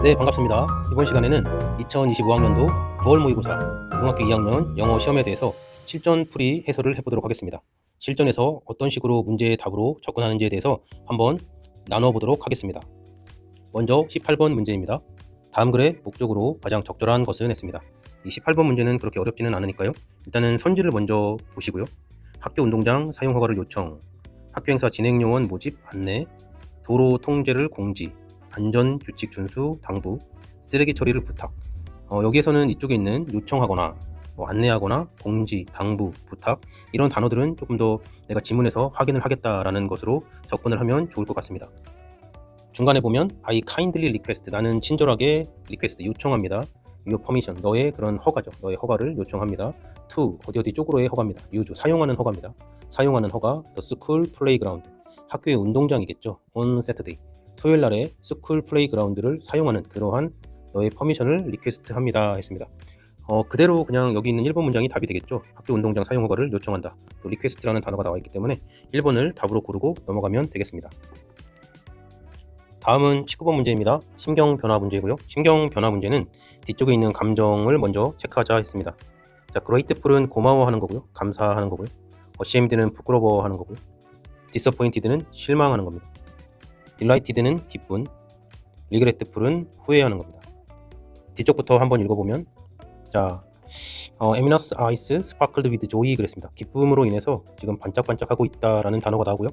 네, 반갑습니다. 이번 시간에는 2025학년도 9월 모의고사 고등학교 2학년 영어 시험에 대해서 실전 풀이 해설을 해보도록 하겠습니다. 실전에서 어떤 식으로 문제의 답으로 접근하는지에 대해서 한번 나눠보도록 하겠습니다. 먼저 18번 문제입니다. 다음 글의 목적으로 가장 적절한 것은 했습니다. 이 18번 문제는 그렇게 어렵지는 않으니까요. 일단은 선지를 먼저 보시고요. 학교 운동장 사용 허가를 요청, 학교 행사 진행 요원 모집 안내, 도로 통제를 공지, 안전 규칙 준수 당부, 쓰레기 처리를 부탁. 여기에서는 이쪽에 있는 요청하거나 안내하거나 공지, 당부, 부탁 이런 단어들은 조금 더 내가 지문에서 확인을 하겠다라는 것으로 접근을 하면 좋을 것 같습니다. 중간에 보면 I kindly request, 나는 친절하게 request 요청합니다. your permission, 너의 그런 허가죠. 너의 허가를 요청합니다. to 어디 쪽으로의 허가입니다. use 사용하는 허가입니다. 사용하는 허가. the school playground 학교의 운동장이겠죠. on Saturday 토요일 날에 스쿨 플레이그라운드를 사용하는 그러한 너의 퍼미션을 리퀘스트 합니다 했습니다. 그대로 그냥 여기 있는 1번 문장이 답이 되겠죠. 학교 운동장 사용 허가를 요청한다. 또 리퀘스트라는 단어가 나와 있기 때문에 1번을 답으로 고르고 넘어가면 되겠습니다. 다음은 19번 문제입니다. 심경 변화 문제고요. 심경 변화 문제는 뒤쪽에 있는 감정을 먼저 체크하자 했습니다. 자, grateful은 고마워하는 거고요. 감사하는 거고요. ashamed는 부끄러워하는 거고요. disappointed는 실망하는 겁니다. delighted는 기쁜, regretful은 후회하는 겁니다. 뒤쪽부터 한번 읽어보면, 자, Eminous eyes sparkled with joy 그랬습니다. 기쁨으로 인해서 지금 반짝반짝하고 있다라는 단어가 나오고요.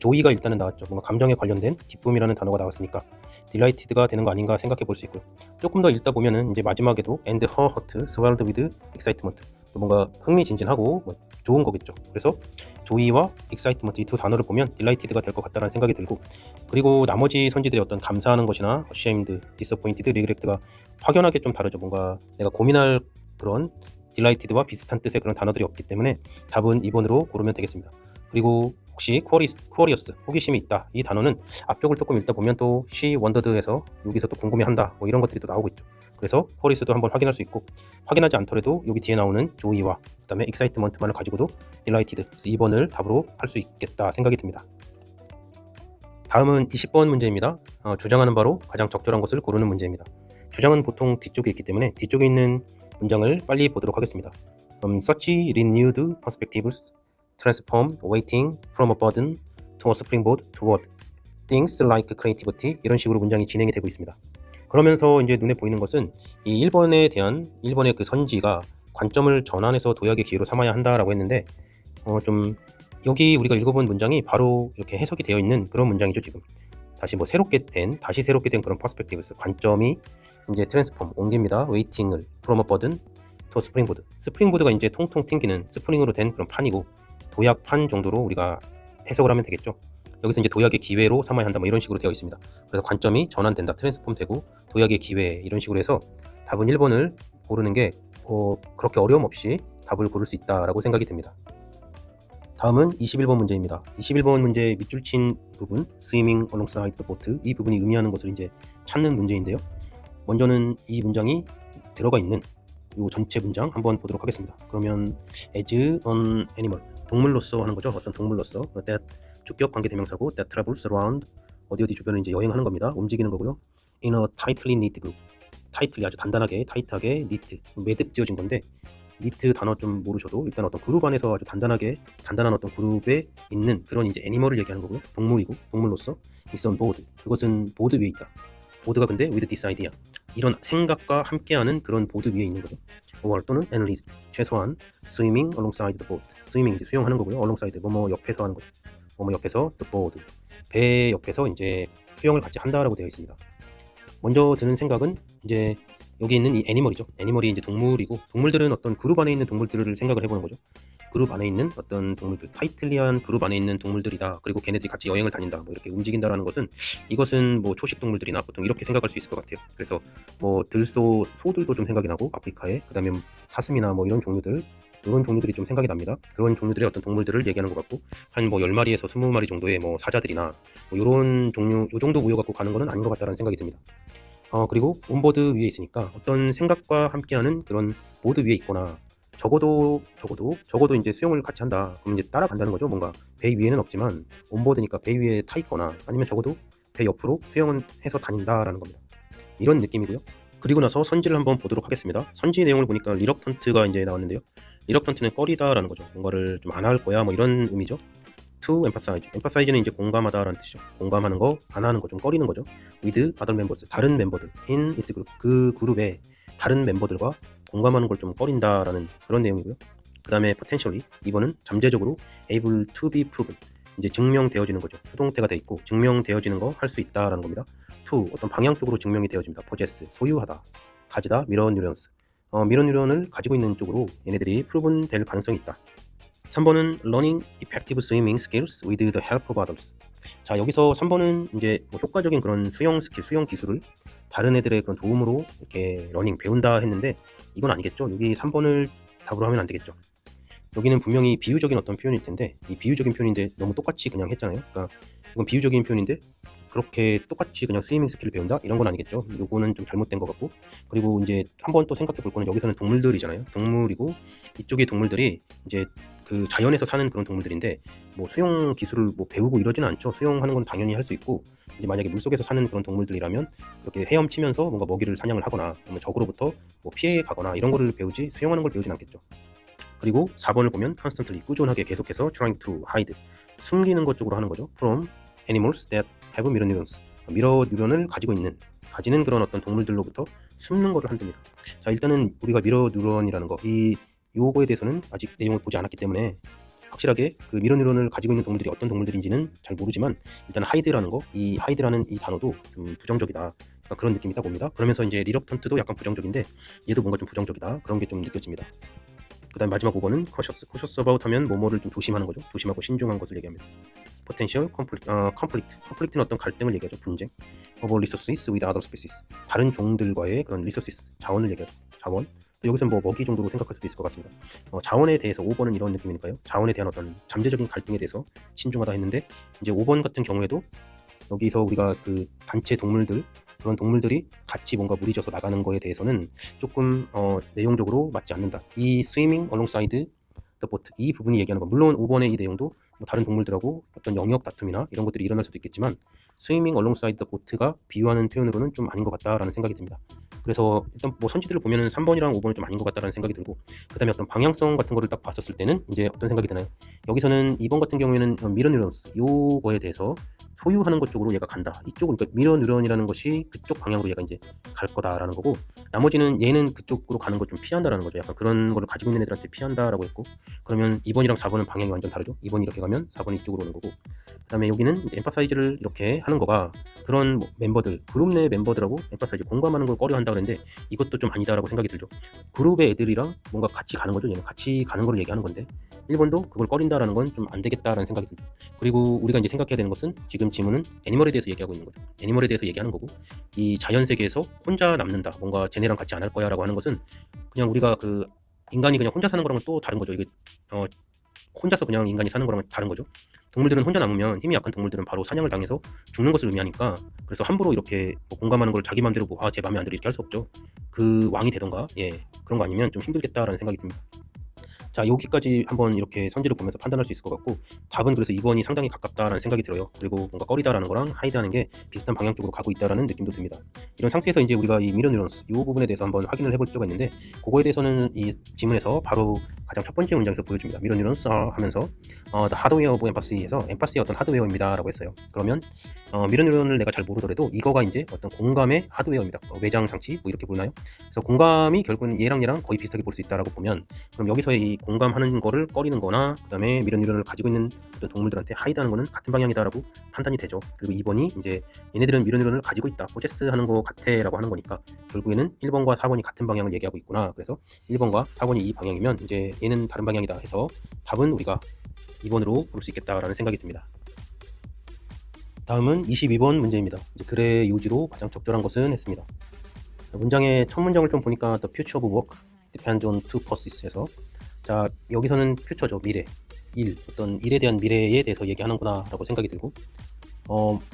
joy가 일단은 나왔죠. 뭔가 감정에 관련된 기쁨이라는 단어가 나왔으니까 delighted가 되는 거 아닌가 생각해 볼 수 있고요. 조금 더 읽다 보면은 이제 마지막에도 and her heart swelled with excitement, 뭔가 흥미진진하고 좋은 거겠죠. 그래서 joy와 excitement 이 두 단어를 보면 delighted가 될 것 같다는 생각이 들고, 그리고 나머지 선지들의 어떤 감사하는 것이나 ashamed, disappointed, regret가 확연하게 좀 다르죠. 뭔가 내가 고민할 그런 delighted와 비슷한 뜻의 그런 단어들이 없기 때문에 답은 2번으로 고르면 되겠습니다. 그리고 혹시 curious, 호기심이 있다, 이 단어는 앞쪽을 조금 읽다 보면 또 she wondered에서 여기서 또 궁금해한다 이런 것들이 또 나오고 있죠. 그래서 curious도 한번 확인할 수 있고, 확인하지 않더라도 여기 뒤에 나오는 joy와 그 다음에 excitement만을 가지고도 delighted, 2번을 답으로 할 수 있겠다 생각이 듭니다. 다음은 20번 문제입니다. 주장하는 바로 가장 적절한 것을 고르는 문제입니다. 주장은 보통 뒤쪽에 있기 때문에 뒤쪽에 있는 문장을 빨리 보도록 하겠습니다. Such renewed perspectives transform waiting from a burden to a springboard toward things like creativity, 이런 식으로 문장이 진행이 되고 있습니다. 그러면서 이제 눈에 보이는 것은 이 1번에 대한 1번의 그 선지가 관점을 전환해서 도약의 기회로 삼아야 한다라고 했는데, 좀 여기 우리가 읽어본 문장이 바로 이렇게 해석이 되어 있는 그런 문장이죠. 지금 다시 새롭게 된 그런 퍼스펙티브스, 관점이 이제 트랜스폼 옮깁니다. 웨이팅을 from a burden to springboard, 스프링보드가 이제 통통 튕기는 스프링으로 된 그런 판이고 도약판 정도로 우리가 해석을 하면 되겠죠. 여기서 이제 도약의 기회로 삼아야 한다 이런 식으로 되어 있습니다. 그래서 관점이 전환된다, 트랜스폼 되고 도약의 기회, 이런 식으로 해서 답은 1번을 고르는 게 그렇게 어려움 없이 답을 고를 수 있다라고 생각이 됩니다. 다음은 21번 문제입니다. 21번 문제의 밑줄 친 부분, swimming alongside the boat, 이 부분이 의미하는 것을 이제 찾는 문제인데요. 먼저는 이 문장이 들어가 있는 이 전체 문장 한번 보도록 하겠습니다. 그러면 as an animal, 동물로서 하는 거죠. 어떤 동물로서, that 주격 관계대명사고 that travels around, 어디 주변을 이제 여행하는 겁니다. 움직이는 거고요. in a tightly knit group, tightly 아주 단단하게, 타이트하게, knit 매듭 지어진 건데, 니트 단어 좀 모르셔도 일단 어떤 그룹 안에서 아주 단단한 어떤 그룹에 있는 그런 이제 애니멀을 얘기하는 거고요. 동물이고, 동물로서 is on board, 그것은 보드 위에 있다. 보드가 근데 with this idea, 이런 생각과 함께하는 그런 보드 위에 있는 거죠. or 또는 at least 최소한 swimming alongside the boat, swimming 이제 수영하는 거고요. alongside 뭐뭐 옆에서 하는 거죠. 뭐뭐 옆에서 the board, 배 옆에서 이제 수영을 같이 한다라고 되어 있습니다. 먼저 드는 생각은 이제 여기 있는 이 애니멀이죠. 애니멀이 이제 동물이고, 동물들은 어떤 그룹 안에 있는 동물들을 생각을 해보는 거죠. 그룹 안에 있는 어떤 동물들, 타이틀리한 그룹 안에 있는 동물들이다. 그리고 걔네들이 같이 여행을 다닌다. 이렇게 움직인다라는 것은, 이것은 초식 동물들이나 보통 이렇게 생각할 수 있을 것 같아요. 그래서 소들도 좀 생각이 나고, 아프리카에, 그다음에 사슴이나 이런 종류들, 이런 종류들이 좀 생각이 납니다. 그런 종류들의 어떤 동물들을 얘기하는 것 같고, 한 10마리에서 20마리 정도의 사자들이나 이런 종류, 요 정도 모여 갖고 가는 거는 아닌 것 같다는 생각이 듭니다. 그리고 온보드 위에 있으니까 어떤 생각과 함께하는 그런 보드 위에 있거나, 적어도 이제 수영을 같이 한다. 그럼 이제 따라간다는 거죠. 뭔가 배 위에는 없지만 온보드니까 배 위에 타 있거나, 아니면 적어도 배 옆으로 수영은 해서 다닌다라는 겁니다. 이런 느낌이고요. 그리고 나서 선지를 한번 보도록 하겠습니다. 선지 내용을 보니까 리럭턴트가 이제 나왔는데요. 리럭턴트는 꺼리다라는 거죠. 뭔가를 좀 안 할 거야 뭐 이런 의미죠. to emphasize. emphasize는 이제 공감하다라는 뜻이죠. 공감하는 거, 안 하는 거, 좀 꺼리는 거죠. with other members. 다른 멤버들. in its group. 그 그룹의 다른 멤버들과 공감하는 걸 좀 꺼린다라는 그런 내용이고요. 그 다음에 potentially. 이번은 잠재적으로 able to be proven. 이제 증명되어지는 거죠. 수동태가 돼 있고 증명되어지는 거 할 수 있다라는 겁니다. to 어떤 방향 쪽으로 증명이 되어집니다. possess 소유하다, 가지다, mirror neurons. mirror neuron을 가지고 있는 쪽으로 얘네들이 proven 될 가능성이 있다. 3번은 learning effective swimming skills with the help of others. 자, 여기서 3번은 이제 뭐 효과적인 그런 수영 스킬, 수영 기술을 다른 애들의 그런 도움으로 이렇게 러닝 배운다 했는데 이건 아니겠죠. 여기 3번을 답으로 하면 안 되겠죠. 여기는 분명히 비유적인 어떤 표현일 텐데 이 비유적인 표현인데 너무 똑같이 그냥 했잖아요. 그러니까 이건 비유적인 표현인데 그렇게 똑같이 그냥 스위밍 스킬을 배운다? 이런 건 아니겠죠. 요거는 좀 잘못된 것 같고, 그리고 이제 한번 또 생각해 볼 거는 여기서는 동물들이잖아요. 동물이고 이쪽의 동물들이 이제 그 자연에서 사는 그런 동물들인데 뭐 수영 기술을 뭐 배우고 이러지는 않죠. 수영하는 건 당연히 할 수 있고 이제 만약에 물속에서 사는 그런 동물들이라면 이렇게 헤엄치면서 뭔가 먹이를 사냥을 하거나 아니면 적으로부터 뭐 피해 가거나 이런 거를 배우지 수영하는 걸 배우진 않겠죠. 그리고 4번을 보면 constantly 꾸준하게 계속해서 trying to hide 숨기는 것 쪽으로 하는 거죠. from animals that have mirror neurons. 미러 뉴런을 가지는 그런 어떤 동물들로부터 숨는 거를 한답니다. 자, 일단은 우리가 미러 뉴런이라는 거, 요거에 대해서는 아직 내용을 보지 않았기 때문에 확실하게 그 미러 뉴런을 가지고 있는 동물들이 어떤 동물들인지는 잘 모르지만 일단 하이드라는 거, 이 하이드라는 이 단어도 좀 부정적이다. 그러니까 그런 느낌이 딱 옵니다. 그러면서 이제 리럭턴트도 약간 부정적인데 얘도 뭔가 좀 부정적이다. 그런 게 좀 느껴집니다. 그 다음 마지막 5번은 cautious about 하면 뭐뭐를 좀 조심하는 거죠. 조심하고 신중한 것을 얘기합니다. potential conflict는 어떤 갈등을 얘기하죠. 분쟁. of resources with other species. 다른 종들과의 그런 resources, 자원을 얘기하죠. 자원. 여기서는 뭐 먹이 정도로 생각할 수도 있을 것 같습니다. 자원에 대해서 5번은 이런 느낌이니까요. 자원에 대한 어떤 잠재적인 갈등에 대해서 신중하다 했는데 이제 5번 같은 경우에도 여기서 우리가 그 단체 동물들 그런 동물들이 같이 뭔가 무리져서 나가는 거에 대해서는 조금 내용적으로 맞지 않는다. 이 swimming alongside the boat 이 부분이 얘기하는 거 물론 5번의 이 내용도 뭐 다른 동물들하고 어떤 영역 다툼이나 이런 것들이 일어날 수도 있겠지만 swimming alongside the boat가 비유하는 표현으로는 좀 아닌 것 같다라는 생각이 듭니다. 그래서 일단 뭐 선지들을 보면은 3번이랑 5번은 좀 아닌 것 같다라는 생각이 들고 그 다음에 어떤 방향성 같은 거를 딱 봤었을 때는 이제 어떤 생각이 드나요? 여기서는 2번 같은 경우에는 미러 뉴런스 요거에 대해서 소유하는 것 쪽으로 얘가 간다. 이쪽으로 그러니까 미러 뉴런이라는 것이 그쪽 방향으로 얘가 이제 갈 거다라는 거고 나머지는 얘는 그쪽으로 가는 걸 좀 피한다라는 거죠. 약간 그런 거를 가지고 있는 애들한테 피한다라고 했고 그러면 2번이랑 4번은 방향이 완전 다르죠. 2번이 이렇게 가면 4번이 이쪽으로 오는 거고 그다음에 여기는 이제 엠파사이즈를 이렇게 하는 거가 그런 뭐 멤버들 그룹 내 멤버들하고 엠파사이즈 공감하는 걸 꺼려 한다 그랬는데 이것도 좀 아니다라고 생각이 들죠. 그룹의 애들이랑 뭔가 같이 가는 거죠. 얘는 같이 가는 걸 얘기하는 건데 1번도 그걸 꺼린다라는 건 좀 안 되겠다라는 생각이 들죠. 그리고 우리가 이제 생각해야 되는 것은 지금 지문은 애니멀에 대해서 얘기하고 있는 거죠. 애니멀에 대해서 얘기하는 거고 이 자연 세계에서 혼자 남는다. 뭔가 쟤네랑 같이 안 할 거야라고 하는 것은 그냥 우리가 그 인간이 그냥 혼자 사는 거랑은 또 다른 거죠. 이게 혼자서 그냥 인간이 사는 거랑은 다른 거죠. 동물들은 혼자 남으면 힘이 약한 동물들은 바로 사냥을 당해서 죽는 것을 의미하니까 그래서 함부로 이렇게 뭐 공감하는 걸 자기 마음대로 뭐 제 마음에 안 들어 이렇게 할 수 없죠. 그 왕이 되던가 그런 거 아니면 좀 힘들겠다라는 생각이 듭니다. 자, 여기까지 한번 이렇게 선지를 보면서 판단할 수 있을 것 같고 답은 그래서 2번이 상당히 가깝다라는 생각이 들어요. 그리고 뭔가 꺼리다라는 거랑 하이드하는 게 비슷한 방향 쪽으로 가고 있다라는 느낌도 듭니다. 이런 상태에서 이제 우리가 이 미러 뉴런스 이 부분에 대해서 한번 확인을 해볼 필요가 있는데 그거에 대해서는 이 지문에서 바로 가장 첫 번째 문장에서 보여줍니다. 미러 뉴런스 하면서 the hardware of empathy에서 엠파시의 어떤 하드웨어입니다 라고 했어요. 그러면 미러 뉴런을 내가 잘 모르더라도 이거가 이제 어떤 공감의 하드웨어입니다. 외장 장치 뭐 이렇게 보나요? 그래서 공감이 결국은 얘랑 거의 비슷하게 볼 수 있다라고 보면 그럼 여기서의 이 공감하는 거를 꺼리는 거나 그 다음에 미러 뉴런을 가지고 있는 어떤 동물들한테 하이드하는 거는 같은 방향이다라고 판단이 되죠. 그리고 2번이 이제 얘네들은 미러 뉴런을 가지고 있다. 포제스 하는 거 같아 라고 하는 거니까 결국에는 1번과 4번이 같은 방향을 얘기하고 있구나. 그래서 1번과 4번이 이 방향이면 이제 얘는 다른 방향이다 해서 답은 우리가 2번으로 볼 수 있겠다라는 생각이 듭니다. 다음은 22번 문제입니다. 이제 글의 요지로 가장 적절한 것은 했습니다. 문장의 첫 문장을 좀 보니까 The future of work depends on two forces에서 자 여기서는 퓨처죠. 미래, 어떤 일에 대한 미래에 대해서 얘기하는구나 라고 생각이 들고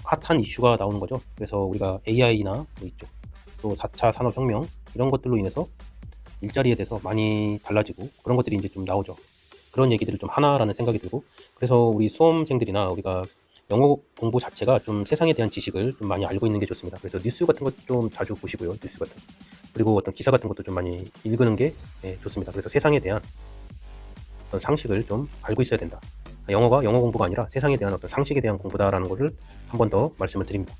핫한 이슈가 나오는 거죠. 그래서 우리가 AI나 뭐 이쪽 또 4차 산업혁명 이런 것들로 인해서 일자리에 대해서 많이 달라지고 그런 것들이 이제 좀 나오죠. 그런 얘기들을 좀 하나라는 생각이 들고 그래서 우리 수험생들이나 우리가 영어 공부 자체가 좀 세상에 대한 지식을 좀 많이 알고 있는 게 좋습니다. 그래서 뉴스 같은 것 좀 자주 보시고요. 뉴스 같은 거. 그리고 어떤 기사 같은 것도 좀 많이 읽는 게 좋습니다. 그래서 세상에 대한 어떤 상식을 좀 알고 있어야 된다. 영어가 영어 공부가 아니라 세상에 대한 어떤 상식에 대한 공부다라는 것을 한 번 더 말씀을 드립니다.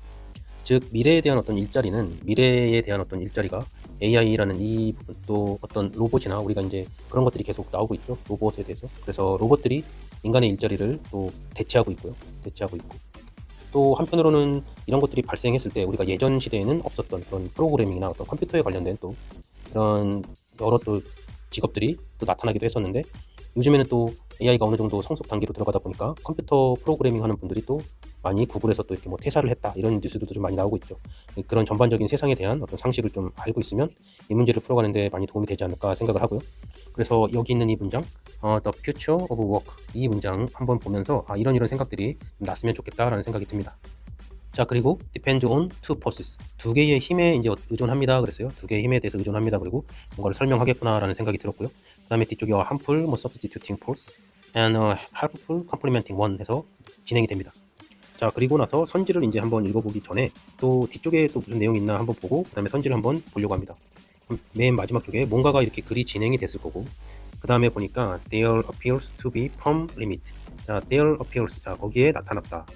즉 미래에 대한 어떤 일자리는 미래에 대한 어떤 일자리가 AI라는 이 부분, 또 어떤 로봇이나 우리가 이제 그런 것들이 계속 나오고 있죠. 로봇에 대해서. 그래서 로봇들이 인간의 일자리를 또 대체하고 있고 또 한편으로는 이런 것들이 발생했을 때 우리가 예전 시대에는 없었던 그런 프로그래밍이나 어떤 컴퓨터에 관련된 또 그런 여러 또 직업들이 또 나타나기도 했었는데, 요즘에는 또 AI가 어느 정도 성숙 단계로 들어가다 보니까 컴퓨터 프로그래밍 하는 분들이 또 많이 구글에서 또 이렇게 뭐 퇴사를 했다 이런 뉴스들도 좀 많이 나오고 있죠. 그런 전반적인 세상에 대한 어떤 상식을 좀 알고 있으면 이 문제를 풀어가는 데 많이 도움이 되지 않을까 생각을 하고요. 그래서 여기 있는 이 문장 The Future of Work, 이 문장 한번 보면서 이런 생각들이 좀 났으면 좋겠다라는 생각이 듭니다. 자, 그리고 depends on two forces, 두 개의 힘에 이제 의존합니다 그랬어요. 두 개의 힘에 대해서 의존합니다. 그리고 뭔가를 설명하겠구나라는 생각이 들었고요. 그 다음에 뒤쪽에 harmful, substituting force and helpful complementing one 해서 진행이 됩니다. 자, 그리고 나서 선지를 이제 한번 읽어보기 전에 또 뒤쪽에 또 무슨 내용이 있나 한번 보고 그 다음에 선지를 한번 보려고 합니다. 맨 마지막 쪽에 뭔가가 이렇게 글이 진행이 됐을 거고, 그 다음에 보니까 there appears to be firm limit. 자, there appears, 자 거기에 나타났다.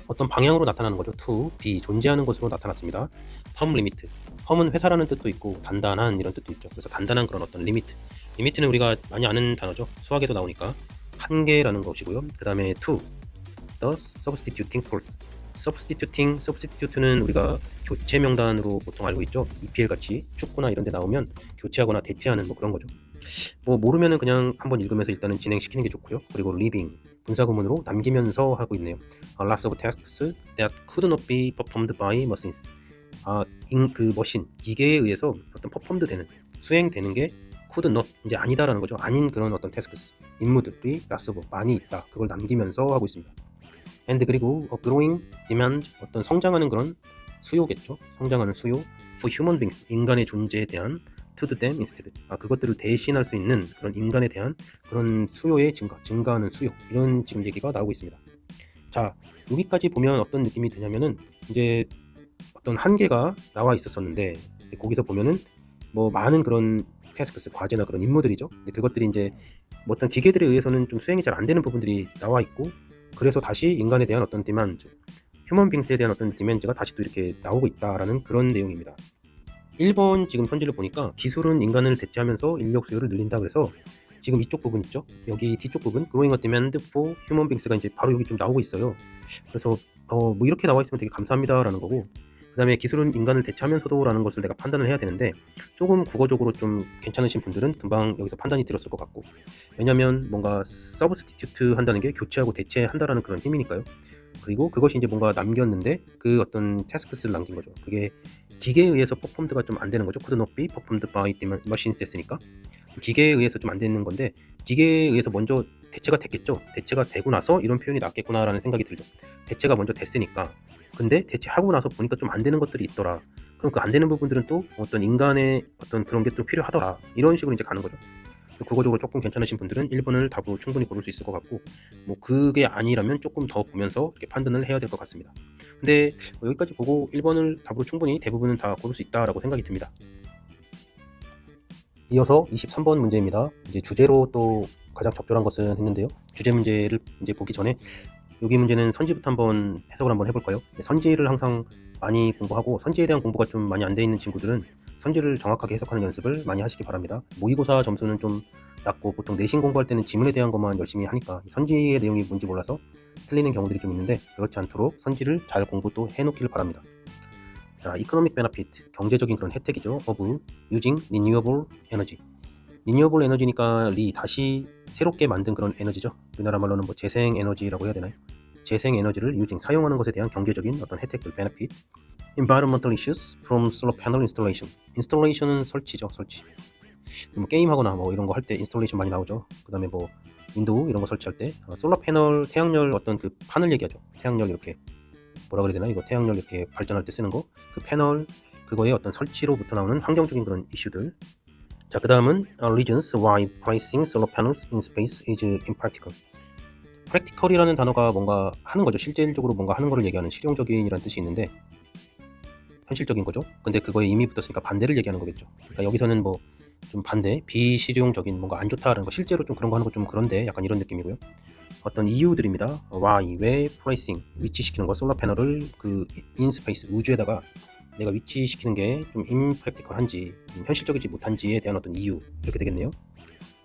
어떤 방향으로 나타나는 거죠. to be, 존재하는 것으로 나타났습니다. firm limit. firm은 회사라는 뜻도 있고 단단한 이런 뜻도 있죠. 그래서 단단한 그런 어떤 리미트. 리미트는 우리가 많이 아는 단어죠. 수학에도 나오니까 한계라는 것이고요. 그 다음에 to the substituting force. substitute는 우리가 교체 명단으로 보통 알고 있죠. EPL 같이 축구나 이런 데 나오면 교체하거나 대체하는 뭐 그런 거죠. 뭐 모르면은 그냥 한번 읽으면서 일단은 진행시키는 게 좋고요. 그리고 leaving, 분사구문으로 남기면서 하고 있네요. Lots of tasks that could not be performed by machines. 그 머신, 기계에 의해서 어떤 performed 되는, 수행되는 게 could not, 이제 아니다라는 거죠. 아닌 그런 어떤 tasks, 임무들이 lots of, 많이 있다. 그걸 남기면서 하고 있습니다. and 그리고 growing demand, 어떤 성장하는 그런 수요겠죠. 성장하는 수요 for human beings, 인간의 존재에 대한 to them instead, 그것들을 대신할 수 있는 그런 인간에 대한 그런 수요의 증가하는 수요, 이런 지금 얘기가 나오고 있습니다. 자, 여기까지 보면 어떤 느낌이 드냐면은 이제 어떤 한계가 나와 있었었는데 거기서 보면은 뭐 많은 그런 태스크스, 과제나 그런 임무들이죠. 근데 그것들이 이제 뭐 어떤 기계들에 의해서는 좀 수행이 잘 안 되는 부분들이 나와 있고, 그래서 다시 인간에 대한 어떤 디만드, 휴먼 빙스에 대한 어떤 디만드가 다시 또 이렇게 나오고 있다라는 그런 내용입니다. 1번 지금 선지를 보니까 기술은 인간을 대체하면서 인력 수요를 늘린다. 그래서 지금 이쪽 부분 있죠. 여기 뒤쪽 부분 growing a demand for human beings가 이제 바로 여기 좀 나오고 있어요. 그래서 뭐 이렇게 나와 있으면 되게 감사합니다라는 거고, 그 다음에 기술은 인간을 대체하면서도 라는 것을 내가 판단을 해야 되는데 조금 국어적으로 좀 괜찮으신 분들은 금방 여기서 판단이 들었을 것 같고, 왜냐면 뭔가 서브스티튜트 한다는 게 교체하고 대체한다라는 그런 힘이니까요. 그리고 그것이 이제 뭔가 남겼는데 그 어떤 태스크스를 남긴 거죠. 그게 기계에 의해서 퍼폼드가 좀 안 되는 거죠. could not be performed by the machines 했으니까 기계에 의해서 좀 안 되는 건데, 기계에 의해서 먼저 대체가 됐겠죠. 대체가 되고 나서 이런 표현이 나왔겠구나라는 생각이 들죠. 대체가 먼저 됐으니까. 근데 대체하고 나서 보니까 좀 안 되는 것들이 있더라. 그럼 그 안 되는 부분들은 또 어떤 인간의 어떤 그런 게 또 필요하더라. 이런 식으로 이제 가는 거죠. 국어적으로 조금 괜찮으신 분들은 1번을 답으로 충분히 고를 수 있을 것 같고, 뭐 그게 아니라면 조금 더 보면서 이렇게 판단을 해야 될 것 같습니다. 근데 여기까지 보고 1번을 답으로 충분히 대부분은 다 고를 수 있다라고 생각이 듭니다. 이어서 23번 문제입니다. 이제 주제로 또 가장 적절한 것은 했는데요. 주제 문제를 이제 보기 전에 여기 문제는 선지부터 한번 해석을 한번 해볼까요? 선지를 항상 많이 공부하고 선지에 대한 공부가 좀 많이 안 돼 있는 친구들은 선지를 정확하게 해석하는 연습을 많이 하시기 바랍니다. 모의고사 점수는 좀 낮고 보통 내신 공부할 때는 지문에 대한 것만 열심히 하니까 선지의 내용이 뭔지 몰라서 틀리는 경우들이 좀 있는데, 그렇지 않도록 선지를 잘 공부 또 해놓기를 바랍니다. 자, economic benefit, 경제적인 그런 혜택이죠. of using renewable energy. renewable energy니까 다시 새롭게 만든 그런 에너지죠. 우리나라 말로는 뭐 재생 에너지라고 해야 되나요? 재생 에너지를 사용하는 것에 대한 경제적인 어떤 혜택들, benefit. environmental issues from solar panel installation. installation은 설치죠, 설치. 뭐 게임하거나 뭐 이런 거 할 때 인스톨레이션 많이 나오죠. 그 다음에 뭐 윈도우 이런 거 설치할 때 솔라 패널, 태양열 어떤 그 판을 얘기하죠. 태양열 이렇게 뭐라 그래야 되나, 이거 태양열 이렇게 발전할 때 쓰는 거, 그 패널 그거의 어떤 설치로부터 나오는 환경적인 그런 이슈들. 자, 그 다음은 reasons why placing solar panels in space is impractical. practical이라는 단어가 뭔가 하는 거죠. 실질적으로 뭔가 하는 거를 얘기하는 실용적인이라는 뜻이 있는데 현실적인 거죠. 근데 그거에 이미 붙었으니까 반대를 얘기하는 거겠죠. 그러니까 여기서는 뭐 좀 반대, 비실용적인 뭔가 안 좋다라는 거, 실제로 좀 그런 거 하는 거 좀 그런데 약간 이런 느낌이고요. 어떤 이유들입니다. why, 왜, placing, 위치시키는 거, 솔라 패널을 그 in space, 우주에다가 내가 위치시키는 게 좀 impractical한지, 현실적이지 못한지에 대한 어떤 이유, 이렇게 되겠네요.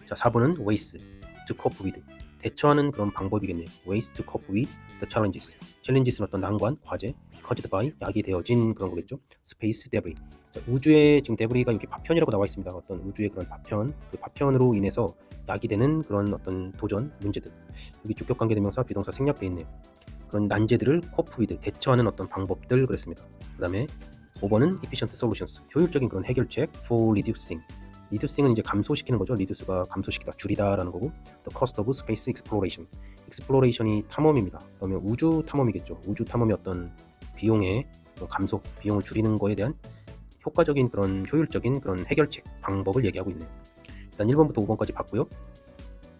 자, 4번은 ways to cope with, 대처하는 그런 방법이겠네요. ways to cope with the challenges. challenges는 어떤 난관, 과제, caused by, 야기되어진 그런 거겠죠. space debris. 자, 우주의 지금 데브리가 여기 파편이라고 나와 있습니다. 어떤 우주의 그런 파편, 그 파편으로 인해서 야기되는 그런 어떤 도전, 문제들. 여기 주격 관계 대명사, 비동사 생략되어 있네요. 그런 난제들을 cope with, 대처하는 어떤 방법들 그랬습니다. 그 다음에 5번은 efficient solutions, 효율적인 그런 해결책 for reducing. reducing은 이제 감소시키는 거죠. reduce가 감소시키다, 줄이다라는 거고, the cost of space exploration. exploration이 탐험입니다. 그러면 우주 탐험이겠죠. 우주 탐험의 어떤 비용의 감소, 비용을 줄이는 거에 대한 효과적인 그런 효율적인 그런 해결책, 방법을 얘기하고 있네요. 일단 1번부터 5번까지 봤고요.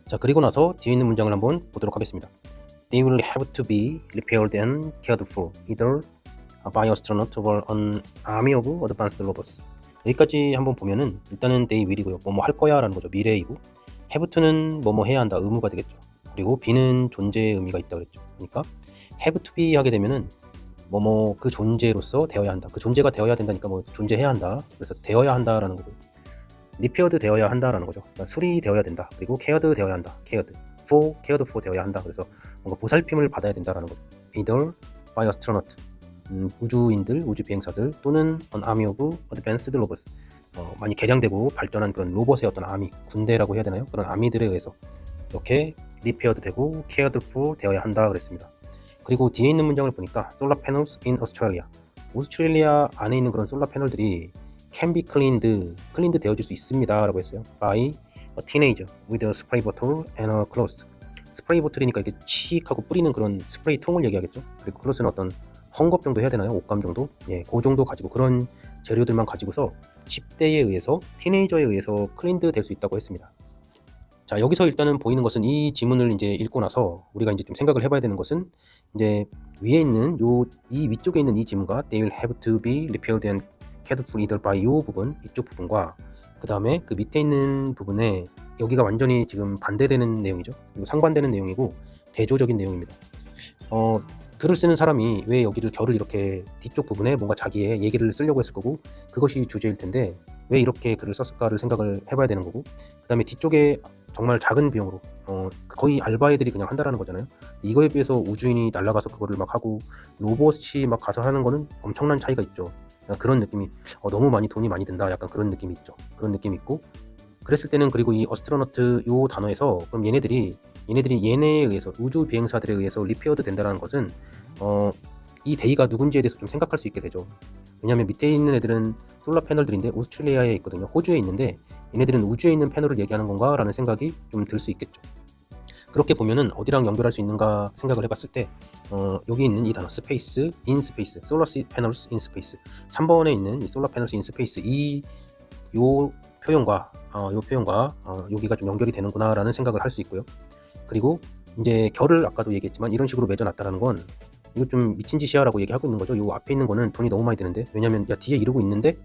자, 그리고 나서 뒤에 있는 문장을 한번 보도록 하겠습니다. They will have to be repaired and cared for, either by astronaut or an army of advanced robots. 여기까지 한번 보면은 일단은 they will이고요. 뭐뭐 할 거야 라는 거죠. 미래이고, have to는 뭐뭐 해야 한다, 의무가 되겠죠. 그리고 be는 존재의 의미가 있다 그랬죠. 그러니까 have to be 하게 되면은 뭐뭐 그 존재로서 되어야 한다. 그 존재가 되어야 된다니까 뭐 존재해야 한다. 그래서 되어야 한다라는 거고, repaired 되어야 한다라는 거죠. 그러니까 수리되어야 된다. 그리고 cared 되어야 한다. cared for 되어야 한다. 그래서 뭔가 보살핌을 받아야 된다라는 거죠. either by astronaut, 우주인들, 우주 비행사들, 또는 an army of advanced robots, 많이 개량되고 발전한 그런 로봇의 어떤 아미, 군대라고 해야 되나요? 그런 아미들에 의해서 이렇게 repaired 되고 cared for 되어야 한다 그랬습니다. 그리고 뒤에 있는 문장을 보니까 solar panels in Australia, 오스트레일리아 안에 있는 그런 솔라 패널들이 can be cleaned 되어질 수 있습니다 라고 했어요. by a teenager with a spray bottle and a cloth. 스프레이 보틀이니까 이렇게 칙 하고 뿌리는 그런 스프레이 통을 얘기하겠죠. 그리고 클로스는 어떤 헝겊 정도 해야 되나요? 옷감 정도? 예, 그 정도 가지고 그런 재료들만 가지고서 10대에 의해서, 티네이저에 의해서 클린드 될 수 있다고 했습니다. 자, 여기서 일단은 보이는 것은 이 지문을 이제 읽고 나서 우리가 이제 좀 생각을 해봐야 되는 것은, 이제 위에 있는 이 위쪽에 있는 이 지문과 they will have to be repaired and cared for either by 요 부분, 이쪽 부분과 그 다음에 그 밑에 있는 부분에 여기가 완전히 지금 반대되는 내용이죠. 그리고 상반되는 내용이고 대조적인 내용입니다. 글을 쓰는 사람이 왜 여기를 결을 이렇게 뒤쪽 부분에 뭔가 자기의 얘기를 쓰려고 했을 거고, 그것이 주제일 텐데 왜 이렇게 글을 썼을까를 생각을 해봐야 되는 거고, 그 다음에 뒤쪽에 정말 작은 비용으로 거의 알바 애들이 그냥 한다라는 거잖아요. 이거에 비해서 우주인이 날아가서 그거를 막 하고 로봇이 막 가서 하는 거는 엄청난 차이가 있죠. 그런 느낌이 너무 돈이 많이 든다, 약간 그런 느낌이 있죠. 그런 느낌이 있고, 그랬을 때는 그리고 이 어스트로너트 요 단어에서 그럼 얘네들이 얘네에 의해서, 우주 비행사들에 의해서 리페어드 된다는 것은 이 데이가 누군지에 대해서 좀 생각할 수 있게 되죠. 왜냐하면 밑에 있는 애들은 솔라 패널들인데 오스트레일리아에 있거든요. 호주에 있는데 얘네들은 우주에 있는 패널을 얘기하는 건가 라는 생각이 좀 들 수 있겠죠. 그렇게 보면은 어디랑 연결할 수 있는가 생각을 해봤을 때 여기 있는 이 단어 스페이스, 인 스페이스, 솔라 패널스 인 스페이스, 3번에 있는 이 솔라 패널스 인 스페이스, 요 표현과 여기가 좀 연결이 되는구나 라는 생각을 할 수 있고요. 그리고 이제 결을 아까도 얘기했지만 이런 식으로 맺어놨다는 건 이거 좀 미친 짓이야 라고 얘기하고 있는 거죠. 요 앞에 있는 거는 돈이 너무 많이 드는데, 왜냐면 야 뒤에 이러고 있는데,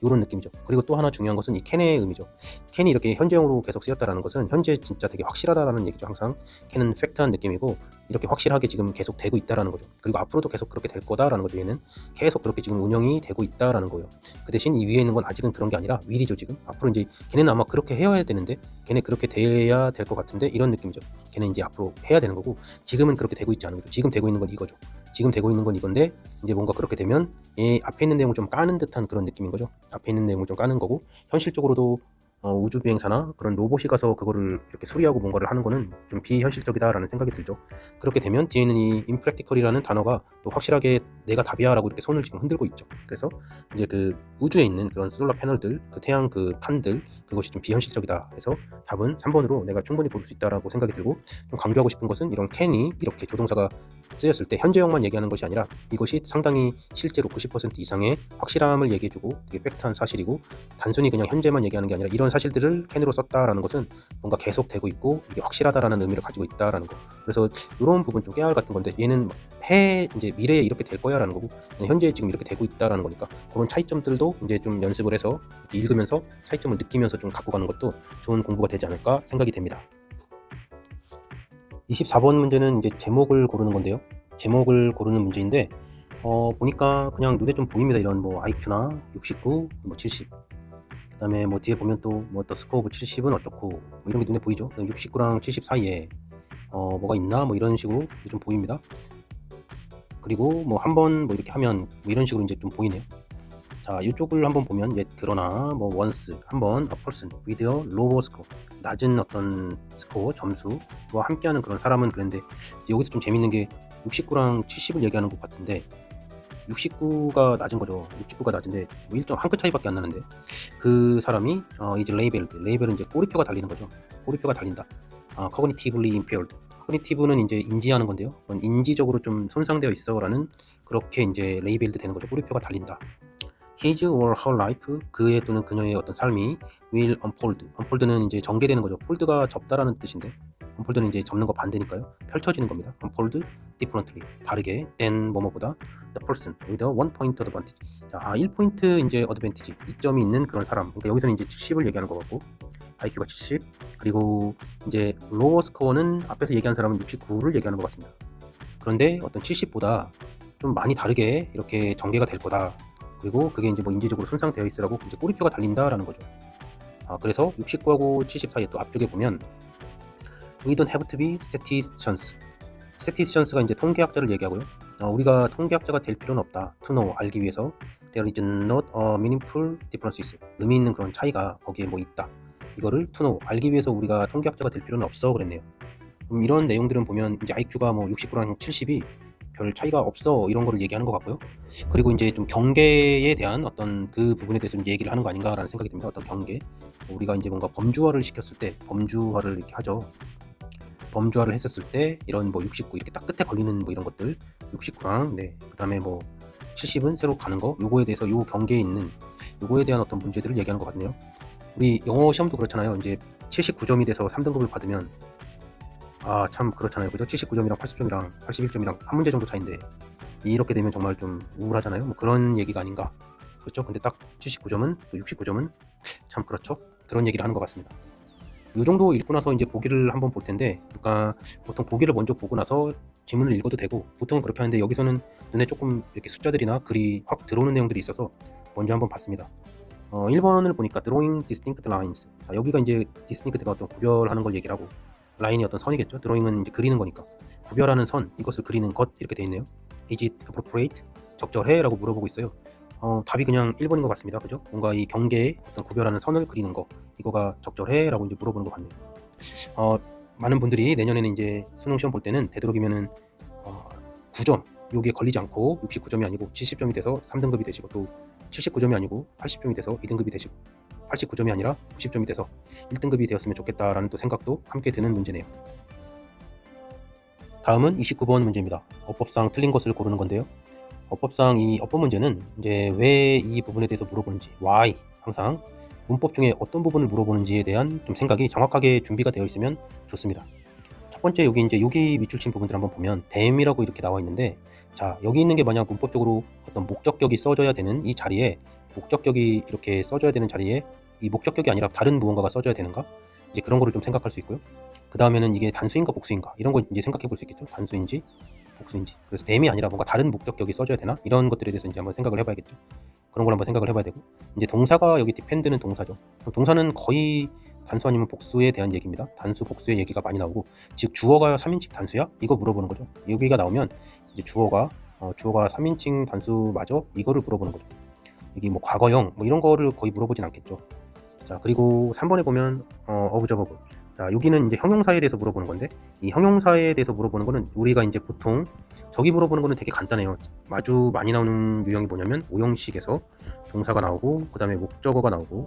이런 느낌이죠. 그리고 또 하나 중요한 것은 이 캔의 의미죠. 캔이 이렇게 현재형으로 계속 쓰였다라는 것은 현재 진짜 되게 확실하다라는 얘기죠. 항상 캔은 팩트한 느낌이고 이렇게 확실하게 지금 계속 되고 있다라는 거죠. 그리고 앞으로도 계속 그렇게 될 거다라는 거죠. 얘는 계속 그렇게 지금 운영이 되고 있다라는 거예요. 그 대신 이 위에 있는 건 아직은 그런 게 아니라 윌이죠. 지금 앞으로 이제 걔네는 아마 그렇게 해야 되는데, 걔네 그렇게 돼야 될 것 같은데, 이런 느낌이죠. 걔네 이제 앞으로 해야 되는 거고 지금은 그렇게 되고 있지 않은 거죠. 지금 되고 있는 건 이거죠. 지금 되고 있는 건 이건데 이제 뭔가 그렇게 되면 이 앞에 있는 내용을 좀 까는 듯한 그런 느낌인 거죠. 앞에 있는 내용을 좀 까는 거고, 현실적으로도 우주 비행사나 그런 로봇이 가서 그거를 이렇게 수리하고 뭔가를 하는 거는 좀 비현실적이다라는 생각이 들죠. 그렇게 되면 뒤에 있는 이 impractical이라는 단어가 또 확실하게 내가 답이야라고 이렇게 손을 지금 흔들고 있죠. 그래서 이제 그 우주에 있는 그런 솔라 패널들, 그 태양 그 판들, 그것이 좀 비현실적이다 해서 답은 3번으로 내가 충분히 고를 수 있다라고 생각이 들고, 좀 강조하고 싶은 것은 이런 can이 이렇게 조동사가 쓰였을 때 현재형만 얘기하는 것이 아니라 이것이 상당히 실제로 90% 이상의 확실함을 얘기해주고 되게 팩트한 사실이고, 단순히 그냥 현재만 얘기하는 게 아니라 이런 사실들을 캔으로 썼다라는 것은 뭔가 계속되고 있고 이게 확실하다라는 의미를 가지고 있다라는 거. 그래서 이런 부분 좀 깨알 같은 건데 얘는 이제 미래에 이렇게 될 거야라는 거고 현재 지금 이렇게 되고 있다라는 거니까 그런 차이점들도 이제 좀 연습을 해서 읽으면서 차이점을 느끼면서 좀 갖고 가는 것도 좋은 공부가 되지 않을까 생각이 됩니다. 24번 문제는 이제 제목을 고르는 건데요. 제목을 고르는 문제인데 보니까 그냥 눈에 좀 보입니다. 이런 뭐 IQ나 69, 뭐 70. 그다음에 뭐 뒤에 보면 또 뭐 더 스코어 오브 70은 어쩌고 뭐 이런 게 눈에 보이죠. 69랑 70 사이에 뭐가 있나 뭐 이런 식으로 좀 보입니다. 그리고 뭐 한번 뭐 이렇게 하면 뭐 이런 식으로 이제 좀 보이네요. 자, 이쪽을 한번 보면 그러나 뭐 once 한번 a person with a lower score 낮은 어떤 스코어 점수와 함께하는 그런 사람은 그런데 여기서 좀 재밌는 게 69랑 70을 얘기하는 것 같은데 69가 낮은 거죠. 69가 낮은데 뭐 1점 한 끗 차이밖에 안 나는데 그 사람이 이제 레이벨은 이제 꼬리표가 달리는 거죠. 꼬리표가 달린다. cognitively impaired. cognitive는 이제 인지하는 건데요. 인지적으로 좀 손상되어 있어라는 그렇게 이제 레이벨도 되는 거죠. 꼬리표가 달린다. His or her life, 그의 또는 그녀의 어떤 삶이 will unfold. unfold는 이제 전개되는 거죠. fold가 접다라는 뜻인데 unfold는 이제 접는 거 반대니까요. 펼쳐지는 겁니다. unfold differently, 다르게 than 뭐뭐보다 the person with a 1 point advantage. 자, 1포인트 이제 advantage, 이점이 있는 그런 사람. 그러니까 여기서는 이제 70을 얘기하는 것 같고 IQ가 70, 그리고 이제 lower score는 앞에서 얘기한 사람은 69를 얘기하는 것 같습니다. 그런데 어떤 70보다 좀 많이 다르게 이렇게 전개가 될 거다. 그리고 그게 이제 뭐 인지적으로 손상되어 있으라고 이제 꼬리표가 달린다라는 거죠. 그래서 69하고 70 사이에 또 앞쪽에 보면 We don't have to be statisticians. statisticians가 이제 통계학자를 얘기하고요. 우리가 통계학자가 될 필요는 없다. To know, 알기 위해서 There is not a meaningful differences. 의미 있는 그런 차이가 거기에 뭐 있다. 이거를 to know, 알기 위해서 우리가 통계학자가 될 필요는 없어 그랬네요. 이런 내용들은 보면 이제 IQ가 뭐 69랑 70이 별 차이가 없어 이런 거를 얘기하는 것 같고요. 그리고 이제 좀 경계에 대한 어떤 그 부분에 대해서 좀 얘기를 하는 거 아닌가라는 생각이 듭니다. 어떤 경계. 우리가 이제 뭔가 범주화를 시켰을 때 범주화를 이렇게 하죠. 범주화를 했었을 때 이런 뭐 69 이렇게 딱 끝에 걸리는 뭐 이런 것들 69랑 그다음에 뭐 70은 새로 가는 거 요거에 대해서 요 경계에 있는 요거에 대한 어떤 문제들을 얘기하는 것 같네요. 우리 영어 시험도 그렇잖아요. 이제 79점이 돼서 3등급을 받으면 참 그렇잖아요. 그죠? 79점이랑 80점이랑 81점이랑 한 문제 정도 차인데 이렇게 되면 정말 좀 우울하잖아요. 뭐 그런 얘기가 아닌가. 그렇죠? 근데 딱 79점은 또 69점은 참 그렇죠? 그런 얘기를 하는 것 같습니다. 이 정도 읽고 나서 이제 보기를 한번 볼 텐데, 그러니까 보통 보기를 먼저 보고 나서 지문을 읽어도 되고 보통은 그렇게 하는데 여기서는 눈에 조금 이렇게 숫자들이나 글이 확 들어오는 내용들이 있어서 먼저 한번 봤습니다. 1번을 보니까 drawing distinct lines. 여기가 이제 distinct가 어떤 구별하는 걸 얘기를 하고 라인이 어떤 선이겠죠. 드로잉은 이제 그리는 거니까 구별하는 선, 이것을 그리는 것 이렇게 돼 있네요. Is it appropriate? 적절해? 라고 물어보고 있어요. 답이 그냥 1번인 것 같습니다. 그죠? 뭔가 이 경계에 어떤 구별하는 선을 그리는 거 이거가 적절해? 라고 이제 물어보는 것 같네요. 많은 분들이 내년에는 이제 수능 시험 볼 때는 되도록이면은 9점 여기에 걸리지 않고 69점이 아니고 70점이 돼서 3등급이 되시고 또 79점이 아니고 80점이 돼서 2등급이 되시고 89점이 아니라 90점이 돼서 1등급이 되었으면 좋겠다라는 또 생각도 함께 드는 문제네요. 다음은 29번 문제입니다. 어법상 틀린 것을 고르는 건데요. 어법상 이 어법 문제는 이제 왜 이 부분에 대해서 물어보는지, why, 항상 문법 중에 어떤 부분을 물어보는지에 대한 좀 생각이 정확하게 준비가 되어 있으면 좋습니다. 첫 번째 여기 이제 여기 밑줄 친 부분들 한번 보면 dam이라고 이렇게 나와 있는데, 자 여기 있는 게 만약 문법적으로 어떤 목적격이 써져야 되는 이 자리에 목적격이 이렇게 써져야 되는 자리에 이 목적격이 아니라 다른 무언가가 써져야 되는가? 이제 그런 거를 좀 생각할 수 있고요. 그 다음에는 이게 단수인가 복수인가 이런 걸 이제 생각해 볼 수 있겠죠. 단수인지 복수인지. 그래서 dam이 아니라 뭔가 다른 목적격이 써져야 되나? 이런 것들에 대해서 이제 한번 생각을 해봐야겠죠. 그런 걸 한번 생각을 해봐야 되고, 이제 동사가 여기 depend는 동사죠. 동사는 거의 단수 아니면 복수에 대한 얘기입니다. 단수 복수의 얘기가 많이 나오고, 즉 주어가 3인칭 단수야? 이거 물어보는 거죠. 여기가 나오면 이제 주어가 3인칭 단수 맞아? 이거를 물어보는 거죠. 여기 뭐 과거형 뭐 이런 거를 거의 물어보진 않겠죠. 자, 그리고 3번에 보면 어브저버브. 자, 여기는 이제 형용사에 대해서 물어보는 건데, 이 형용사에 대해서 물어보는 거는 우리가 이제 보통 저기 물어보는 거는 되게 간단해요. 아주 많이 나오는 유형이 뭐냐면 오형식에서 동사가 나오고 그 다음에 목적어가 나오고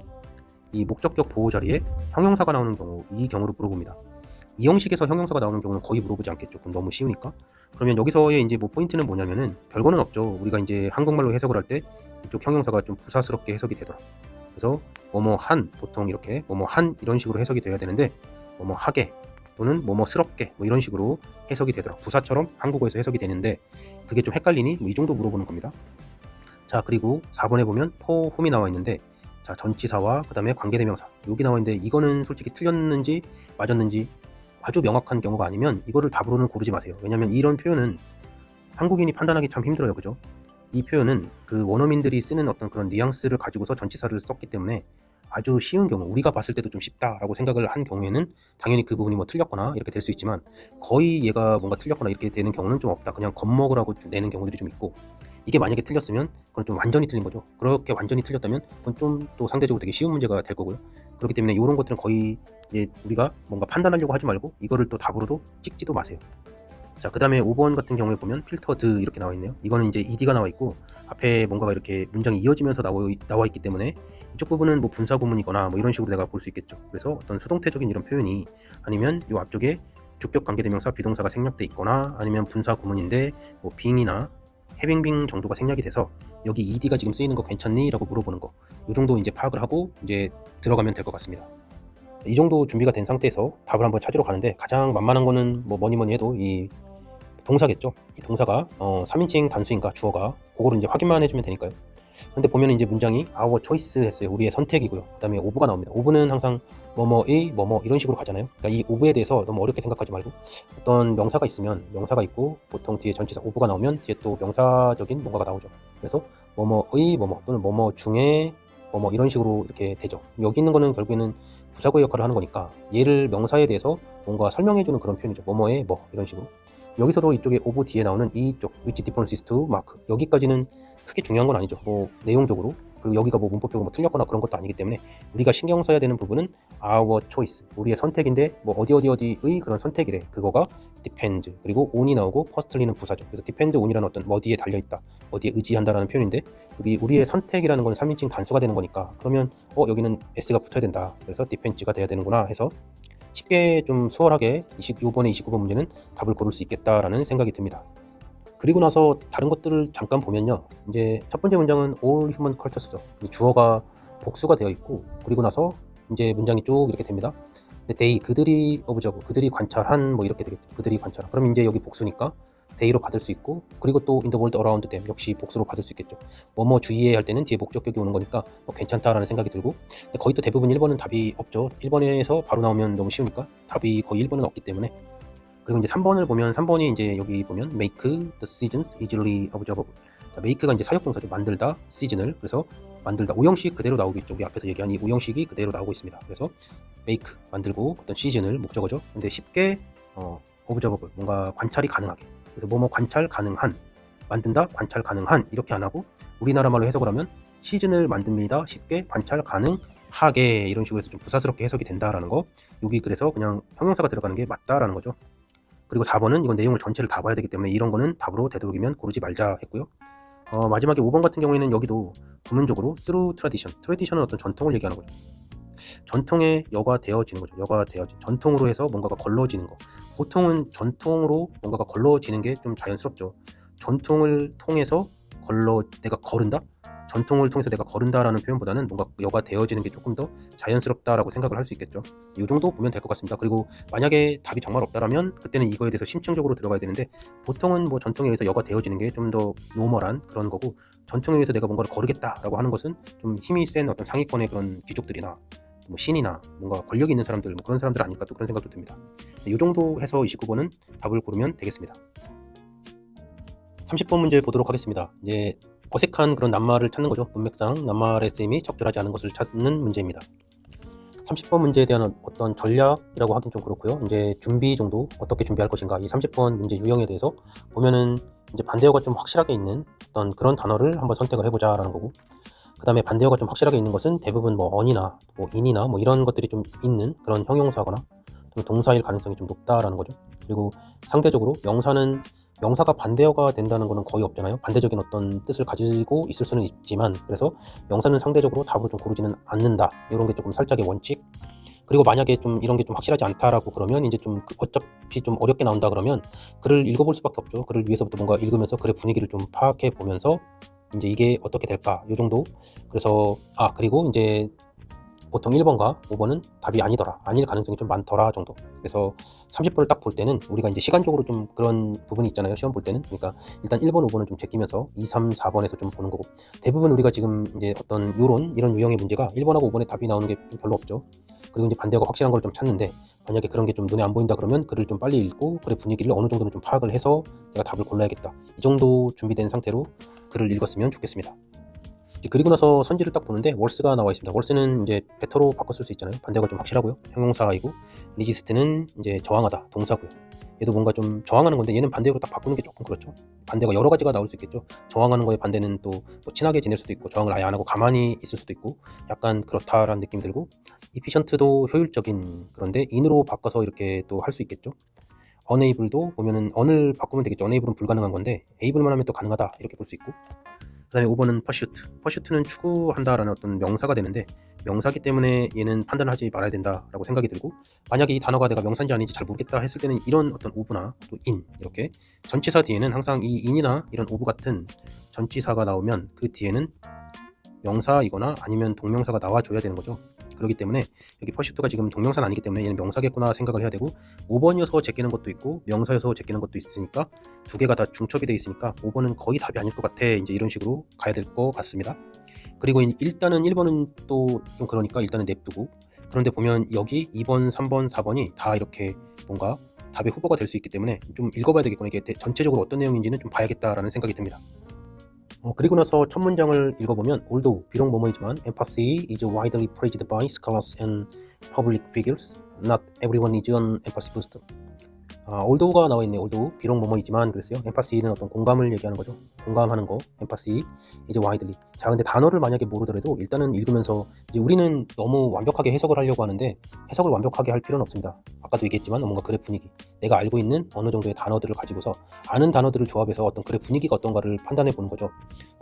이 목적격 보호 자리에 형용사가 나오는 경우, 이 경우를 물어봅니다. 이 형식에서 형용사가 나오는 경우는 거의 물어보지 않겠죠. 그럼 너무 쉬우니까. 그러면 여기서의 이제 뭐 포인트는 뭐냐면은 별거는 없죠. 우리가 이제 한국말로 해석을 할 때 이쪽 형용사가 좀 부사스럽게 해석이 되더라. 그래서 뭐뭐한, 보통 이렇게 뭐뭐한 이런 식으로 해석이 돼야 되는데 뭐뭐하게 또는 뭐뭐스럽게 뭐 이런 식으로 해석이 되더라고요. 부사처럼 한국어에서 해석이 되는데 그게 좀 헷갈리니 뭐 이 정도 물어보는 겁니다. 자, 그리고 4번에 보면 for whom이 나와 있는데, 자, 전치사와 그 다음에 관계대명사 여기 나와 있는데 이거는 솔직히 틀렸는지 맞았는지 아주 명확한 경우가 아니면 이거를 답으로는 고르지 마세요. 왜냐면 이런 표현은 한국인이 판단하기 참 힘들어요. 그죠? 이 표현은 그 원어민들이 쓰는 어떤 그런 뉘앙스를 가지고서 전치사를 썼기 때문에 아주 쉬운 경우, 우리가 봤을 때도 좀 쉽다라고 생각을 한 경우에는 당연히 그 부분이 뭐 틀렸거나 이렇게 될 수 있지만, 거의 얘가 뭔가 틀렸거나 이렇게 되는 경우는 좀 없다. 그냥 겁먹으라고 좀 내는 경우들이 좀 있고, 이게 만약에 틀렸으면 그건 좀 완전히 틀린 거죠. 그렇게 완전히 틀렸다면 그건 좀 또 상대적으로 되게 쉬운 문제가 될 거고요. 그렇기 때문에 이런 것들은 거의 이제 우리가 뭔가 판단하려고 하지 말고 이거를 또 답으로도 찍지도 마세요. 자, 그 다음에 5번 같은 경우에 보면 필터드 이렇게 나와 있네요. 이거는 이제 ed가 나와 있고 앞에 뭔가가 이렇게 문장이 이어지면서 나와 있기 때문에 이쪽 부분은 뭐 분사 구문이거나 뭐 이런 식으로 내가 볼 수 있겠죠. 그래서 어떤 수동태적인 이런 표현이, 아니면 이 앞쪽에 주격 관계대명사 비동사가 생략돼 있거나, 아니면 분사 구문인데 뭐 빙이나 해빙빙 정도가 생략이 돼서 여기 ed가 지금 쓰이는 거 괜찮니? 라고 물어보는 거, 이 정도 이제 파악을 하고 이제 들어가면 될 것 같습니다. 이 정도 준비가 된 상태에서 답을 한번 찾으러 가는데, 가장 만만한 거는 뭐 뭐니 해도 이 동사겠죠. 이 동사가 3인칭 단수인가 주어가, 그거를 이제 확인만 해주면 되니까요. 근데 보면 이제 문장이 our choice 했어요. 우리의 선택이고요. 그 다음에 오브가 나옵니다. 오브는 항상 뭐뭐의 뭐뭐 이런 식으로 가잖아요. 그러니까 이 오브에 대해서 너무 어렵게 생각하지 말고, 어떤 명사가 있으면 명사가 있고 보통 뒤에 전치사 오브가 나오면 뒤에 또 명사적인 뭔가가 나오죠. 그래서 뭐뭐의 뭐뭐 또는 뭐뭐 중에 뭐뭐 이런 식으로 이렇게 되죠. 여기 있는 거는 결국에는 부사구의 역할을 하는 거니까 얘를 명사에 대해서 뭔가 설명해주는 그런 표현이죠. 뭐뭐의 뭐 이런 식으로. 여기서도 이쪽에 오브 뒤에 나오는 이쪽 which differences to mark, 여기까지는 크게 중요한 건 아니죠. 뭐 내용적으로, 그리고 여기가 뭐 문법적으로 뭐 틀렸거나 그런 것도 아니기 때문에 우리가 신경 써야 되는 부분은 our choice, 우리의 선택인데 뭐 어디의 그런 선택이래. 그거가 depend, 그리고 on이 나오고 firstly는 부사죠. 그래서 depend on이라는 어떤 어디에 달려있다, 어디에 의지한다라는 표현인데, 여기 우리의 선택이라는 건 3인칭 단수가 되는 거니까 그러면 여기는 s가 붙어야 된다. 그래서 depend가 돼야 되는구나 해서 쉽게 좀 수월하게 이번에 29번 문제는 답을 고를 수 있겠다라는 생각이 듭니다. 그리고 나서 다른 것들을 잠깐 보면요, 이제 첫 번째 문장은 all human cultures죠. 주어가 복수가 되어 있고, 그리고 나서 이제 문장이 쭉 이렇게 됩니다. 근데 they, 그들이 observe, 그들이 관찰한 뭐 이렇게 되겠죠. 그들이 관찰한. 그럼 이제 여기 복수니까 they로 받을 수 있고, 그리고 또 in the world around them 역시 복수로 받을 수 있겠죠. 뭐뭐 주의해야 할 때는 뒤에 목적격이 오는 거니까 뭐 괜찮다라는 생각이 들고, 근데 거의 또 대부분 1번은 답이 없죠. 1번에서 바로 나오면 너무 쉬우니까 답이 거의 1번은 없기 때문에. 그리고 이제 3번을 보면, 3번이 이제 여기 보면 make the seasons easily observable. 자, make가 이제 사역동사죠. 만들다, season을. 그래서 만들다, 오형식 그대로 나오겠죠. 우리 앞에서 얘기한 이 오형식이 그대로 나오고 있습니다. 그래서 make, 만들고, 어떤 season을 목적어죠. 근데 쉽게 observable, 뭔가 관찰이 가능하게. 그래서 뭐뭐 관찰 가능한, 만든다, 관찰 가능한 이렇게 안 하고 우리나라 말로 해석을 하면 시즌을 만듭니다. 쉽게 관찰 가능하게, 이런 식으로 해서 좀 부사스럽게 해석이 된다라는 거. 여기 그래서 그냥 형용사가 들어가는 게 맞다라는 거죠. 그리고 4번은 이건 내용을 전체를 다 봐야 되기 때문에 이런 거는 답으로 되도록이면 고르지 말자 했고요. 마지막에 5번 같은 경우에는 여기도 부문적으로 through tradition, tradition은 어떤 전통을 얘기하는 거죠. 전통에 여가 되어지는 거죠. 여가 되어진, 전통으로 해서 뭔가가 걸러지는 거. 보통은 전통으로 뭔가가 걸러지는 게 좀 자연스럽죠. 전통을 통해서 내가 거른다? 전통을 통해서 내가 거른다라는 표현보다는 뭔가 여가 되어지는 게 조금 더 자연스럽다라고 생각을 할 수 있겠죠. 이 정도 보면 될 것 같습니다. 그리고 만약에 답이 정말 없다라면 그때는 이거에 대해서 심층적으로 들어가야 되는데, 보통은 뭐 전통에 의해서 여가 되어지는 게 좀 더 노멀한 그런 거고, 전통에 의해서 내가 뭔가를 거르겠다라고 하는 것은 좀 힘이 센 어떤 상위권의 그런 귀족들이나 뭐 신이나 뭔가 권력이 있는 사람들, 뭐 그런 사람들 아닐까, 또 그런 생각도 듭니다. 이 정도 해서 29번은 답을 고르면 되겠습니다. 30번 문제 보도록 하겠습니다. 이제 어색한 그런 낱말을 찾는 거죠. 문맥상 낱말의 쓰임이 적절하지 않은 것을 찾는 문제입니다. 30번 문제에 대한 어떤 전략이라고 하긴 좀 그렇고요. 이제 준비 정도, 어떻게 준비할 것인가, 이 30번 문제 유형에 대해서 보면은 이제 반대어가 좀 확실하게 있는 어떤 그런 단어를 한번 선택을 해보자라는 거고, 그 다음에 반대어가 좀 확실하게 있는 것은 대부분 뭐 on이나 뭐 in이나 뭐 이런 것들이 좀 있는 그런 형용사거나 동사일 가능성이 좀 높다라는 거죠. 그리고 상대적으로 명사가 반대어가 된다는 것은 거의 없잖아요. 반대적인 어떤 뜻을 가지고 있을 수는 있지만, 그래서 명사는 상대적으로 답으로 좀 고르지는 않는다, 이런 게 조금 살짝의 원칙. 그리고 만약에 좀 이런 게 좀 확실하지 않다라고 그러면 이제 좀 어차피 좀 어렵게 나온다 그러면 글을 읽어볼 수밖에 없죠. 글을 위해서부터 뭔가 읽으면서 글의 분위기를 좀 파악해 보면서 이제 이게 어떻게 될까 요 정도. 그래서 그리고 이제 보통 1번과 5번은 답이 아니더라, 아닐 가능성이 좀 많더라 정도. 그래서 30번을 딱 볼 때는 우리가 이제 시간적으로 좀 그런 부분이 있잖아요, 시험 볼 때는. 그러니까 일단 1번, 5번은 좀 제끼면서 2, 3, 4번에서 좀 보는 거고, 대부분 우리가 지금 이제 어떤 이런 유형의 문제가 1번하고 5번에 답이 나오는 게 좀 별로 없죠. 그리고 이제 반대가 확실한 걸 좀 찾는데, 만약에 그런 게 좀 눈에 안 보인다 그러면 글을 좀 빨리 읽고 글의 분위기를 어느 정도는 좀 파악을 해서 내가 답을 골라야겠다, 이 정도 준비된 상태로 글을 읽었으면 좋겠습니다. 그리고 나서 선지를 딱 보는데 월스가 나와 있습니다. 월스는 이제 베터로 바꿔 쓸 수 있잖아요. 반대가 좀 확실하고요. 형용사이고, 리지스트는 이제 저항하다, 동사고요. 얘도 뭔가 좀 저항하는 건데 얘는 반대로 딱 바꾸는 게 조금 그렇죠. 반대가 여러 가지가 나올 수 있겠죠. 저항하는 거에 반대는 또 뭐 친하게 지낼 수도 있고, 저항을 아예 안 하고 가만히 있을 수도 있고, 약간 그렇다라는 느낌이 들고, 이피션트도 효율적인, 그런데 인으로 바꿔서 이렇게 또 할 수 있겠죠. unable도 보면은 un을 바꾸면 되겠죠. enable은 불가능한 건데 able만 하면 또 가능하다, 이렇게 볼 수 있고. 그 다음에 5번은 퍼슈트는 추구한다라는 어떤 명사가 되는데, 명사기 때문에 얘는 판단을 하지 말아야 된다라고 생각이 들고, 만약에 이 단어가 내가 명사인지 아닌지 잘 모르겠다 했을 때는 이런 어떤 오브나 또 인, 이렇게 전치사 뒤에는 항상 이 인이나 이런 오브 같은 전치사가 나오면 그 뒤에는 명사이거나 아니면 동명사가 나와줘야 되는 거죠. 그렇기 때문에 여기 퍼슈트가 지금 동명사는 아니기 때문에 얘는 명사겠구나 생각을 해야 되고, 5번이어서 제끼는 것도 있고 명사여서 제끼는 것도 있으니까 두 개가 다 중첩이 되어 있으니까 5번은 거의 답이 아닐 것 같아, 이제 이런 식으로 가야 될 것 같습니다. 그리고 일단은 1번은 또 좀 그러니까 일단은 냅두고, 그런데 보면 여기 2번, 3번, 4번이 다 이렇게 뭔가 답의 후보가 될 수 있기 때문에 좀 읽어봐야 되겠구나, 이게 전체적으로 어떤 내용인지는 좀 봐야겠다라는 생각이 듭니다. 그리고 나서 첫 문장을 읽어보면, although 비록 뭐뭐이지만 empathy is widely praised by scholars and public figures, not everyone is an empathy booster. although가 나와 있네요. although 비록 뭐뭐이지만 그랬어요. empathy는 어떤 공감을 얘기하는 거죠. 공감하는 거. empathy is widely. 자, 근데 단어를 만약에 모르더라도 일단은 읽으면서, 이제 우리는 너무 완벽하게 해석을 하려고 하는데 해석을 완벽하게 할 필요는 없습니다. 아까도 얘기했지만 뭔가 글의 분위기, 내가 알고 있는 어느 정도의 단어들을 가지고서 아는 단어들을 조합해서 어떤 글의 분위기가 어떤가를 판단해 보는 거죠.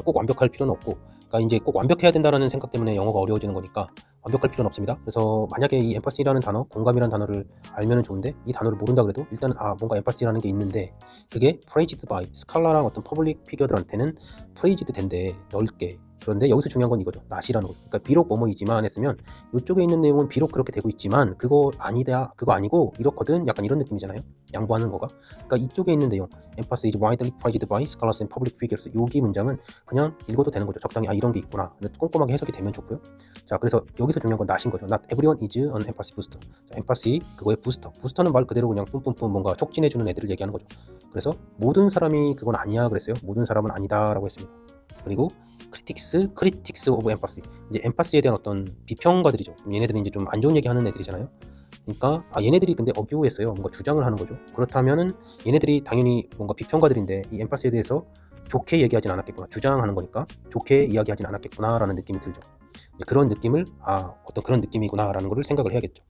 꼭 완벽할 필요는 없고, 그러니까 이제 꼭 완벽해야 된다는 생각 때문에 영어가 어려워지는 거니까 완벽할 필요는 없습니다. 그래서 만약에 이 empathy라는 단어, 공감이라는 단어를 알면은 좋은데, 이 단어를 모른다 그래도 일단은 뭔가 empathy라는 게 있는데, 그게 praised by 스칼라랑 어떤 퍼블릭 피겨들한테는 praised 된대, 넓게. 그런데 여기서 중요한 건 이거죠. not이라는 거죠. 그러니까 비록 뭐뭐이지만 했으면 이쪽에 있는 내용은 비록 그렇게 되고 있지만 그거 아니다, 그거 아니고 이렇거든, 약간 이런 느낌이잖아요. 양보하는 거가. 그러니까 이쪽에 있는 내용, empathy is widely praised by scholars and public figures, 여기 문장은 그냥 읽어도 되는 거죠. 적당히 이런 게 있구나. 근데 꼼꼼하게 해석이 되면 좋고요. 자, 그래서 여기서 중요한 건 not인 거죠. Not everyone is an empathy booster. 자, empathy 그거의 부스터는 말 그대로 그냥 뿜뿜뿜 뭔가 촉진해주는 애들을 얘기하는 거죠. 그래서 모든 사람이 그건 아니야 그랬어요. 모든 사람은 아니다라고 했습니다. 그리고 critics of empathy, 이제 엠파시에 대한 어떤 비평가들이죠. 얘네들은 이제 좀 안 좋은 얘기하는 애들이잖아요. 그러니까 얘네들이 근데 어뷰했어요. 뭔가 주장을 하는 거죠. 그렇다면은 얘네들이 당연히 뭔가 비평가들인데 이 엠파시에 대해서 좋게 얘기하진 않았겠구나, 주장하는 거니까 좋게 이야기하진 않았겠구나라는 느낌이 들죠. 그런 느낌을 어떤 그런 느낌이구나라는 거를 생각을 해야겠죠.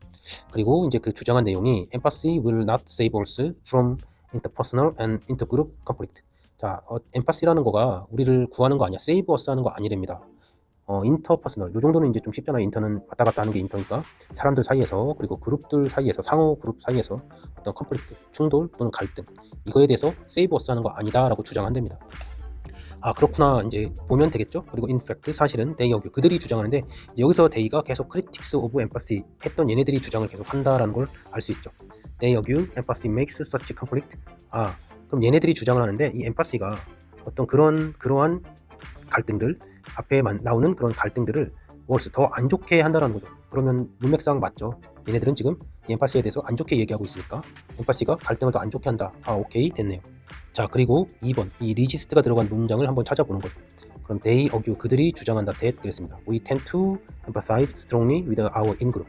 그리고 이제 그 주장한 내용이 empathy will not save us from interpersonal and intergroup conflict. 자, 엠파시라는 거가 우리를 구하는 거 아니야, 세이브 어스 하는 거 아니랍니다. 인터퍼스널, 요 정도는 이제 좀 쉽잖아요. 인터는 왔다 갔다 하는 게 인터니까 사람들 사이에서, 그리고 그룹들 사이에서, 상호 그룹 사이에서 어떤 컨플릭트, 충돌 또는 갈등, 이거에 대해서 세이브 어스 하는 거 아니다 라고 주장한답니다. 그렇구나, 이제 보면 되겠죠. 그리고 in fact, 사실은 they argue, 그들이 주장하는데, 여기서 they가 계속 critics of empathy 했던 얘네들이 주장을 계속 한다라는 걸 알 수 있죠. they argue empathy makes such conflict. 그럼 얘네들이 주장을 하는데 이 엠파시가 어떤 그러한 갈등들, 앞에 나오는 그런 갈등들을 worse, 더 안 좋게 한다라는 거죠. 그러면 문맥상 맞죠. 얘네들은 지금 이 엠파시에 대해서 안 좋게 얘기하고 있으니까 엠파시가 갈등을 더 안 좋게 한다. 오케이, 됐네요. 자, 그리고 2번, 이 리지스트가 들어간 문장을 한번 찾아보는 거죠. 그럼 they argue, 그들이 주장한다, that 그랬습니다. We tend to emphasize strongly with our in-group.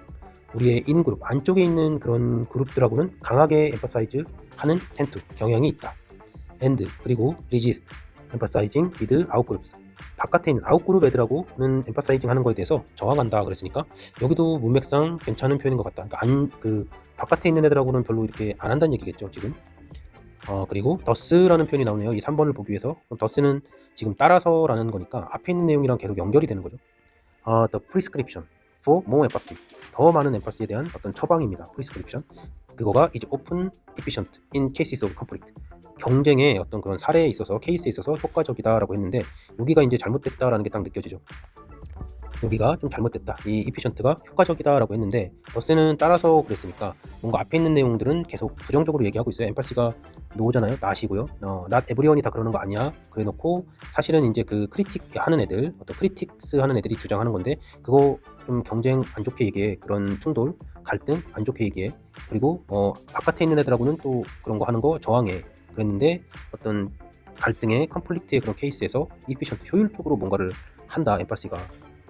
우리의 in-group, 안쪽에 있는 그런 그룹들하고는 강하게 emphasize 하는 tend to, 경향이 있다. and, 그리고 resist, emphasizing with outgroups. 바깥에 있는 아웃그룹 애들하고는 emphasizing 하는 거에 대해서 저항한다 그랬으니까 여기도 문맥상 괜찮은 표현인 것 같다. 그러니까 바깥에 있는 애들하고는 별로 이렇게 안 한다는 얘기겠죠, 지금. 그리고 thus라는 표현이 나오네요. 이 3번을 보기 위해서. 그럼 thus는 지금 따라서라는 거니까 앞에 있는 내용이랑 계속 연결이 되는 거죠. The prescription for more empathy, 더 많은 엠파시에 대한 어떤 처방입니다. prescription. 그거가 is often efficient in cases of conflict. 경쟁의 어떤 그런 사례에 있어서 케이스에 있어서 효과적이다라고 했는데 여기가 이제 잘못됐다라는 게 딱 느껴지죠. 여기가 좀 잘못됐다. 이 efficient가 효과적이다라고 했는데 더스는 따라서 그랬으니까 뭔가 앞에 있는 내용들은 계속 부정적으로 얘기하고 있어요. empathy가 no잖아요. not이고요. not everyone이 다 그러는 거 아니야. 그래놓고 사실은 이제 그 크리틱 하는 애들, 어떤 크리틱스 하는 애들이 주장하는 건데 그거 좀 경쟁 안 좋게 얘기해. 그런 충돌, 갈등 안 좋게 얘기해. 그리고 바깥에 있는 애들하고는 또 그런 거 하는 거 저항해. 그랬는데 어떤 갈등의 컨플릭트의 그런 케이스에서 efficient 효율적으로 뭔가를 한다. empathy가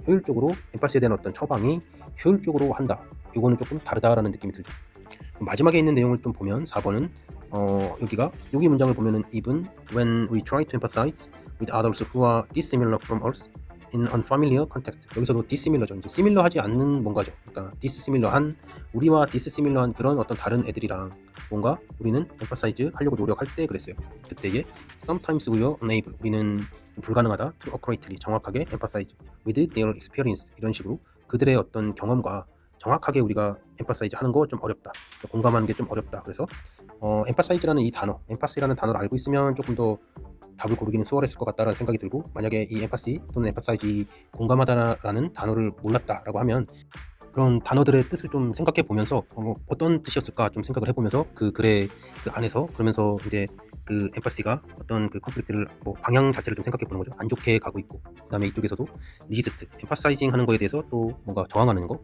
효율적으로 엠파시에 대한 어떤 처방이 효율적으로 한다. 이거는 조금 다르다라는 느낌이 들죠. 마지막에 있는 내용을 좀 보면 4번은 여기 문장을 보면은 even when we try to empathize with others who are dissimilar from us in unfamiliar context. 여기서도 dissimilar죠. 이제 similar하지 않는 뭔가죠. 그러니까 dissimilar한 우리와 dissimilar한 그런 어떤 다른 애들이랑 뭔가 우리는 empathize 하려고 노력할 때 그랬어요. 그때에 sometimes we are unable. 우리는 불가능하다. to accurately 정확하게 empathize with their experience 이런 식으로 그들의 어떤 경험과 정확하게 우리가 empathize 하는 거 좀 어렵다. 공감하는 게 좀 어렵다. 그래서 empathize라는 이 단어, empathy라는 단어를 알고 있으면 조금 더 답을 고르기는 수월했을 것 같다라는 생각이 들고 만약에 이 empathy 또는 empathize 공감하다라는 단어를 몰랐다라고 하면 그런 단어들의 뜻을 좀 생각해 보면서 어떤 뜻이었을까 좀 생각을 해보면서 그 글의 그 안에서 그러면서 이제 그 엠파시가 어떤 그 컨플릭트를 방향 자체를 좀 생각해 보는 거죠. 안 좋게 가고 있고 그 다음에 이쪽에서도 리지스트 엠파사이징 하는 거에 대해서 또 뭔가 저항하는 거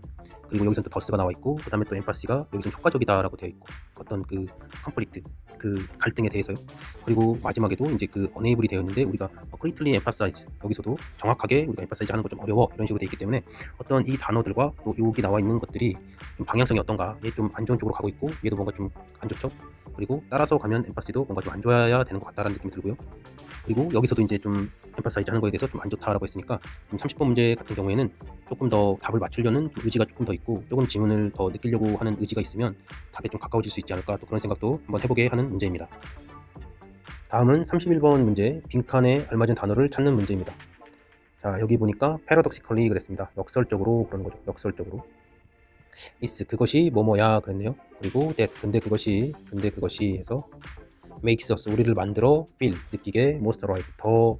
그리고 여기서 또 더스가 나와 있고 그 다음에 또 엠파시가 여기서 효과적이다라고 되어 있고 어떤 그 컨플릭트 그 갈등에 대해서요. 그리고 마지막에도 이제 그 어네이블이 되어 있는데 우리가 greatly emphasize 여기서도 정확하게 우리가 emphasize 하는 거 좀 어려워 이런 식으로 되어 있기 때문에 어떤 이 단어들과 또 여기 나와 있는 것들이 좀 방향성이 어떤가 얘 좀 안 좋은 쪽으로 가고 있고 얘도 뭔가 좀 안 좋죠. 그리고 따라서 가면 엠파시도 뭔가 좀 안 좋아야 되는 것 같다라는 느낌이 들고요. 그리고 여기서도 이제 좀 엠파사이즈 하는 거에 대해서 좀 안 좋다라고 했으니까 30번 문제 같은 경우에는 조금 더 답을 맞추려는 의지가 조금 더 있고 조금 지문을 더 느끼려고 하는 의지가 있으면 답에 좀 가까워질 수 있지 않을까 또 그런 생각도 한번 해보게 하는 문제입니다. 다음은 31번 문제 빈칸에 알맞은 단어를 찾는 문제입니다. 자 여기 보니까 paradoxically 그랬습니다. 역설적으로 그런 거죠. 역설적으로 is 그것이 뭐뭐야 그랬네요. 그리고 that 근데 그것이 해서 makes us 우리를 만들어 feel 느끼게 most alive 더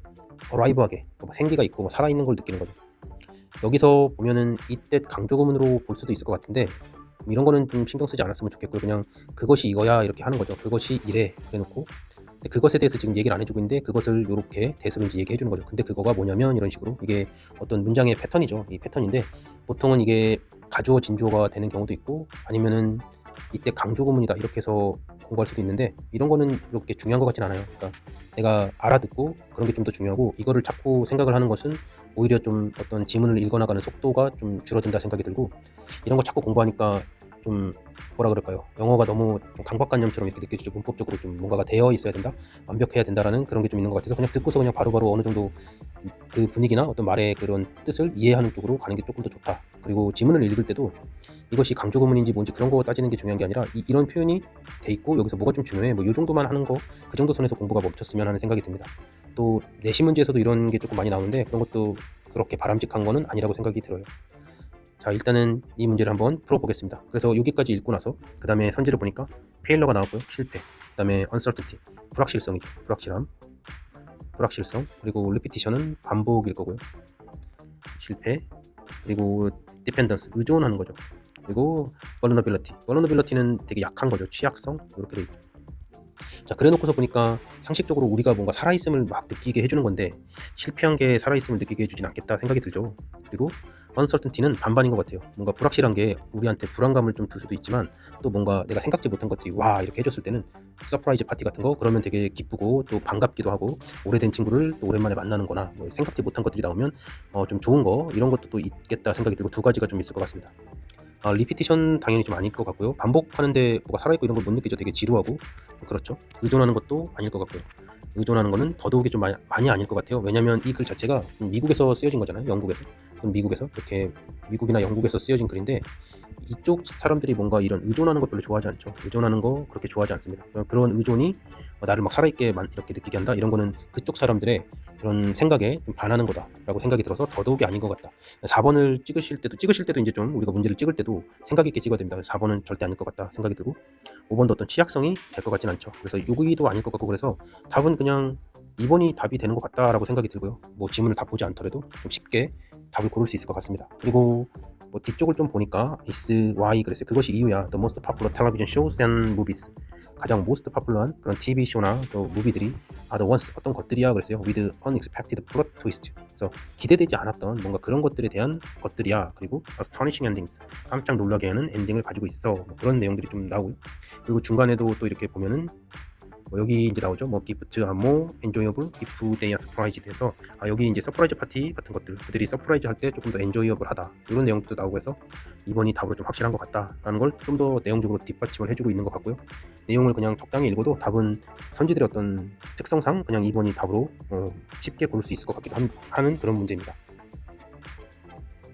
alive하게 생기가 있고 살아있는 걸 느끼는 거죠. 여기서 보면은 이때 강조 구문으로 볼 수도 있을 것 같은데 이런 거는 좀 신경 쓰지 않았으면 좋겠고요. 그냥 그것이 이거야 이렇게 하는 거죠. 그것이 이래 그래놓고 근데 그것에 대해서 지금 얘기를 안 해주고 있는데 그것을 이렇게 대수로 이제 얘기해 주는 거죠. 근데 그거가 뭐냐면 이런 식으로 이게 어떤 문장의 패턴이죠. 이 패턴인데 보통은 이게 가주어 진주어가 되는 경우도 있고 아니면은 이때 강조 구문이다 이렇게 해서 공부할 수도 있는데 이런 거는 그렇게 중요한 것 같진 않아요. 그러니까 내가 알아듣고 그런 게 좀 더 중요하고 이거를 자꾸 생각을 하는 것은 오히려 좀 어떤 지문을 읽어나가는 속도가 좀 줄어든다 생각이 들고 이런 거 자꾸 공부하니까 좀 뭐라 그럴까요? 영어가 너무 좀 강박관념처럼 이렇게 느껴지죠. 문법적으로 좀 뭔가가 되어 있어야 된다, 완벽해야 된다라는 그런 게 좀 있는 것 같아서 그냥 듣고서 그냥 바로바로 어느 정도 그 분위기나 어떤 말의 그런 뜻을 이해하는 쪽으로 가는 게 조금 더 좋다. 그리고 지문을 읽을 때도 이것이 강조구문인지 뭔지 그런 거 따지는 게 중요한 게 아니라 이런 표현이 돼 있고 여기서 뭐가 좀 중요해 뭐 이 정도만 하는 거 그 정도 선에서 공부가 멈췄으면 하는 생각이 듭니다. 또 내신 문제에서도 이런 게 조금 많이 나오는데 그런 것도 그렇게 바람직한 거는 아니라고 생각이 들어요. 자 일단은 이 문제를 한번 풀어보겠습니다. 그래서 여기까지 읽고 나서 그 다음에 선지를 보니까 페일러가 나왔고요. 실패 그 다음에 uncertainty 불확실성이죠. 불확실성 그리고 repetition은 반복일 거고요. 실패 그리고 dependence 의존하는 거죠. 그리고 vulnerability는 되게 약한 거죠. 취약성 이렇게 돼 있죠. 자 그래 놓고서 보니까 상식적으로 우리가 뭔가 살아있음을 막 느끼게 해주는 건데 실패한 게 살아있음을 느끼게 해주진 않겠다 생각이 들죠. 그리고 uncertainty는 반반인 것 같아요. 뭔가 불확실한 게 우리한테 불안감을 좀 줄 수도 있지만 또 뭔가 내가 생각지 못한 것들이 와 이렇게 해줬을 때는 서프라이즈 파티 같은 거 그러면 되게 기쁘고 또 반갑기도 하고 오래된 친구를 또 오랜만에 만나는 거나 뭐 생각지 못한 것들이 나오면 좀 좋은 거 이런 것도 또 있겠다 생각이 들고 두 가지가 좀 있을 것 같습니다. 리피티션 당연히 좀 아닐 것 같고요. 반복하는데 뭐가 살아있고 이런 걸 못 느끼죠. 되게 지루하고 그렇죠. 의존하는 것도 아닐 것 같고요. 의존하는 거는 더더욱이 좀 많이 아닐 것 같아요. 왜냐면 이 글 자체가 미국에서 쓰여진 거잖아요. 영국에서. 또는 미국에서 이렇게 미국이나 영국에서 쓰여진 글인데 이쪽 사람들이 뭔가 이런 의존하는 거 별로 좋아하지 않죠. 의존하는 거 그렇게 좋아하지 않습니다. 그런 의존이 나를 막 살아있게 이렇게 느끼게 한다 이런 거는 그쪽 사람들의 그런 생각에 좀 반하는 거다라고 생각이 들어서 더더욱이 아닌 것 같다. 4번을 찍으실 때도 이제 좀 우리가 문제를 찍을 때도 생각 있게 찍어야 됩니다. 4번은 절대 아닐 것 같다 생각이 들고 5번도 어떤 취약성이 될 것 같진 않죠. 그래서 여기도 아닐 것 같고 그래서 답은 그냥 2번이 답이 되는 것 같다라고 생각이 들고요. 뭐 지문을 다 보지 않더라도 좀 쉽게 답을 고를 수 있을 것 같습니다. 그리고 뭐 뒤쪽을 좀 보니까 is why 그랬어요. 그것이 이유야. The most popular television shows and movies. 가장 most popular한 그런 TV 쇼나 또 무비들이 are the ones 어떤 것들이야 그랬어요. with unexpected plot twist. 그래서 기대되지 않았던 뭔가 그런 것들에 대한 것들이야. 그리고 astonishing endings. 깜짝 놀라게 하는 엔딩을 가지고 있어. 뭐 그런 내용들이 좀 나오고요. 그리고 중간에도 또 이렇게 보면은 여기 이제 나오죠. 뭐 gift are more enjoyable if they are surprised 해서 여기 이제 서프라이즈 파티 같은 것들 그들이 서프라이즈 할 때 조금 더 enjoyable 하다 이런 내용들도 나오고 해서 2번이 답으로 좀 확실한 것 같다라는 걸 좀 더 내용적으로 뒷받침을 해주고 있는 것 같고요. 내용을 그냥 적당히 읽어도 답은 선지들의 어떤 특성상 그냥 2번이 답으로 쉽게 고를 수 있을 것 같기도 하는 그런 문제입니다.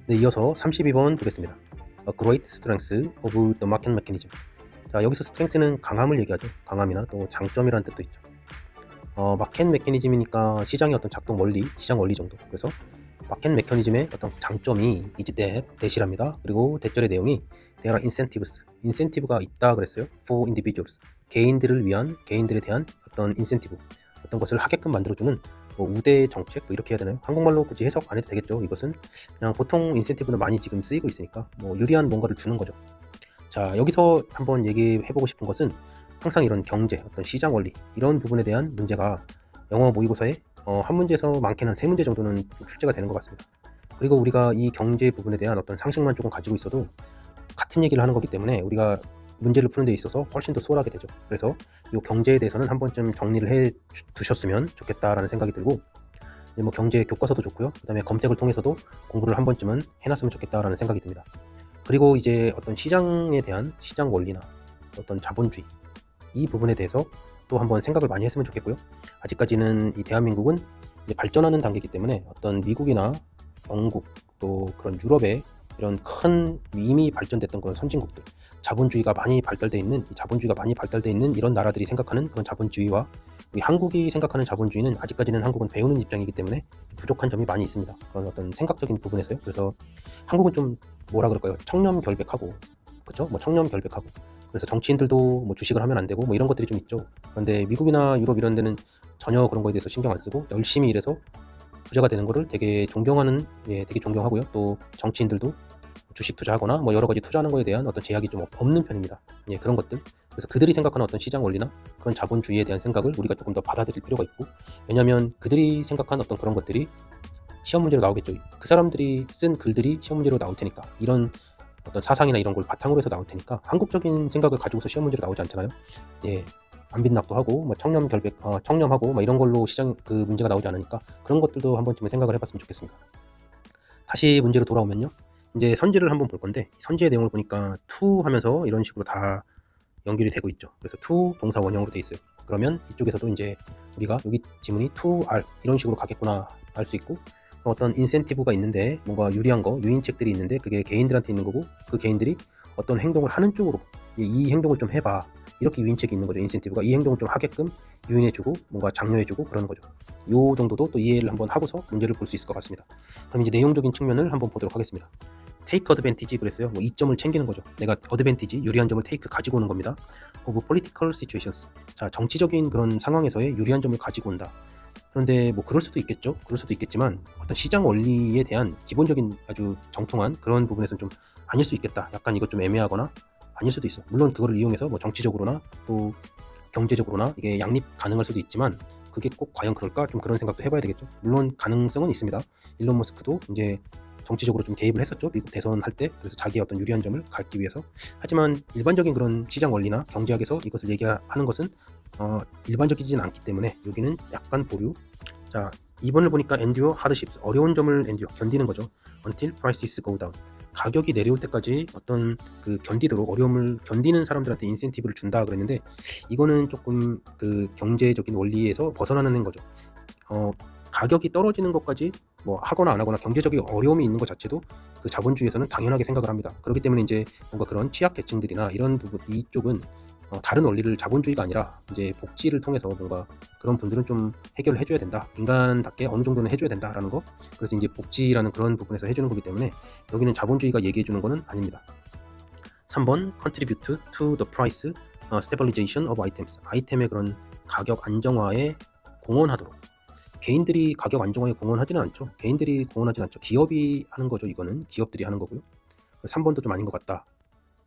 네, 이어서 32번 보겠습니다. A great strength of the market mechanism. 자, 여기서 스트렝스는 강함을 얘기하죠. 강함이나 또 장점이라는 뜻도 있죠. 마켓 메커니즘이니까 시장의 어떤 작동 원리, 시장 원리 정도. 그래서 마켓 메커니즘의 어떤 장점이 is that이랍니다. 그리고 대절의 내용이 there are incentives, 인센티브가 있다 그랬어요. for individuals, 개인들을 위한, 개인들에 대한 어떤 인센티브, 어떤 것을 하게끔 만들어주는 뭐 우대 정책 뭐 이렇게 해야 되나요? 한국말로 굳이 해석 안 해도 되겠죠. 이것은 그냥 보통 인센티브는 많이 지금 쓰이고 있으니까 뭐 유리한 뭔가를 주는 거죠. 자, 여기서 한번 얘기해보고 싶은 것은 항상 이런 경제, 어떤 시장 원리 이런 부분에 대한 문제가 영어 모의고사에 한 문제에서 많게는 3문제 정도는 출제가 되는 것 같습니다. 그리고 우리가 이 경제 부분에 대한 어떤 상식만 조금 가지고 있어도 같은 얘기를 하는 거기 때문에 우리가 문제를 푸는 데 있어서 훨씬 더 수월하게 되죠. 그래서 이 경제에 대해서는 한 번쯤 정리를 해 두셨으면 좋겠다라는 생각이 들고 뭐 경제 교과서도 좋고요. 그 다음에 검색을 통해서도 공부를 한 번쯤은 해놨으면 좋겠다라는 생각이 듭니다. 그리고 이제 어떤 시장에 대한 시장 원리나 어떤 자본주의 이 부분에 대해서 또 한번 생각을 많이 했으면 좋겠고요. 아직까지는 이 대한민국은 이제 발전하는 단계이기 때문에 어떤 미국이나 영국 또 그런 유럽의 이런 큰 이미 발전됐던 그런 선진국들 자본주의가 많이 발달되어 있는 이런 나라들이 생각하는 그런 자본주의와 우리 한국이 생각하는 자본주의는 아직까지는 한국은 배우는 입장이기 때문에 부족한 점이 많이 있습니다. 그런 어떤 생각적인 부분에서요. 그래서 한국은 좀 뭐라 그럴까요? 청렴결백하고 그렇죠? 뭐 청렴결백하고 그래서 정치인들도 뭐 주식을 하면 안 되고 뭐 이런 것들이 좀 있죠. 그런데 미국이나 유럽 이런 데는 전혀 그런 거에 대해서 신경 안 쓰고 열심히 일해서 부자가 되는 거를 되게 존경하는 되게 존경하고요. 또 정치인들도 주식 투자하거나 뭐 여러 가지 투자하는 거에 대한 어떤 제약이 좀 없는 편입니다. 그런 것들. 그래서 그들이 생각하는 어떤 시장 원리나 그런 자본주의에 대한 생각을 우리가 조금 더 받아들일 필요가 있고 왜냐하면 그들이 생각한 어떤 그런 것들이 시험 문제로 나오겠죠. 그 사람들이 쓴 글들이 시험 문제로 나올 테니까 이런 어떤 사상이나 이런 걸 바탕으로 해서 나올 테니까 한국적인 생각을 가지고서 시험 문제로 나오지 않잖아요. 안빈낙도 하고 뭐 청렴하고 뭐 이런 걸로 시장 그 문제가 나오지 않으니까 그런 것들도 한 번쯤은 생각을 해봤으면 좋겠습니다. 다시 문제로 돌아오면요. 이제 선지를 한번 볼 건데 선지의 내용을 보니까 to 하면서 이런 식으로 다 연결이 되고 있죠. 그래서 to 동사 원형으로 돼 있어요. 그러면 이쪽에서도 이제 우리가 여기 지문이 to are 이런 식으로 가겠구나 알 수 있고 어떤 인센티브가 있는데 뭔가 유리한 거 유인책들이 있는데 그게 개인들한테 있는 거고 그 개인들이 어떤 행동을 하는 쪽으로 이 행동을 좀 해봐 이렇게 유인책이 있는 거죠. 인센티브가 이 행동을 좀 하게끔 유인해주고 뭔가 장려해주고 그러는 거죠. 요 정도도 또 이해를 한번 하고서 문제를 볼 수 있을 것 같습니다. 그럼 이제 내용적인 측면을 한번 보도록 하겠습니다. take advantage 그랬어요. 뭐 이점을 챙기는 거죠. 내가 advantage 유리한 점을 take 가지고 오는 겁니다. of political situations. 자, 정치적인 그런 상황에서의 유리한 점을 가지고 온다. 그런데 뭐 그럴 수도 있겠죠. 그럴 수도 있겠지만 어떤 시장 원리에 대한 기본적인 아주 정통한 그런 부분에서는 좀 아닐 수 있겠다. 약간 이것 좀 애매하거나 아닐 수도 있어. 물론 그거를 이용해서 뭐 정치적으로나 또 경제적으로나 이게 양립 가능할 수도 있지만 그게 꼭 과연 그럴까? 좀 그런 생각도 해봐야 되겠죠. 물론 가능성은 있습니다. 일론 머스크도 이제 정치적으로 좀 개입을 했었죠. 미국 대선 할 때. 그래서 자기의 어떤 유리한 점을 갖기 위해서. 하지만 일반적인 그런 시장 원리나 경제학에서 이것을 얘기하는 것은 일반적이진 않기 때문에 여기는 약간 보류. 자, 2번을 보니까 endure hardships. 어려운 점을 endure, 견디는 거죠. until prices go down. 가격이 내려올 때까지 어떤 그 견디도록 어려움을 견디는 사람들한테 인센티브를 준다 그랬는데 이거는 조금 그 경제적인 원리에서 벗어나는 거죠. 가격이 떨어지는 것까지 뭐 하거나 안 하거나 경제적인 어려움이 있는 것 자체도 그 자본주의에서는 당연하게 생각을 합니다. 그렇기 때문에 이제 뭔가 그런 취약 계층들이나 이런 부분 이쪽은 다른 원리를 자본주의가 아니라 이제 복지를 통해서 뭔가 그런 분들은 좀 해결을 해줘야 된다. 인간답게 어느 정도는 해줘야 된다라는 거. 그래서 이제 복지라는 그런 부분에서 해주는 거기 때문에 여기는 자본주의가 얘기해 주는 거는 아닙니다. 3번 contribute to the price stabilization of items. 아이템의 그런 가격 안정화에 공헌하도록. 개인들이 가격 안정화에 공헌하지는 않죠. 개인들이 공헌하지는 않죠. 기업이 하는 거죠. 이거는 기업들이 하는 거고요. 3번도 좀 아닌 것 같다.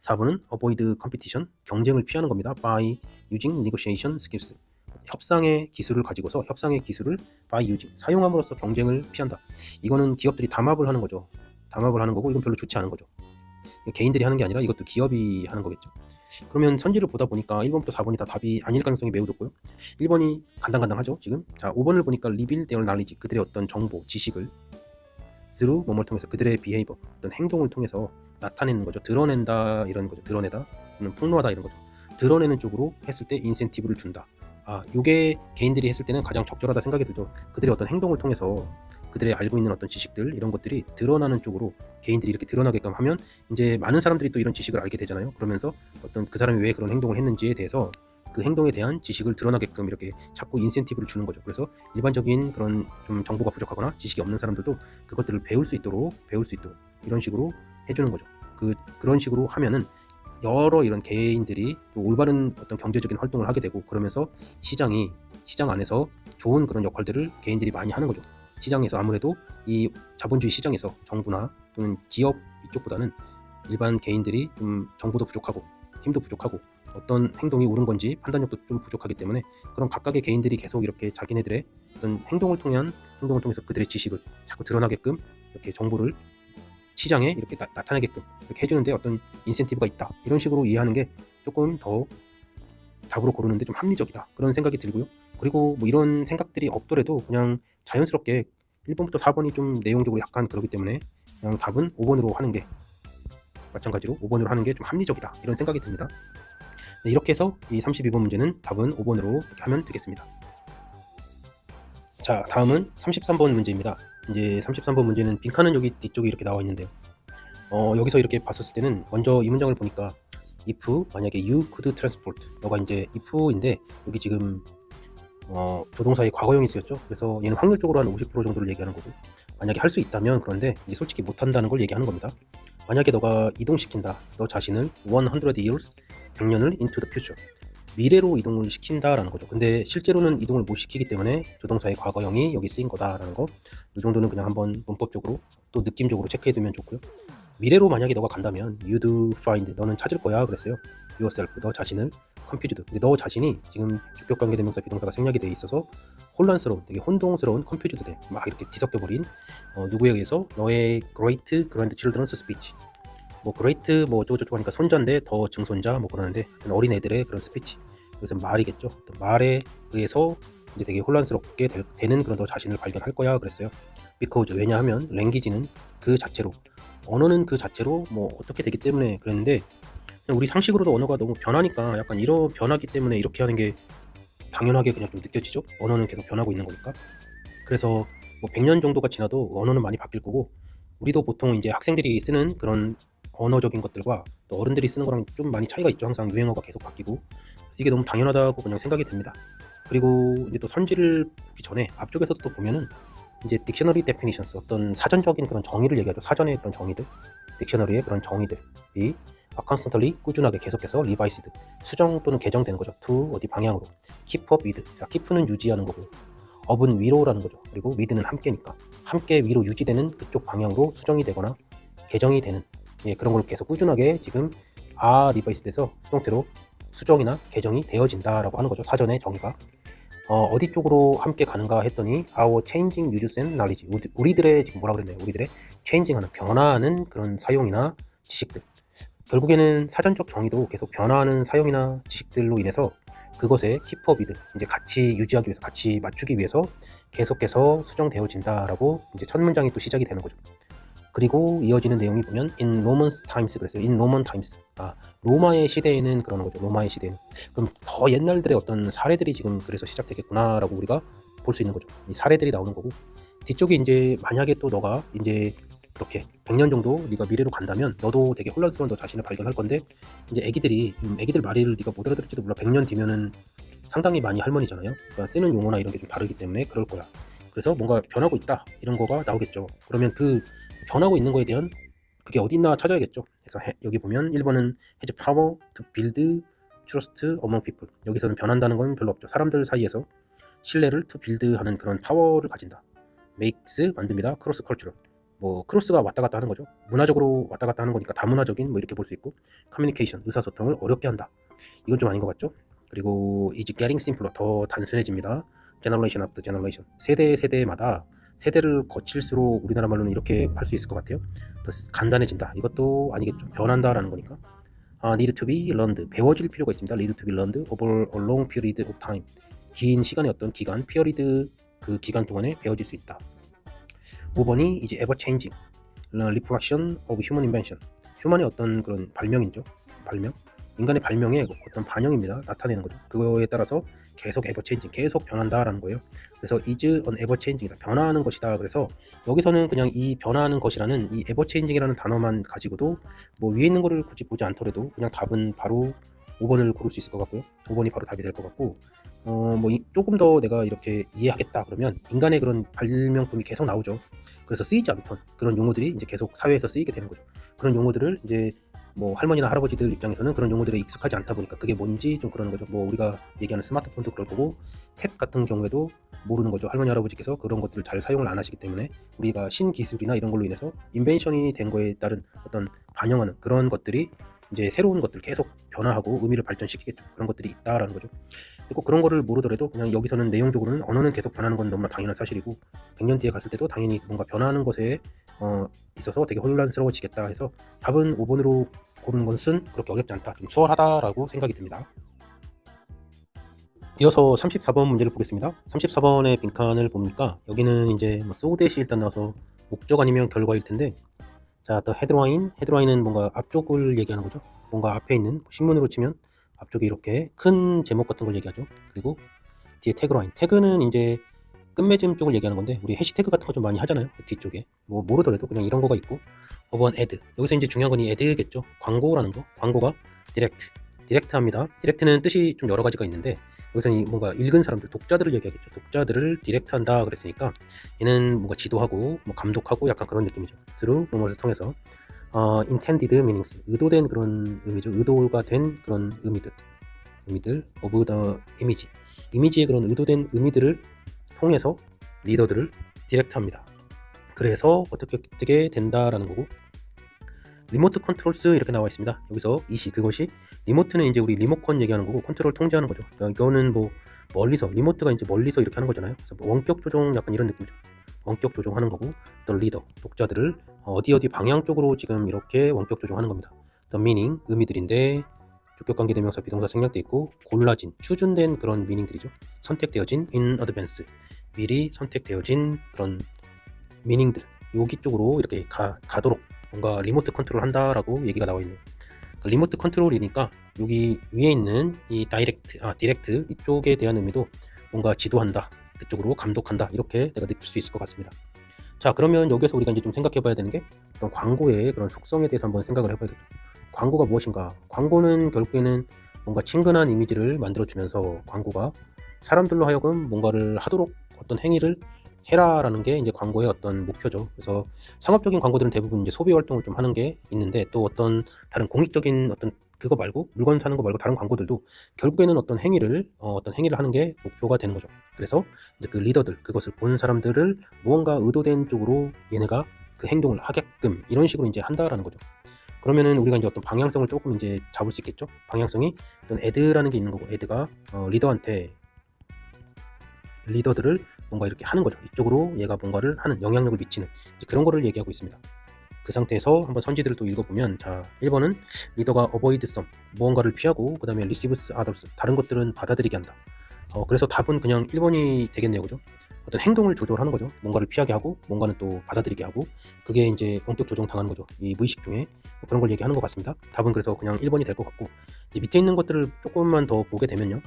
4번은 avoid competition, 경쟁을 피하는 겁니다. by using negotiation skills. 협상의 기술을 가지고서 협상의 기술을 by using, 사용함으로써 경쟁을 피한다. 이거는 기업들이 담합을 하는 거죠. 담합을 하는 거고 이건 별로 좋지 않은 거죠. 개인들이 하는 게 아니라 이것도 기업이 하는 거겠죠. 그러면 선지를 보다 보니까 1번부터 4번이 다 답이 아닐 가능성이 매우 높고요. 1번이 간당간당하죠 지금. 자, 5번을 보니까 reveal their knowledge, 그들의 어떤 정보, 지식을 through 뭐뭘 통해서, 그들의 behavior, 어떤 행동을 통해서 나타내는 거죠. 드러낸다 이런 거죠. 드러내다, 폭로하다 이런 거죠. 드러내는 쪽으로 했을 때 인센티브를 준다. 요게 개인들이 했을 때는 가장 적절하다 생각이 들죠. 그들의 어떤 행동을 통해서 그들의 알고 있는 어떤 지식들 이런 것들이 드러나는 쪽으로 개인들이 이렇게 드러나게끔 하면 이제 많은 사람들이 또 이런 지식을 알게 되잖아요. 그러면서 어떤 그 사람이 왜 그런 행동을 했는지에 대해서 그 행동에 대한 지식을 드러나게끔 이렇게 자꾸 인센티브를 주는 거죠. 그래서 일반적인 그런 좀 정보가 부족하거나 지식이 없는 사람들도 그것들을 배울 수 있도록 이런 식으로 해주는 거죠. 그런 식으로 하면은 여러 이런 개인들이 또 올바른 어떤 경제적인 활동을 하게 되고, 그러면서 시장 안에서 좋은 그런 역할들을 개인들이 많이 하는 거죠. 시장에서 아무래도 이 자본주의 시장에서 정부나 또는 기업 이쪽보다는 일반 개인들이 좀 정보도 부족하고 힘도 부족하고 어떤 행동이 옳은 건지 판단력도 좀 부족하기 때문에 그런 각각의 개인들이 계속 이렇게 자기네들의 어떤 행동을 통해서 그들의 지식을 자꾸 드러나게끔 이렇게 정보를 시장에 이렇게 나타내게끔 이렇게 해주는데 어떤 인센티브가 있다, 이런 식으로 이해하는 게 조금 더 답으로 고르는데 좀 합리적이다, 그런 생각이 들고요. 그리고 뭐 이런 생각들이 없더라도 그냥 자연스럽게 1번부터 4번이 좀 내용적으로 약간 그러기 때문에 그냥 답은 5번으로 하는 게, 마찬가지로 5번으로 하는 게 좀 합리적이다, 이런 생각이 듭니다. 네, 이렇게 해서 이 32번 문제는 답은 5번으로 이렇게 하면 되겠습니다. 자, 다음은 33번 문제입니다. 이제 33번 문제는 빈칸은 여기 뒤쪽에 이렇게 나와 있는데요. 여기서 이렇게 봤었을 때는 먼저 이 문장을 보니까 if 만약에 you could transport, 너가 이제 if인데 여기 지금 조동사의 과거형이 쓰였죠. 그래서 얘는 확률적으로 한 50% 정도를 얘기하는 거고, 만약에 할 수 있다면, 그런데 이제 솔직히 못한다는 걸 얘기하는 겁니다. 만약에 너가 이동시킨다, 너 자신을 100 years, 100년을 into the future, 미래로 이동을 시킨다라는 거죠. 근데 실제로는 이동을 못 시키기 때문에 조동사의 과거형이 여기 쓰인 거다라는 거, 이 정도는 그냥 한번 문법적으로 또 느낌적으로 체크해두면 좋고요. 미래로 만약에 너가 간다면 you'd find, 너는 찾을 거야 그랬어요. yourself, 너 자신을 confused, 근데 너 자신이 지금 주격관계대명사 비동사가 생략이 돼 있어서 혼란스러운, 되게 혼동스러운, confused 된, 막 이렇게 뒤섞여버린 누구에 의해서, 너의 great grandchildren's speech, 뭐 great 뭐 어쩌고저쩌고 하니까 손자인데 더 증손자 뭐 그러는데, 하여튼 어린 애들의 그런 스피치, 그것은 말이겠죠. 말에 의해서 이제 되게 혼란스럽게 되는 그런 너 자신을 발견할 거야 그랬어요. because, 왜냐하면 language는 그 자체로, 언어는 그 자체로 뭐 어떻게 되기 때문에 그랬는데, 그냥 우리 상식으로도 언어가 너무 변하니까 약간 이런 변하기 때문에 이렇게 하는 게 당연하게 그냥 좀 느껴지죠. 언어는 계속 변하고 있는 거니까. 그래서 뭐 100년 정도가 지나도 언어는 많이 바뀔 거고, 우리도 보통 이제 학생들이 쓰는 그런 언어적인 것들과 또 어른들이 쓰는 거랑 좀 많이 차이가 있죠. 항상 유행어가 계속 바뀌고. 그래서 이게 너무 당연하다고 그냥 생각이 듭니다. 그리고 이제 또 선지를 보기 전에 앞쪽에서도 또 보면은 이제 딕셔너리 데피니션스, 어떤 사전적인 그런 정의를 얘기하죠. 사전의 그런 정의들, 딕셔너리의 그런 정의들이 constantly, 꾸준하게 계속해서 revised, 수정 또는 개정되는 거죠. to 어디 방향으로, keep up with, 자, keep는 유지하는 거고, up은 위로라는 거죠. 그리고 with는 함께니까 함께 위로 유지되는 그쪽 방향으로 수정이 되거나 개정이 되는, 그런 걸 계속 꾸준하게 지금 revised 돼서 수동태로 수정이나 개정이 되어진다라고 하는 거죠. 사전의 정의가. 어디 쪽으로 함께 가는가 했더니 our changing uses and knowledge, 우리들의 지금 뭐라 그랬나요? 우리들의 changing하는, 변화하는 그런 사용이나 지식들, 결국에는 사전적 정의도 계속 변화하는 사용이나 지식들로 인해서 그것에 keep up with, 이제 같이 유지하기 위해서, 같이 맞추기 위해서 계속해서 수정되어진다라고 이제 첫 문장이 또 시작이 되는 거죠. 그리고 이어지는 내용이 보면 in Roman times 그랬어요. in Roman times, 로마의 시대에는 그러는 거죠. 로마의 시대에는. 그럼 더 옛날들의 어떤 사례들이 지금 그래서 시작되겠구나라고 우리가 볼 수 있는 거죠. 이 사례들이 나오는 거고, 뒤쪽에 이제 만약에 또 너가 이제 그렇게 100년 정도 네가 미래로 간다면 너도 되게 혼란스러운 너 자신을 발견할 건데, 이제 애기들 말을 네가 못 알아들을지도 몰라. 100년 뒤면은 상당히 많이 할머니잖아요. 그러니까 쓰는 용어나 이런 게 좀 다르기 때문에 그럴 거야. 그래서 뭔가 변하고 있다 이런 거가 나오겠죠. 그러면 그 변하고 있는 거에 대한 그게 어딨나 찾아야겠죠. 그래서 여기 보면 1번은 has power to build trust among people. 여기서는 변한다는 건 별로 없죠. 사람들 사이에서 신뢰를 to build 하는 그런 파워를 가진다. makes 만듭니다. cross cultural. 뭐 크로스가 왔다 갔다 하는 거죠. 문화적으로 왔다 갔다 하는 거니까 다문화적인 뭐 이렇게 볼 수 있고, communication 의사소통을 어렵게 한다. 이건 좀 아닌 것 같죠? 그리고 is getting simpler 더 단순해집니다. generation after generation 세대마다 세대를 거칠수록 우리나라 말로는 이렇게 할 수 있을 것 같아요. 더 간단해진다. 이것도 아니겠죠. 변한다라는 거니까. need to be learned 배워질 필요가 있습니다. need to be learned over a long period of time 긴 시간의 어떤 기간 period 그 기간 동안에 배워질 수 있다. 5번이 이제 ever changing reflection of human invention 휴먼의 어떤 그런 발명이죠. 발명 인간의 발명의 어떤 반영입니다. 나타내는 거죠. 그거에 따라서 계속 ever changing 계속 변한다라는 거예요. 그래서 is an ever changing이다 변화하는 것이다. 그래서 여기서는 그냥 이 변화하는 것이라는 이 ever changing이라는 단어만 가지고도 뭐 위에 있는 거를 굳이 보지 않더라도 그냥 답은 바로 5번을 고를 수 있을 것 같고요. 5번이 바로 답이 될 것 같고, 조금 더 내가 이렇게 이해하겠다 그러면 인간의 그런 발명품이 계속 나오죠. 그래서 쓰이지 않던 그런 용어들이 이제 계속 사회에서 쓰이게 되는 거죠. 그런 용어들을 이제 뭐 할머니나 할아버지들 입장에서는 그런 용어들에 익숙하지 않다 보니까 그게 뭔지 좀 그러는 거죠. 뭐 우리가 얘기하는 스마트폰도 그럴 거고 탭 같은 경우에도 모르는 거죠. 할머니 할아버지께서 그런 것들을 잘 사용을 안 하시기 때문에 우리가 신기술이나 이런 걸로 인해서 인벤션이 된 거에 따른 어떤 반영하는 그런 것들이 이제 새로운 것들 계속 변화하고 의미를 발전시키겠죠. 그런 것들이 있다라는 거죠. 그리고 그런 거를 모르더라도 그냥 여기서는 내용적으로는 언어는 계속 변하는 건 너무나 당연한 사실이고 100년 뒤에 갔을 때도 당연히 뭔가 변하는 것에 있어서 되게 혼란스러워지겠다 해서 답은 5번으로 고르는 것은 그렇게 어렵지 않다. 좀 수월하다라고 생각이 듭니다. 이어서 34번 문제를 보겠습니다. 34번의 빈칸을 보니까 여기는 이제 뭐 소대시 일단 나와서 목적 아니면 결과일 텐데, 자, 또 헤드라인은 뭔가 앞쪽을 얘기하는 거죠. 뭔가 앞에 있는 신문으로 치면 앞쪽에 이렇게 큰 제목 같은 걸 얘기하죠. 그리고 뒤에 태그는 이제 끝맺음 쪽을 얘기하는 건데 우리 해시태그 같은 거 좀 많이 하잖아요. 뒤쪽에 뭐 모르더라도 그냥 이런 거가 있고, 5번 애드 여기서 이제 중요한 건 이 애드겠죠. 광고라는 거. 광고가 디렉트합니다. 디렉트는 뜻이 좀 여러 가지가 있는데 여기서는 뭔가 읽은 사람들 독자들을 얘기하겠죠. 독자들을 디렉트한다 그랬으니까 얘는 뭔가 지도하고 뭐 감독하고 약간 그런 느낌이죠. through 뭐뭐를 통해서 intended meanings 의도된 그런 의미죠. 의도가 된 그런 의미들 of the 이미지의 그런 의도된 의미들을 통해서 리더들을 디렉트합니다. 그래서 어떻게 된다라는 거고, 리모트 컨트롤스 이렇게 나와 있습니다. 여기서 그것이 리모트는 이제 우리 리모컨 얘기하는 거고 컨트롤 통제하는 거죠. 그러니까 이거는 뭐 멀리서 리모트가 이제 멀리서 이렇게 하는 거잖아요. 그래서 뭐 원격 조종 약간 이런 느낌이죠. 원격 조종하는 거고, 또 리더 독자들을 어디 방향 쪽으로 지금 이렇게 원격 조종하는 겁니다. the meaning 의미들인데 주격관계 대명사 비동사 생략돼 있고 골라진 추준된 그런 미닝들이죠. 선택되어진 in advance 미리 선택되어진 그런 미닝들 여기 쪽으로 이렇게 가도록 뭔가 리모트 컨트롤 한다라고 얘기가 나와 있네요. 리모트 컨트롤이니까 여기 위에 있는 이 디렉트 이쪽에 대한 의미도 뭔가 지도한다, 그쪽으로 감독한다 이렇게 내가 느낄 수 있을 것 같습니다. 자, 그러면 여기서 우리가 이제 좀 생각해 봐야 되는 게 어떤 광고의 그런 속성에 대해서 한번 생각을 해봐야겠죠. 광고가 무엇인가? 광고는 결국에는 뭔가 친근한 이미지를 만들어주면서 광고가 사람들로 하여금 뭔가를 하도록 어떤 행위를 해라라는 게 이제 광고의 어떤 목표죠. 그래서 상업적인 광고들은 대부분 이제 소비 활동을 좀 하는 게 있는데, 또 어떤 다른 공익적인 어떤 그거 말고 물건 사는 거 말고 다른 광고들도 결국에는 어떤 행위를 하는 게 목표가 되는 거죠. 그래서 이제 그 리더들 그것을 보는 사람들을 무언가 의도된 쪽으로 얘네가 그 행동을 하게끔 이런 식으로 이제 한다라는 거죠. 그러면은 우리가 이제 어떤 방향성을 조금 이제 잡을 수 있겠죠. 방향성이 어떤 애드라는 게 있는 거고, 애드가 리더한테 리더들을 뭔가 이렇게 하는 거죠. 이쪽으로 얘가 뭔가를 하는 영향력을 미치는 그런 거를 얘기하고 있습니다. 그 상태에서 한번 선지들을 또 읽어보면, 자, 1번은 리더가 avoid some 무언가를 피하고, 그 다음에 receives others 다른 것들은 받아들이게 한다. 그래서 답은 그냥 1번이 되겠네요. 그죠? 어떤 행동을 조절하는 거죠. 뭔가를 피하게 하고 뭔가는 또 받아들이게 하고, 그게 이제 원격 조정 당하는 거죠. 이 무의식 중에 그런 걸 얘기하는 것 같습니다. 답은 그래서 그냥 1번이 될 것 같고, 이제 밑에 있는 것들을 조금만 더 보게 되면요,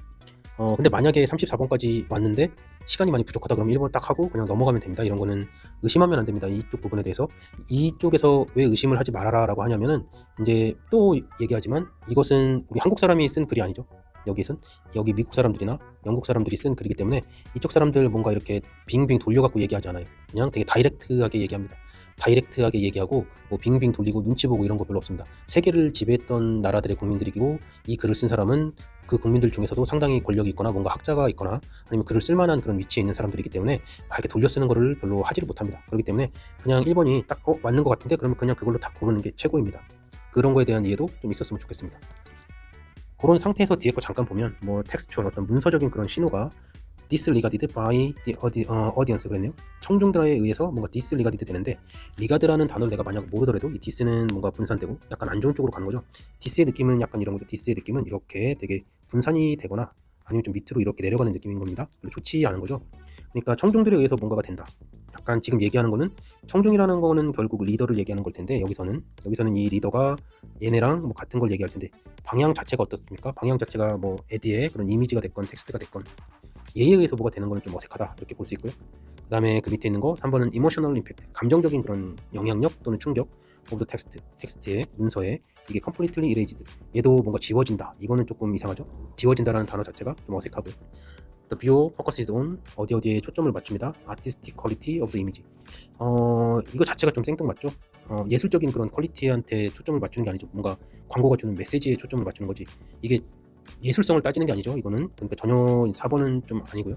근데 만약에 34번까지 왔는데 시간이 많이 부족하다 그러면 1번 딱 하고 그냥 넘어가면 됩니다. 이런 거는 의심하면 안 됩니다. 이쪽 부분에 대해서. 이쪽에서 왜 의심을 하지 말아라라고 하냐면은 이제 또 얘기하지만 이것은 우리 한국 사람이 쓴 글이 아니죠. 여기 미국 사람들이나 영국 사람들이 쓴 글이기 때문에 이쪽 사람들 뭔가 이렇게 빙빙 돌려갖고 얘기하지 않아요. 그냥 되게 다이렉트하게 얘기합니다. 다이렉트하게 얘기하고 뭐 빙빙 돌리고 눈치 보고 이런 거 별로 없습니다. 세계를 지배했던 나라들의 국민들이고 이 글을 쓴 사람은 그 국민들 중에서도 상당히 권력이 있거나 뭔가 학자가 있거나 아니면 글을 쓸만한 그런 위치에 있는 사람들이기 때문에 이렇게 돌려 쓰는 거를 별로 하지를 못합니다. 그렇기 때문에 그냥 1번이 딱 맞는 것 같은데 그러면 그냥 그걸로 딱 고르는 게 최고입니다. 그런 거에 대한 이해도 좀 있었으면 좋겠습니다. 그런 상태에서 뒤에 거 잠깐 보면 뭐 텍스처얼 어떤 문서적인 그런 신호가 disregarded by the audience 그랬네요. 청중들에 의해서 뭔가 disregarded 되는데 regard라는 단어를 내가 만약 모르더라도 이 dis는 뭔가 분산되고 약간 안 좋은 쪽으로 가는 거죠. dis의 느낌은 약간 이런 거죠. dis의 느낌은 이렇게 되게 분산이 되거나 아니면 좀 밑으로 이렇게 내려가는 느낌인 겁니다. 별로 좋지 않은 거죠. 그러니까 청중들에 의해서 뭔가가 된다. 약간 지금 얘기하는 거는 청중이라는 거는 결국 리더를 얘기하는 걸 텐데 여기서는 이 리더가 얘네랑 뭐 같은 걸 얘기할 텐데 방향 자체가 어떻습니까? 방향 자체가 뭐 에디의 그런 이미지가 됐건 텍스트가 됐건 얘에 의해서 뭐가 되는 거는 좀 어색하다 이렇게 볼 수 있고요. 그 다음에 그 밑에 있는 거 3번은 emotional impact 감정적인 그런 영향력 또는 충격 of the 텍스트의 문서에 이게 completely erased 얘도 뭔가 지워진다 이거는 조금 이상하죠. 지워진다라는 단어 자체가 좀 어색하고요. The view focuses on 어디에 초점을 맞춥니다. artistic quality of the image 이거 자체가 좀 생뚱맞죠. 예술적인 그런 퀄리티한테 초점을 맞추는 게 아니죠. 뭔가 광고가 주는 메시지에 초점을 맞추는 거지 이게 예술성을 따지는 게 아니죠. 이거는 그러니까 전혀 4번은 좀 아니고요.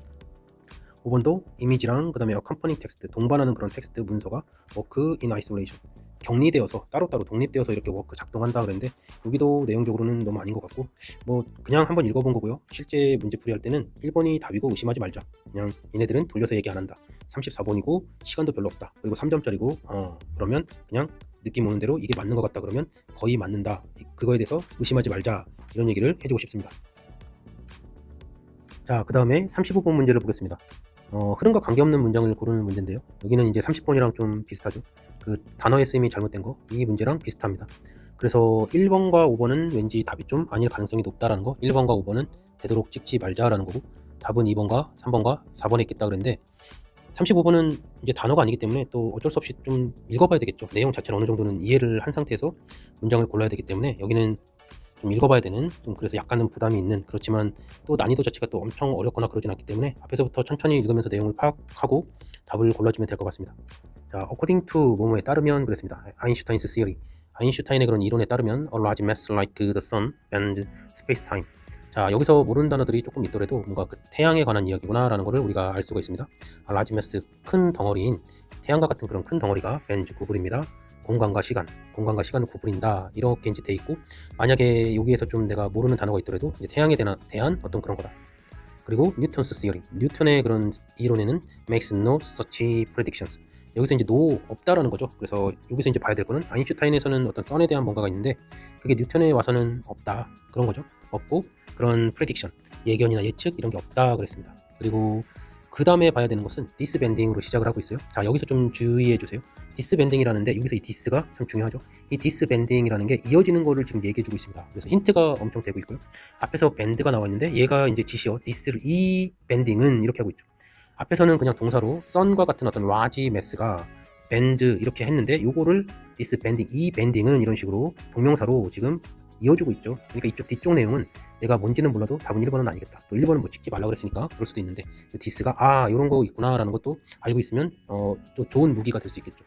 5번도 이미지랑 그 다음에 accompanying 텍스트 동반하는 그런 텍스트 문서가 work in isolation 격리되어서 따로따로 독립되어서 이렇게 워크 작동한다 그랬는데 여기도 내용적으로는 너무 아닌 것 같고 뭐 그냥 한번 읽어본 거고요. 실제 문제풀이 할 때는 1번이 답이고 의심하지 말자. 그냥 얘네들은 돌려서 얘기 안 한다. 34번이고 시간도 별로 없다. 그리고 3점짜리고 그러면 그냥 느낌 오는 대로 이게 맞는 것 같다 그러면 거의 맞는다. 그거에 대해서 의심하지 말자. 이런 얘기를 해주고 싶습니다. 자, 그 다음에 35번 문제를 보겠습니다. 흐름과 관계없는 문장을 고르는 문제인데요. 여기는 이제 30번이랑 좀 비슷하죠. 그 단어의 쓰임이 잘못된 거, 이 문제랑 비슷합니다. 그래서 1번과 5번은 왠지 답이 좀 아닐 가능성이 높다라는 거, 1번과 5번은 되도록 찍지 말자라는 거고, 답은 2번과 3번과 4번에 있겠다 그랬는데 35번은 이제 단어가 아니기 때문에 또 어쩔 수 없이 좀 읽어봐야 되겠죠. 내용 자체를 어느 정도는 이해를 한 상태에서 문장을 골라야 되기 때문에 여기는 좀 읽어봐야 되는 좀 그래서 약간은 부담이 있는 그렇지만 또 난이도 자체가 또 엄청 어렵거나 그러진 않기 때문에 앞에서부터 천천히 읽으면서 내용을 파악하고 답을 골라주면 될 것 같습니다. 자, according to 뭐뭐에 따르면 그랬습니다. 아인슈타인스 theory 아인슈타인의 그런 이론에 따르면 a large mass like the sun and space-time 자, 여기서 모르는 단어들이 조금 있더라도 뭔가 그 태양에 관한 이야기구나 라는 것을 우리가 알 수가 있습니다. a large mass 큰 덩어리인 태양과 같은 그런 큰 덩어리가 bend 구부립니다. 공간과 시간을 구부린다 이렇게 이제 돼 있고 만약에 여기에서 좀 내가 모르는 단어가 있더라도 이제 태양에 대한 어떤 그런 거다. 그리고 뉴턴스 theory 뉴턴의 그런 이론에는 makes no such predictions 여기서 이제 no 없다라는 거죠. 그래서 여기서 이제 봐야 될 거는 아인슈타인에서는 어떤 선에 대한 뭔가가 있는데 그게 뉴턴에 와서는 없다 그런 거죠. 없고 그런 prediction 예견이나 예측 이런 게 없다 그랬습니다. 그리고 그 다음에 봐야 되는 것은 디스밴딩으로 시작을 하고 있어요. 자, 여기서 좀 주의해 주세요. 디스밴딩이라는데 여기서 이 디스가 참 중요하죠. 이 디스밴딩이라는 게 이어지는 거를 지금 얘기해 주고 있습니다. 그래서 힌트가 엄청 되고 있고요. 앞에서 밴드가 나와 있는데 얘가 이제 지시어 디스를 이 밴딩은 이렇게 하고 있죠. 앞에서는 그냥 동사로 썬과 같은 어떤 라지 매스가 밴드 이렇게 했는데 요거를 디스밴딩 이 밴딩은 이런 식으로 동명사로 지금 이어주고 있죠. 그러니까 이쪽 뒤쪽 내용은 내가 뭔지는 몰라도 답은 1번은 아니겠다. 또 1번은 뭐 찍지 말라고 그랬으니까 그럴 수도 있는데 디스가 이런 거 있구나 라는 것도 알고 있으면 또 좋은 무기가 될 수 있겠죠.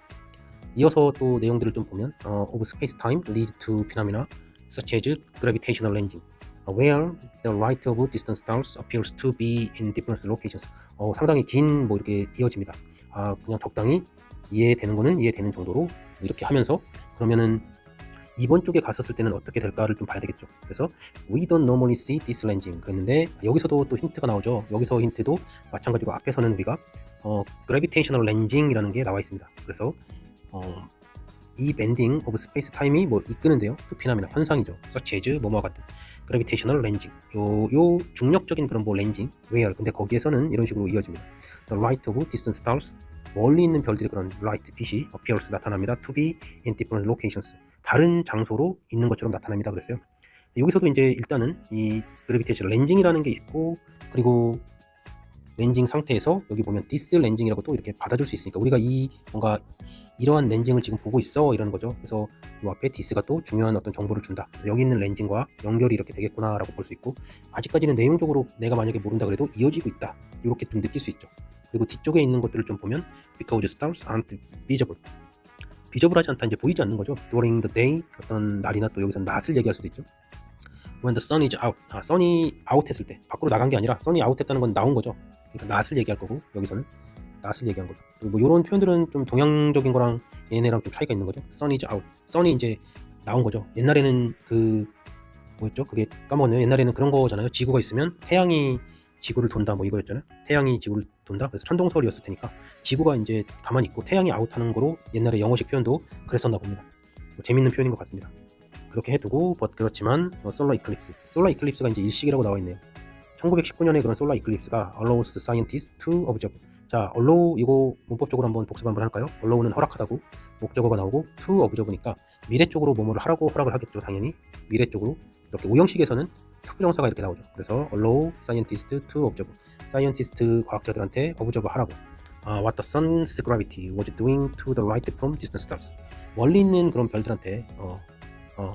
이어서 또 내용들을 좀 보면 of space-time leads to phenomena such as gravitational lensing where the light of distant stars appears to be in different locations 상당히 긴 뭐 이렇게 이어집니다. 그냥 적당히 이해되는 거는 이해되는 정도로 이렇게 하면서 그러면은 이번 쪽에 갔었을 때는 어떻게 될까를 좀 봐야 되겠죠. 그래서 we don't normally see this lensing 그랬는데 여기서도 또 힌트가 나오죠. 여기서 힌트도 마찬가지로 앞에서는 우리가 gravitational lensing이라는 게 나와 있습니다. 그래서 이 밴딩 오브 스페이스 타임이 뭐 이끄는데요. 또 피나미나 현상이죠. such as 뭐뭐와 같은 gravitational lensing 요 중력적인 그런 뭐 렌징 where 근데 거기에서는 이런 식으로 이어집니다. the light of distant stars 멀리 있는 별들의 그런 light 빛이 appears 나타납니다. to be in different locations 다른 장소로 있는 것처럼 나타납니다. 그랬어요. 여기서도 이제 일단은 이 그래비테이션 렌징이라는 게 있고, 그리고 렌징 상태에서 여기 보면 디스 렌징이라고 또 이렇게 받아줄 수 있으니까 우리가 이 뭔가 이러한 렌징을 지금 보고 있어 이러는 거죠. 그래서 이 앞에 디스가 또 중요한 어떤 정보를 준다. 여기 있는 렌징과 연결이 이렇게 되겠구나라고 볼 수 있고, 아직까지는 내용적으로 내가 만약에 모른다 그래도 이어지고 있다, 이렇게 좀 느낄 수 있죠. 그리고 뒤쪽에 있는 것들을 좀 보면 because stars aren't visible, 비저블하지 않다, 이제 보이지 않는 거죠. during the day, 어떤 날이나 또 여기서 낮을 얘기할 수도 있죠. when the sun is out, sun이 out 했을 때, 밖으로 나간 게 아니라 sun이 out 했다는 건 나온 거죠. 그러니까 낮을 얘기할 거고, 여기서는 낮을 얘기한 거죠. 그리고 뭐 이런 표현들은 좀 동양적인 거랑 얘네랑 좀 차이가 있는 거죠. sun is out, sun이 이제 나온 거죠. 옛날에는 그 뭐였죠? 그게 까먹었네요. 옛날에는 그런 거잖아요. 지구가 있으면 태양이 지구를 돈다, 뭐 이거였잖아요. 태양이 지구를 돈다. 그래서 천동설이었을 테니까 지구가 이제 가만히 있고 태양이 아웃하는 거로 옛날에 영어식 표현도 그랬었나 봅니다. 뭐 재밌는 표현인 것 같습니다. 그렇게 해두고, 그렇지만 솔라 이클립스, 솔라 이클립스가 이제 일식이라고 나와 있네요. 1919년에 그런 솔라 이클립스가 allows scientists to observe. 자, allow, 이거 문법적으로 한번 복습 한번 할까요? allow는 허락하다고 목적어가 나오고 to observe니까 미래 쪽으로 뭐뭐를 하라고 허락을 하겠죠. 당연히 미래 쪽으로. 이렇게 오형식에서는 to 부정사가 이렇게 나오죠. 그래서 allow scientists to observe, 사이언티스트 과학자들한테 observe 하라고. what the sun's gravity was doing to the light from distant stars. 멀리 있는 그런 별들한테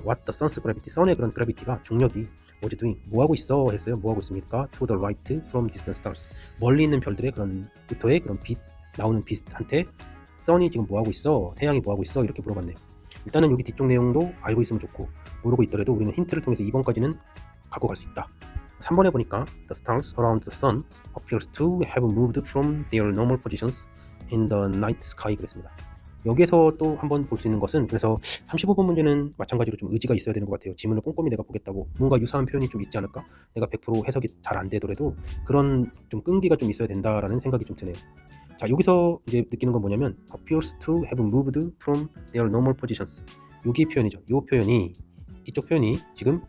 what the sun's gravity, sun의 그런 gravity가, 중력이 was doing, 뭐하고 있어 했어요. 뭐하고 있습니까? to the light from distant stars, 멀리 있는 별들의 그런 의토의 그런 빛, 나오는 빛한테 sun이 지금 뭐하고 있어, 태양이 뭐하고 있어, 이렇게 물어봤네요. 일단은 여기 뒤쪽 내용도 알고 있으면 좋고, 모르고 있더라도 우리는 힌트를 통해서 2번까지는 갖고 갈 수 있다. 3번에 보니까 the stars around the sun appears to have moved from their normal positions in the night sky 그랬습니다. 여기에서 또 한번 볼 수 있는 것은, 그래서 35번 문제는 마찬가지로 좀 의지가 있어야 되는 것 같아요. 지문을 꼼꼼히 내가 보겠다고 뭔가 유사한 표현이 좀 있지 않을까, 내가 100% 해석이 잘 안 되더라도 그런 좀 끈기가 좀 있어야 된다라는 생각이 좀 드네요. 자, 여기서 이제 느끼는 건 뭐냐면 appears to have moved from their normal positions, 여기 표현이죠. 이 표현이, 이쪽 표현이 지금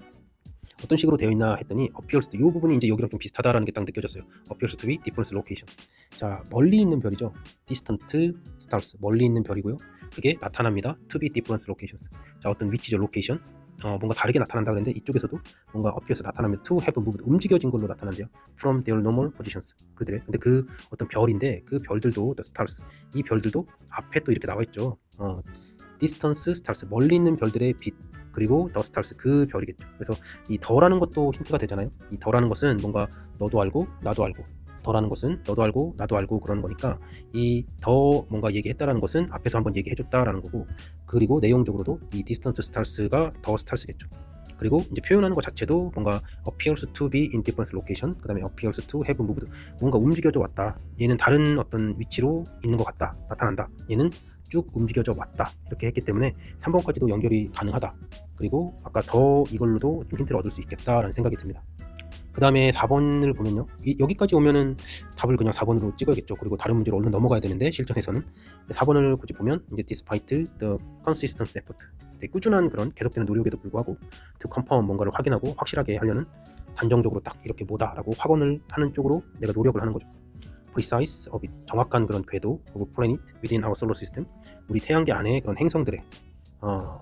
어떤 식으로 되어 있나 했더니 appears to, 이 부분이 이제 여기랑 좀 비슷하다라는 게 딱 느껴졌어요. appears to be different location. 자, 멀리 있는 별이죠. distant stars, 멀리 있는 별이고요. 그게 나타납니다. to be different locations. 자, 어떤 위치죠, location. 뭔가 다르게 나타난다 그랬는데 이쪽에서도 뭔가 appears 나타납니다. to have moved, 움직여진 걸로 나타난대요. from their normal positions, 그들의. 근데 그 어떤 별인데 그 별들도 the stars, 이 별들도 앞에 또 이렇게 나와 있죠. distance stars, 멀리 있는 별들의 빛, 그리고 the stars, 그 별이겠죠. 그래서 이 더라는 것도 힌트가 되잖아요. 이 더라는 것은 뭔가 너도 알고 나도 알고, 더라는 것은 너도 알고 나도 알고 그러는 거니까, 이 더 뭔가 얘기했다라는 것은 앞에서 한번 얘기해줬다라는 거고, 그리고 내용적으로도 이 distance stars가 더 stars겠죠. 그리고 이제 표현하는 것 자체도 뭔가 appears to be in different location, 그 다음에 appears to have moved, 뭔가 움직여져 왔다, 얘는 다른 어떤 위치로 있는 것 같다, 나타난다, 얘는 쭉 움직여져 왔다, 이렇게 했기 때문에 3번까지도 연결이 가능하다. 그리고 아까 더 이걸로도 좀 힌트를 얻을 수 있겠다라는 생각이 듭니다. 그 다음에 4번을 보면요, 여기까지 오면은 답을 그냥 4번으로 찍어야겠죠. 그리고 다른 문제로 얼른 넘어가야 되는데 실전에서는 4번을 굳이 보면 이제 despite the consistent effort, 꾸준한 그런 계속되는 노력에도 불구하고 to confirm, 뭔가를 확인하고 확실하게 하려는, 단정적으로 딱 이렇게 뭐다라고 확언을 하는 쪽으로 내가 노력을 하는 거죠. precise of it, 정확한 그런 궤도 of planet within our solar system, 우리 태양계 안에 그런 행성들의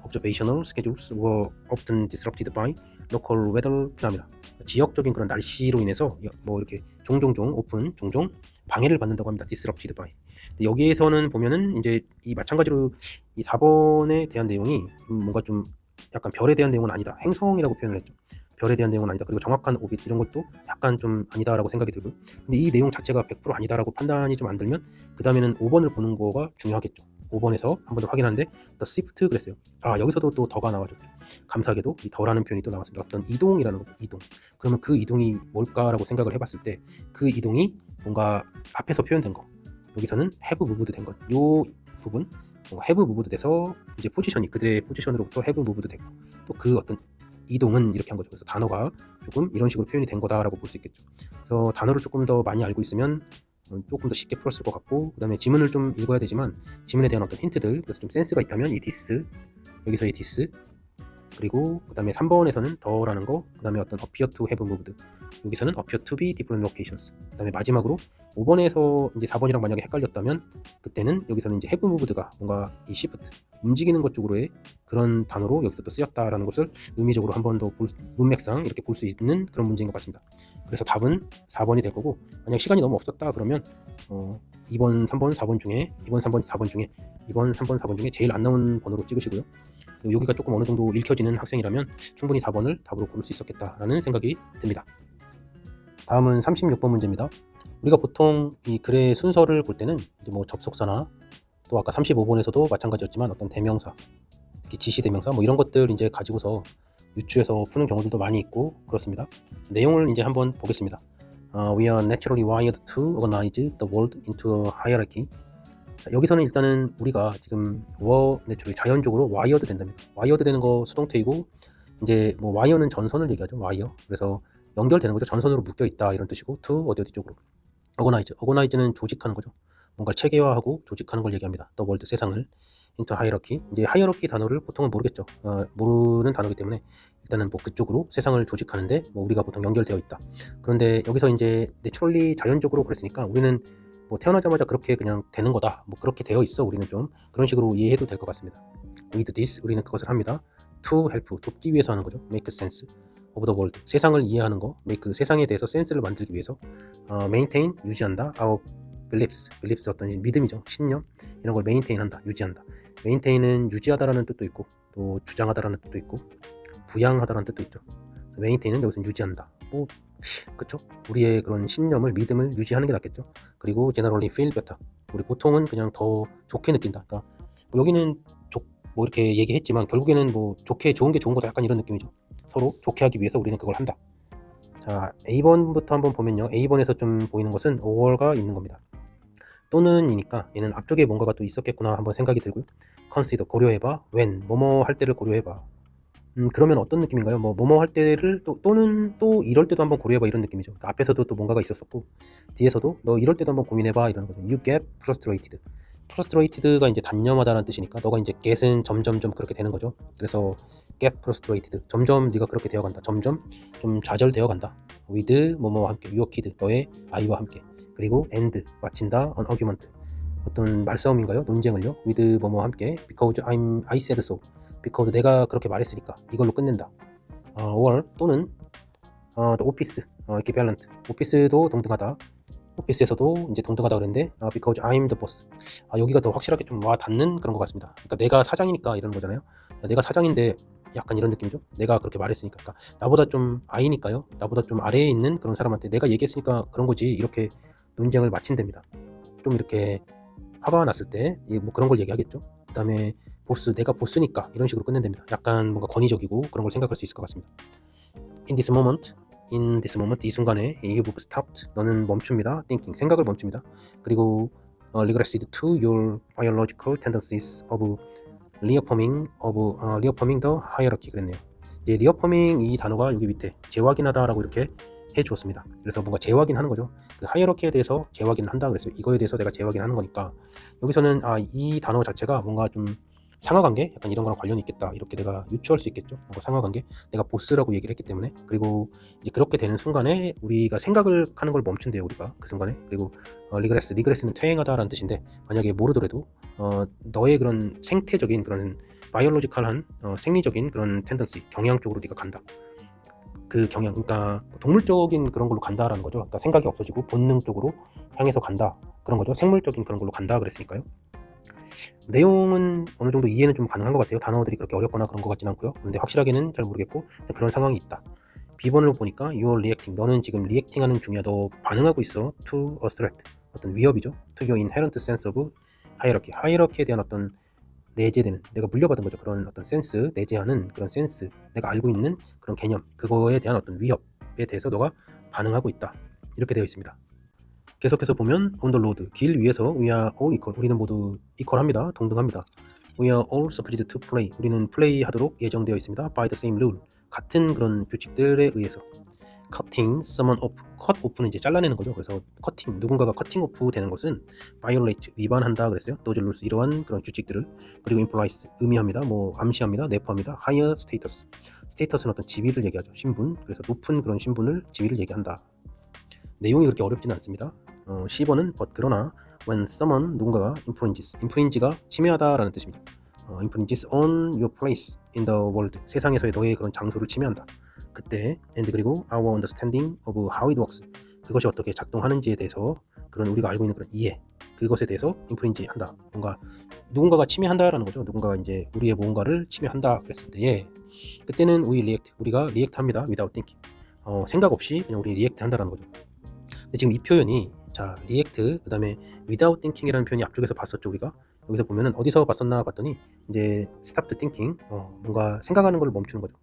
observational schedules were often disrupted by local weather phenomena, 지역적인 그런 날씨로 인해서 뭐 이렇게 종종 방해를 받는다고 합니다. disrupted by. 여기에서는 보면은 이제 이 마찬가지로 이 4번에 대한 내용이 뭔가 좀 약간 별에 대한 내용은 아니다, 행성이라고 표현을 했죠. 별에 대한 내용은 아니다. 그리고 정확한 오빗, 이런 것도 약간 좀 아니다라고 생각이 들고요. 근데 이 내용 자체가 100% 아니다라고 판단이 좀 안 들면 그 다음에는 5번을 보는 거가 중요하겠죠. 5번에서 한 번 더 확인하는데 the shift 그랬어요. 여기서도 또 더가 나와줬죠. 감사하게도 이 더라는 표현이 또 나왔습니다. 어떤 이동이라는 거죠. 이동. 그러면 그 이동이 뭘까라고 생각을 해봤을 때 그 이동이 뭔가 앞에서 표현된 거, 여기서는 have moved 된 것, 요 부분 have moved 돼서 이제 포지션이 그들의 포지션으로부터 have moved 되고, 또 그 어떤 이동은 이렇게 한 거죠. 그래서 단어가 조금 이런 식으로 표현이 된 거다라고 볼 수 있겠죠. 그래서 단어를 조금 더 많이 알고 있으면 조금 더 쉽게 풀었을 것 같고, 그 다음에 지문을 좀 읽어야 되지만 지문에 대한 어떤 힌트들, 그래서 좀 센스가 있다면 이 this, 여기서의 this, 그리고 그 다음에 3번에서는 더라는 거, 그 다음에 어떤 appear to have moved, 여기서는 appear to be different locations, 그 다음에 마지막으로 5번에서 이제 4번이랑 만약에 헷갈렸다면 그때는 여기서는 이제 have moved가 뭔가 이 shift, 움직이는 것 쪽으로의 그런 단어로 여기서 또 쓰였다라는 것을 의미적으로 한 번 더 문맥상 이렇게 볼 수 있는 그런 문제인 것 같습니다. 그래서 답은 4번이 될 거고, 만약 시간이 너무 없었다 그러면 2번, 3번, 4번 중에 2번, 3번, 4번 중에 2번, 3번, 4번 중에 제일 안 나온 번호로 찍으시고요. 그리고 여기가 조금 어느 정도 읽혀지는 학생이라면 충분히 4번을 답으로 고를 수 있었겠다라는 생각이 듭니다. 다음은 36번 문제입니다. 우리가 보통 이 글의 순서를 볼 때는 이제 뭐 접속사나 또 아까 35번에서도 마찬가지였지만 어떤 대명사, 특히 지시대명사 뭐 이런 것들 이제 가지고서 유추해서 푸는 경우들도 많이 있고 그렇습니다. 내용을 이제 한번 보겠습니다. We are naturally wired to organize the world into a hierarchy. 여기서는 일단은 우리가 지금 naturally 자연적으로 wired 된답니다. wired 되는 거 수동태이고, 이제 뭐 wire는 전선을 얘기하죠. wire. 그래서 연결되는 거죠. 전선으로 묶여 있다 이런 뜻이고, to 어디 쪽으로. organize는 조직하는 거죠. 뭔가 체계화하고 조직하는 걸 얘기합니다. The world, 세상을. into hierarchy. 이제 hierarchy 단어를 보통은 모르겠죠. 모르는 단어이기 때문에 일단은 뭐 그쪽으로 세상을 조직하는데 뭐 우리가 보통 연결되어 있다. 그런데 여기서 이제 naturally 자연적으로 그랬으니까 우리는 뭐 태어나자마자 그렇게 그냥 되는 거다. 뭐 그렇게 되어 있어. 우리는 좀 그런 식으로 이해해도 될 것 같습니다. With this, 우리는 그것을 합니다. To help, 돕기 위해서 하는 거죠. Make sense of the world, 세상을 이해하는 거. make, 세상에 대해서 센스를 만들기 위해서. maintain, 유지한다. our beliefs, 어떤 믿음이죠. 신념 이런 걸 maintain 한다, 유지한다. maintain은 유지하다라는 뜻도 있고 또 주장하다라는 뜻도 있고 부양하다라는 뜻도 있죠. maintain은 여기서 유지한다. 뭐 그쵸? 우리의 그런 신념을, 믿음을 유지하는 게 낫겠죠. 그리고 generally feel better, 우리 보통은 그냥 더 좋게 느낀다. 그러니까 뭐 여기는 뭐 이렇게 얘기했지만 결국에는 뭐 좋은 게 좋은 거다, 약간 이런 느낌이죠. 서로 좋게 하기 위해서 우리는 그걸 한다. 자, A번부터 한번 보면요. A번에서 좀 보이는 것은 or가 있는 겁니다. 또는이니까 얘는 앞쪽에 뭔가가 또 있었겠구나 한번 생각이 들고요. consider, 고려해봐. when, 뭐뭐 할 때를 고려해봐. 그러면 어떤 느낌인가요? 뭐뭐 할 때를 또는 또 이럴 때도 한번 고려해봐, 이런 느낌이죠. 그러니까 앞에서도 또 뭔가가 있었었고 뒤에서도 너 이럴 때도 한번 고민해봐, 이런 거죠. You get frustrated. frustrated가 이제 단념하다라는 뜻이니까 너가 이제 get은 점점점 그렇게 되는 거죠. 그래서 get frustrated, 점점 네가 그렇게 되어간다, 점점 좀 좌절되어간다. with 뭐뭐와 함께, your kid, 너의 아이와 함께. 그리고 end, 마친다, an argument, 어떤 말싸움인가요? 논쟁을요. with 뭐뭐와 함께, because I said so, because 내가 그렇게 말했으니까 이걸로 끝낸다. or 또는 the office, equivalent, 오피스도 동등하다. 오피스에서도 이제 동등하다 그랬는데 because I'm the boss. 여기가 더 확실하게 좀 와 닿는 그런 것 같습니다. 그러니까 내가 사장이니까 이런 거잖아요. 내가 사장인데 약간 이런 느낌이죠. 내가 그렇게 말했으니까. 그러니까 나보다 좀 아이니까요. 나보다 좀 아래에 있는 그런 사람한테 내가 얘기했으니까 그런 거지, 이렇게 논쟁을 마친답니다. 좀 이렇게 화가 났을 때 뭐 그런 걸 얘기하겠죠. 그 다음에 보스, 내가 보스니까, 이런 식으로 끝낸답니다. 약간 뭔가 권위적이고 그런 걸 생각할 수 있을 것 같습니다. In this moment, 이 순간에 you stopped, 너는 멈춥니다. thinking, 생각을 멈춥니다. 그리고 regressed to your biological tendencies of reaffirming the hierarchy 그랬네요. 이제 reaffirming, 이 단어가 여기 밑에 재확인하다라고 이렇게 해주었습니다. 그래서 뭔가 재확인하는 거죠. 그 하이어러키에 대해서 재확인을 한다 그랬어요. 이거에 대해서 내가 재확인하는 거니까 여기서는 이 단어 자체가 뭔가 좀 상하관계, 약간 이런 거랑 관련이 있겠다, 이렇게 내가 유추할 수 있겠죠. 뭔가 상하관계, 내가 보스라고 얘기를 했기 때문에. 그리고 이제 그렇게 되는 순간에 우리가 생각을 하는 걸 멈춘대요, 우리가 그 순간에. 그리고 리그레스는 퇴행하다라는 뜻인데, 만약에 모르더라도 너의 그런 생태적인 그런 바이올로지컬한 생리적인 그런 텐던시, 경향 쪽으로 네가 간다. 그 경향, 그러니까 동물적인 그런 걸로 간다라는 거죠. 그러니까 생각이 없어지고 본능 쪽으로 향해서 간다, 그런 거죠. 생물적인 그런 걸로 간다 그랬으니까요. 내용은 어느 정도 이해는 좀 가능한 것 같아요. 단어들이 그렇게 어렵거나 그런 것 같진 않고요. 근데 확실하게는 잘 모르겠고 그런 상황이 있다. B번으로 보니까 you're reacting, 너는 지금 리액팅하는 중이야. 너 반응하고 있어. to a threat, 어떤 위협이죠. to your inherent sense of hierarchy, 하이어러키에 대한 어떤 내재되는, 내가 물려받은 거죠. 그런 어떤 센스, 내재하는 그런 센스, 내가 알고 있는 그런 개념, 그거에 대한 어떤 위협에 대해서 너가 반응하고 있다, 이렇게 되어 있습니다. 계속해서 보면 on the road, 길 위에서 we are all equal, 우리는 모두 equal합니다. 동등합니다. we are all supposed to play, 우리는 플레이하도록 예정되어 있습니다. by the same rule, 같은 그런 규칙들에 의해서. cutting someone off, cut off는 이제 잘라내는 거죠. 그래서 cutting, 누군가가 cutting off 되는 것은 violate, 위반한다 그랬어요. those rules, 이러한 그런 규칙들을. 그리고 implies, 의미합니다. 뭐 암시합니다. 내포합니다. higher status, status는 어떤 지위를 얘기하죠. 신분, 그래서 높은 그런 신분을, 지위를 얘기한다. 내용이 그렇게 어렵지는 않습니다. 10번은 but, 그러나 when someone, 누군가가 infringe가 침해하다라는 뜻입니다. infringes on your place in the world. 세상에서의 너의 그런 장소를 침해한다. 그때 and 그리고 our understanding of how it works. 그것이 어떻게 작동하는지에 대해서 그런 우리가 알고 있는 그런 이해, 그것에 대해서 infringe 한다. 뭔가 누군가가 침해한다라는 거죠. 누군가가 이제 우리의 뭔가를 침해한다 그랬을 때에 그때는 we react, 우리가 react 합니다. without thinking. 생각 없이 그냥 우리 react 한다라는 거죠. 근데 지금 이 표현이 자 react 그다음에 without thinking이라는 표현이 앞쪽에서 봤었죠. 우리가 여기서 보면은 어디서 봤었나 봤더니 이제 stop thinking, 뭔가 생각하는 걸 멈추는 거죠.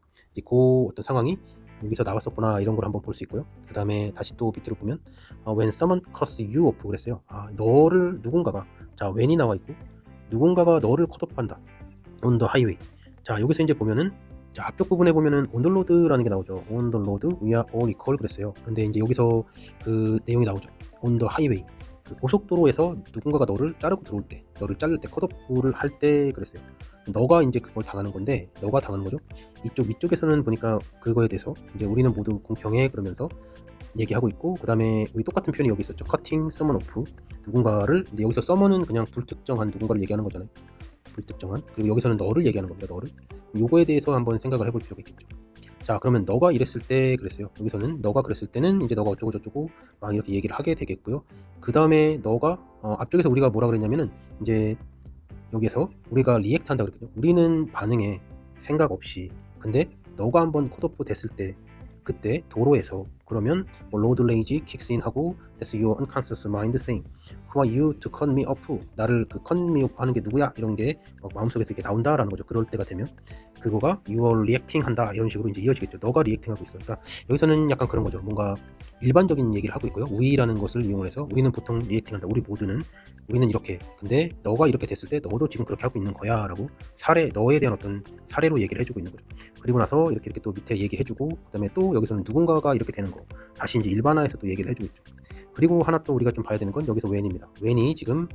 그 어떤 상황이 여기서 나왔었구나 이런 걸 한번 볼 수 있고요. 그 다음에 다시 또 밑으로 보면 when someone cuts you off 그랬어요. 너를 누군가가, 자 when이 나와 있고 누군가가 너를 컷오프한다 on the highway. 자 여기서 이제 보면은 자 앞쪽 부분에 보면은 on the road라는 게 나오죠. on the road we are all equal 그랬어요. 그런데 이제 여기서 그 내용이 나오죠. on the highway, 그 고속도로에서 누군가가 너를 자르고 들어올 때, 너를 자를 때, 컷오프를 할 때 그랬어요. 너가 이제 그걸 당하는 건데, 너가 당하는 거죠. 이쪽 위쪽에서는 보니까 그거에 대해서 이제 우리는 모두 공평해 그러면서 얘기하고 있고, 그 다음에 우리 똑같은 표현이 여기 있었죠. cutting someone off, 누군가를, 근데 여기서 someone은 그냥 불특정한 누군가를 얘기하는 거잖아요. 불특정한. 그리고 여기서는 너를 얘기하는 겁니다. 너를. 요거에 대해서 한번 생각을 해볼 필요가 있겠죠. 자 그러면 너가 이랬을 때 그랬어요. 여기서는 너가 그랬을 때는 이제 너가 어쩌고 저쩌고 막 이렇게 얘기를 하게 되겠고요. 그 다음에 너가 앞쪽에서 우리가 뭐라 그랬냐면은 이제 여기서 우리가 리액트 한다 그랬거든요. 우리는 반응에 생각 없이, 근데 너가 한번 컷오프 됐을 때 그때 도로에서 그러면 뭐 로드 레이지 킥스 인 하고 that's your unconscious mind saying who are you to cut me off, 나를 그 cut me off 하는 게 누구야 이런 게 마음속에서 이렇게 나온다라는 거죠. 그럴 때가 되면 그거가 you are reacting 한다 이런 식으로 이제 이어지겠죠. 너가 리액팅 하고 있어. 그러니까 여기서는 약간 그런 거죠. 뭔가 일반적인 얘기를 하고 있고요. we라는 것을 이용해서 우리는 보통 리액팅 한다. 우리는 이렇게, 근데 너가 이렇게 됐을 때 너도 지금 그렇게 하고 있는 거야 라고 사례, 너에 대한 어떤 사례로 얘기를 해주고 있는 거죠. 그리고 나서 이렇게 또 밑에 얘기해주고, 그 다음에 또 여기서는 누군가가 이렇게 되는 거 다시 이제 일반화해서 또 얘기를 해주고 있죠. 그리고 하나 또 우리가 좀 봐야 되는 건 여기서 when입니다. when이 지금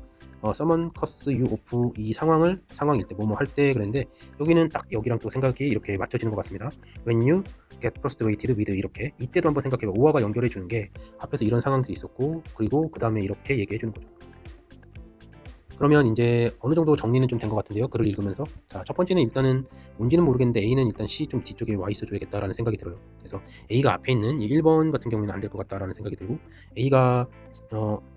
someone cuts you off 이 상황일 때 뭐뭐 할 때 그랬는데, 여기는 딱 여기랑 또 생각이 이렇게 맞춰지는 것 같습니다. when you get frustrated with 이렇게, 이때도 한번 생각해봐. 오화가 연결해 주는 게 앞에서 이런 상황들이 있었고, 그리고 그 다음에 이렇게 얘기해 주는 거죠. 그러면 이제 어느 정도 정리는 좀 된 것 같은데요. 글을 읽으면서. 자, 첫 번째는 일단은 뭔지는 모르겠는데 A는 일단 C 좀 뒤쪽에 와 있어 줘야겠다라는 생각이 들어요. 그래서 A가 앞에 있는 이 1번 같은 경우에는 안 될 것 같다라는 생각이 들고, A가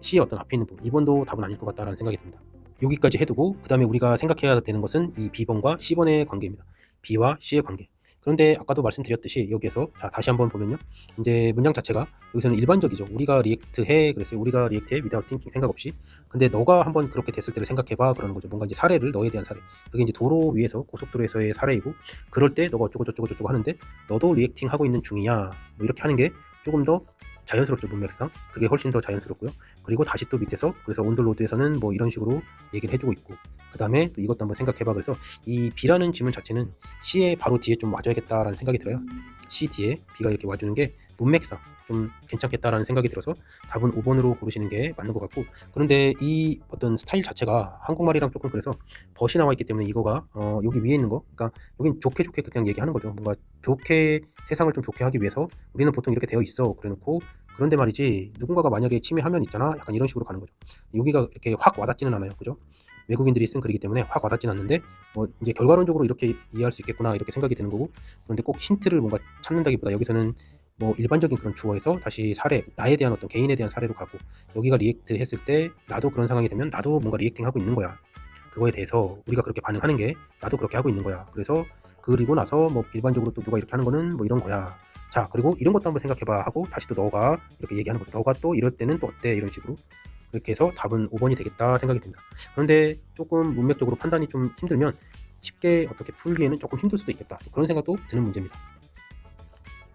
C의 어떤 앞에 있는 부분 2번도 답은 아닐 것 같다라는 생각이 듭니다. 여기까지 해두고 그 다음에 우리가 생각해야 되는 것은 이 B번과 C번의 관계입니다. B와 C의 관계. 그런데 아까도 말씀드렸듯이 여기에서 자 다시 한번 보면요, 이제 문장 자체가 여기서는 일반적이죠. 우리가 리액트 해 그랬어요. 우리가 리액트 해 without thinking, 생각 없이. 근데 너가 한번 그렇게 됐을 때를 생각해봐 그러는 거죠. 뭔가 이제 사례를, 너에 대한 사례, 그게 이제 도로 위에서 고속도로에서의 사례이고, 그럴 때 너가 어쩌고 저쩌고 저쩌고 하는데 너도 리액팅 하고 있는 중이야 뭐 이렇게 하는 게 조금 더 자연스럽죠. 문맥상 그게 훨씬 더 자연스럽고요. 그리고 다시 또 밑에서 그래서 온돌로드에서는 뭐 이런 식으로 얘기를 해주고 있고, 그 다음에 또 이것도 한번 생각해봐. 그래서 이 B라는 지문 자체는 C의 바로 뒤에 좀 와줘야겠다라는 생각이 들어요. C 뒤에 B가 이렇게 와주는 게 문맥상 좀 괜찮겠다라는 생각이 들어서 답은 5번으로 고르시는 게 맞는 것 같고, 그런데 이 어떤 스타일 자체가 한국말이랑 조금 그래서 벗이 나와 있기 때문에 이거가 여기 위에 있는 거, 그러니까 여긴 좋게 그냥 얘기하는 거죠. 뭔가 좋게, 세상을 좀 좋게 하기 위해서 우리는 보통 이렇게 되어 있어 그래놓고, 그런데 말이지 누군가가 만약에 침해하면 있잖아, 약간 이런 식으로 가는 거죠. 여기가 이렇게 확 와닿지는 않아요. 그죠? 외국인들이 쓴 글이기 때문에 확 와닿진 않는데 이제 결과론적으로 이렇게 이해할 수 있겠구나 이렇게 생각이 드는 거고, 그런데 꼭 힌트를 뭔가 찾는다기보다 여기서는 뭐 일반적인 그런 주어에서 다시 사례, 나에 대한 어떤 개인에 대한 사례로 가고, 여기가 리액트 했을 때 나도 그런 상황이 되면 나도 뭔가 리액팅 하고 있는 거야. 그거에 대해서 우리가 그렇게 반응하는 게 나도 그렇게 하고 있는 거야. 그래서 그리고 나서 뭐 일반적으로 또 누가 이렇게 하는 거는 뭐 이런 거야. 자 그리고 이런 것도 한번 생각해봐 하고 다시 또 너가 이렇게 얘기하는 거죠. 너가 또 이럴 때는 또 어때 이런 식으로. 그렇게 해서 답은 5번이 되겠다 생각이 듭니다. 그런데 조금 문맥적으로 판단이 좀 힘들면 쉽게 어떻게 풀기에는 조금 힘들 수도 있겠다, 그런 생각도 드는 문제입니다.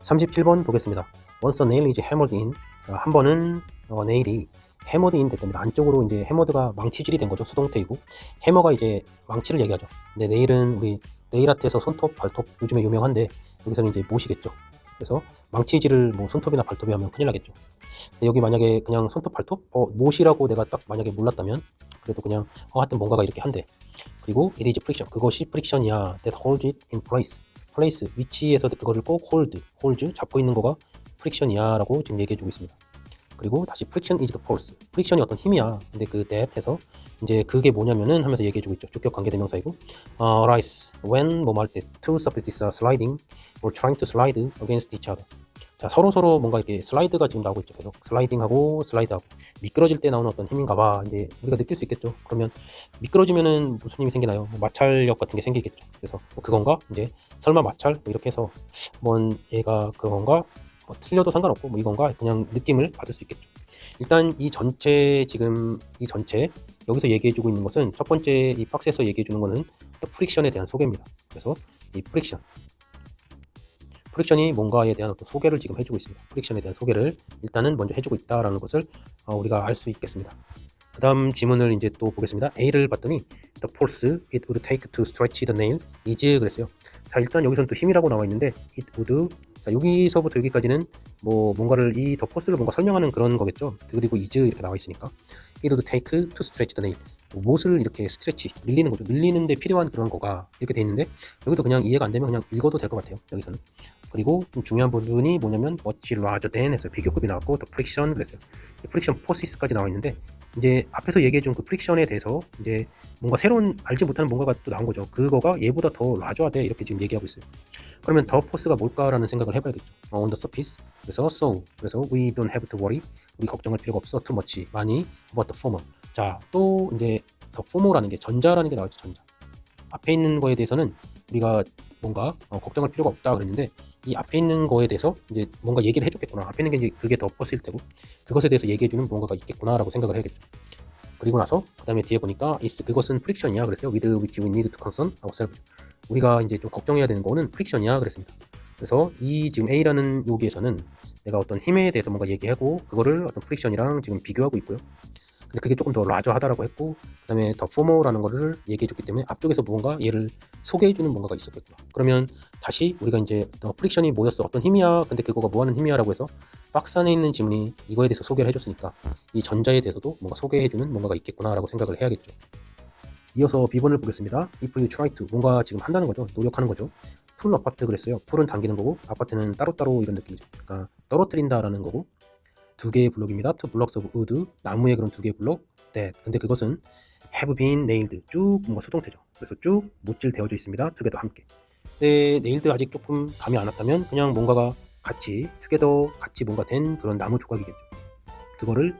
37번 보겠습니다. Once a nail is hammered in, 한 번은 네일이 해머드 인 됐답니다. 안쪽으로 이제 해머드가 망치질이 된 거죠. 수동태이고, 해머가 이제 망치를 얘기하죠. 근데 네일은 우리 네일 아트에서 손톱, 발톱 요즘에 유명한데 여기서는 이제 못이겠죠. 그래서 망치질을 뭐 손톱이나 발톱이 하면 큰일 나겠죠. 근데 여기 만약에 그냥 손톱, 발톱 못이라고 내가 딱 만약에 몰랐다면 그래도 그냥 하여튼 뭔가가 이렇게 한대. 그리고 it is friction, 그것이 프릭션이야. that holds it in place, 위치에서 그거를 꼭 holds 잡고 있는 거가 프릭션이야 라고 지금 얘기해 주고 있습니다. 그리고 다시 friction is the force. 프릭션이 어떤 힘이야. 근데 그 that 해서 이제 그게 뭐냐면은 하면서 얘기해주고 있죠. 주격 관계 대명사이고, arise when 뭐 할 때 two surfaces are sliding or trying to slide against each other. 자, 서로 뭔가 이렇게 슬라이드가 지금 나오고 있죠. 계속 슬라이딩하고 슬라이드하고 미끄러질 때 나오는 어떤 힘인가봐. 이제 우리가 느낄 수 있겠죠. 그러면 미끄러지면은 무슨 힘이 생기나요? 뭐 마찰력 같은 게 생기겠죠. 그래서 뭐 그건가? 이제 설마 마찰? 뭐 이렇게 해서 뭔 얘가 그건가? 뭐 틀려도 상관없고 뭐 이건가? 그냥 느낌을 받을 수 있겠죠. 일단 이 전체 지금 이 전체 여기서 얘기해주고 있는 것은 첫 번째 이 박스에서 얘기해주는 거는 또 프릭션에 대한 소개입니다. 그래서 이 프릭션이 뭔가에 대한 어떤 소개를 지금 해주고 있습니다. 프릭션에 대한 소개를 일단은 먼저 해주고 있다라는 것을 우리가 알 수 있겠습니다. 그 다음 지문을 이제 또 보겠습니다. A를 봤더니 the force it would take to stretch the nail is 그랬어요. 자, 일단 여기서는 또 힘이라고 나와 있는데 it would, 자, 여기서부터 여기까지는 뭐 뭔가를 이 the force를 뭔가 설명하는 그런 거겠죠. 그리고 is 이렇게 나와 있으니까 it would take to stretch the nail, 못을 이렇게 스트레치, 늘리는 거죠. 늘리는데 필요한 그런 거가 이렇게 돼 있는데 여기도 그냥 이해가 안 되면 그냥 읽어도 될 것 같아요. 여기서는. 그리고 좀 중요한 부분이 뭐냐면 much larger than 했어요. 비교급이 나왔고 또 friction 그랬어요. friction forces까지 나와 있는데 이제 앞에서 얘기해준 그 프릭션에 대해서 이제 뭔가 새로운 알지 못하는 뭔가가 또 나온 거죠. 그거가 얘보다 더 라저하대 이렇게 지금 얘기하고 있어요. 그러면 더 포스가 뭘까라는 생각을 해봐야겠죠. on the surface. 그래서 we don't have to worry. 우리 걱정할 필요가 없어. too much. 많이 about the former. 자, 또 이제 the former라는 게 전자라는 게 나왔죠. 전자. 앞에 있는 거에 대해서는 우리가 뭔가 걱정할 필요가 없다 그랬는데 이 앞에 있는 거에 대해서 이제 뭔가 얘기를 해줬겠구나. 앞에 있는 게 이제 그게 더 퍼스일 테고 그것에 대해서 얘기해주는 뭔가가 있겠구나라고 생각을 해야겠죠. 그리고 나서 그 다음에 뒤에 보니까 그것은 프릭션이야 그랬어요. with which we need to concern ourselves. 우리가 이제 좀 걱정해야 되는 거는 프릭션이야 그랬습니다. 그래서 이 지금 A라는 여기에서는 내가 어떤 힘에 대해서 뭔가 얘기하고 그거를 어떤 프릭션이랑 지금 비교하고 있고요. 근데 그게 조금 더 라저하다라고 했고 그 다음에 더 포머라는 거를 얘기해줬기 때문에 앞쪽에서 뭔가 얘를 소개해주는 뭔가가 있었겠구나. 그러면 다시 우리가 이제 프릭션이 뭐였어? 어떤 힘이야? 근데 그거가 뭐하는 힘이야? 라고 해서 박스 안에 있는 지문이 이거에 대해서 소개를 해줬으니까 이 전자에 대해서도 뭔가 소개해주는 뭔가가 있겠구나 라고 생각을 해야겠죠. 이어서 B번을 보겠습니다. If you try to, 뭔가 지금 한다는 거죠. 노력하는 거죠. 풀 아파트 그랬어요. 풀은 당기는 거고 아파트는 따로따로 이런 느낌이죠. 그러니까 떨어뜨린다라는 거고 두 개의 블록입니다. Two blocks of wood. 나무의 그런 두 개의 블록. that. 근데 그것은 have been nailed. 쭉 뭔가 수동태죠. 그래서 쭉 못질 되어져 있습니다. together 함께. 근데 nailed 아직 조금 감이 안 왔다면 그냥 뭔가가 같이 together 같이 뭔가 된 그런 나무 조각이겠죠. 그거를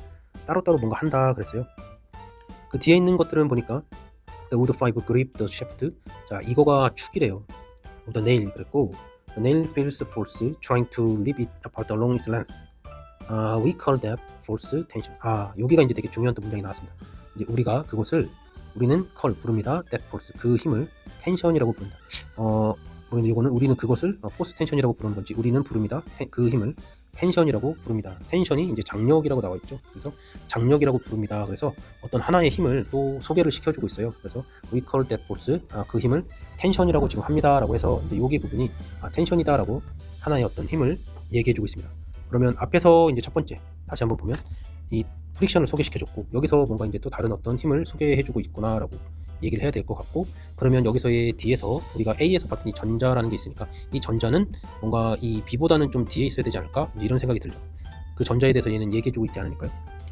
따로따로 뭔가 한다 그랬어요. 그 뒤에 있는 것들은 보니까 the wood fiber grip the shaft. 자, 이거가 축이래요. the nail 그랬고 the nail feels force trying to rip it apart along its length. We call that force tension. 여기가 이제 되게 중요한 또 문장이 나왔습니다. 이제 우리가 그것을 우리는 부릅니다. that force, 그 힘을 텐션이라고 부른다. 우리는 그것을 force tension이라고 부르는 건지 우리는 부릅니다. 그 힘을 텐션이라고 부릅니다. 텐션이 이제 장력이라고 나와 있죠. 그래서 장력이라고 부릅니다. 그래서 어떤 하나의 힘을 또 소개를 시켜주고 있어요. 그래서 we call that force, 그 힘을 텐션이라고 지금 합니다라고 해서 이제 여기 부분이 텐션이다라고 하나의 어떤 힘을 얘기해주고 있습니다. 그러면 앞에서 이제 첫 번째 다시 한번 보면 이 프릭션을 소개시켜줬고 여기서 뭔가 이제 또 다른 어떤 힘을 소개해주고 있구나라고 얘기를 해야 될 것 같고, 그러면 여기서의 뒤에서 우리가 A에서 봤더니 전자라는 게 있으니까 이 전자는 뭔가 이 B보다는 좀 뒤에 있어야 되지 않을까 이런 생각이 들죠. 그 전자에 대해서 얘는 얘기해주고 있지 않을까요?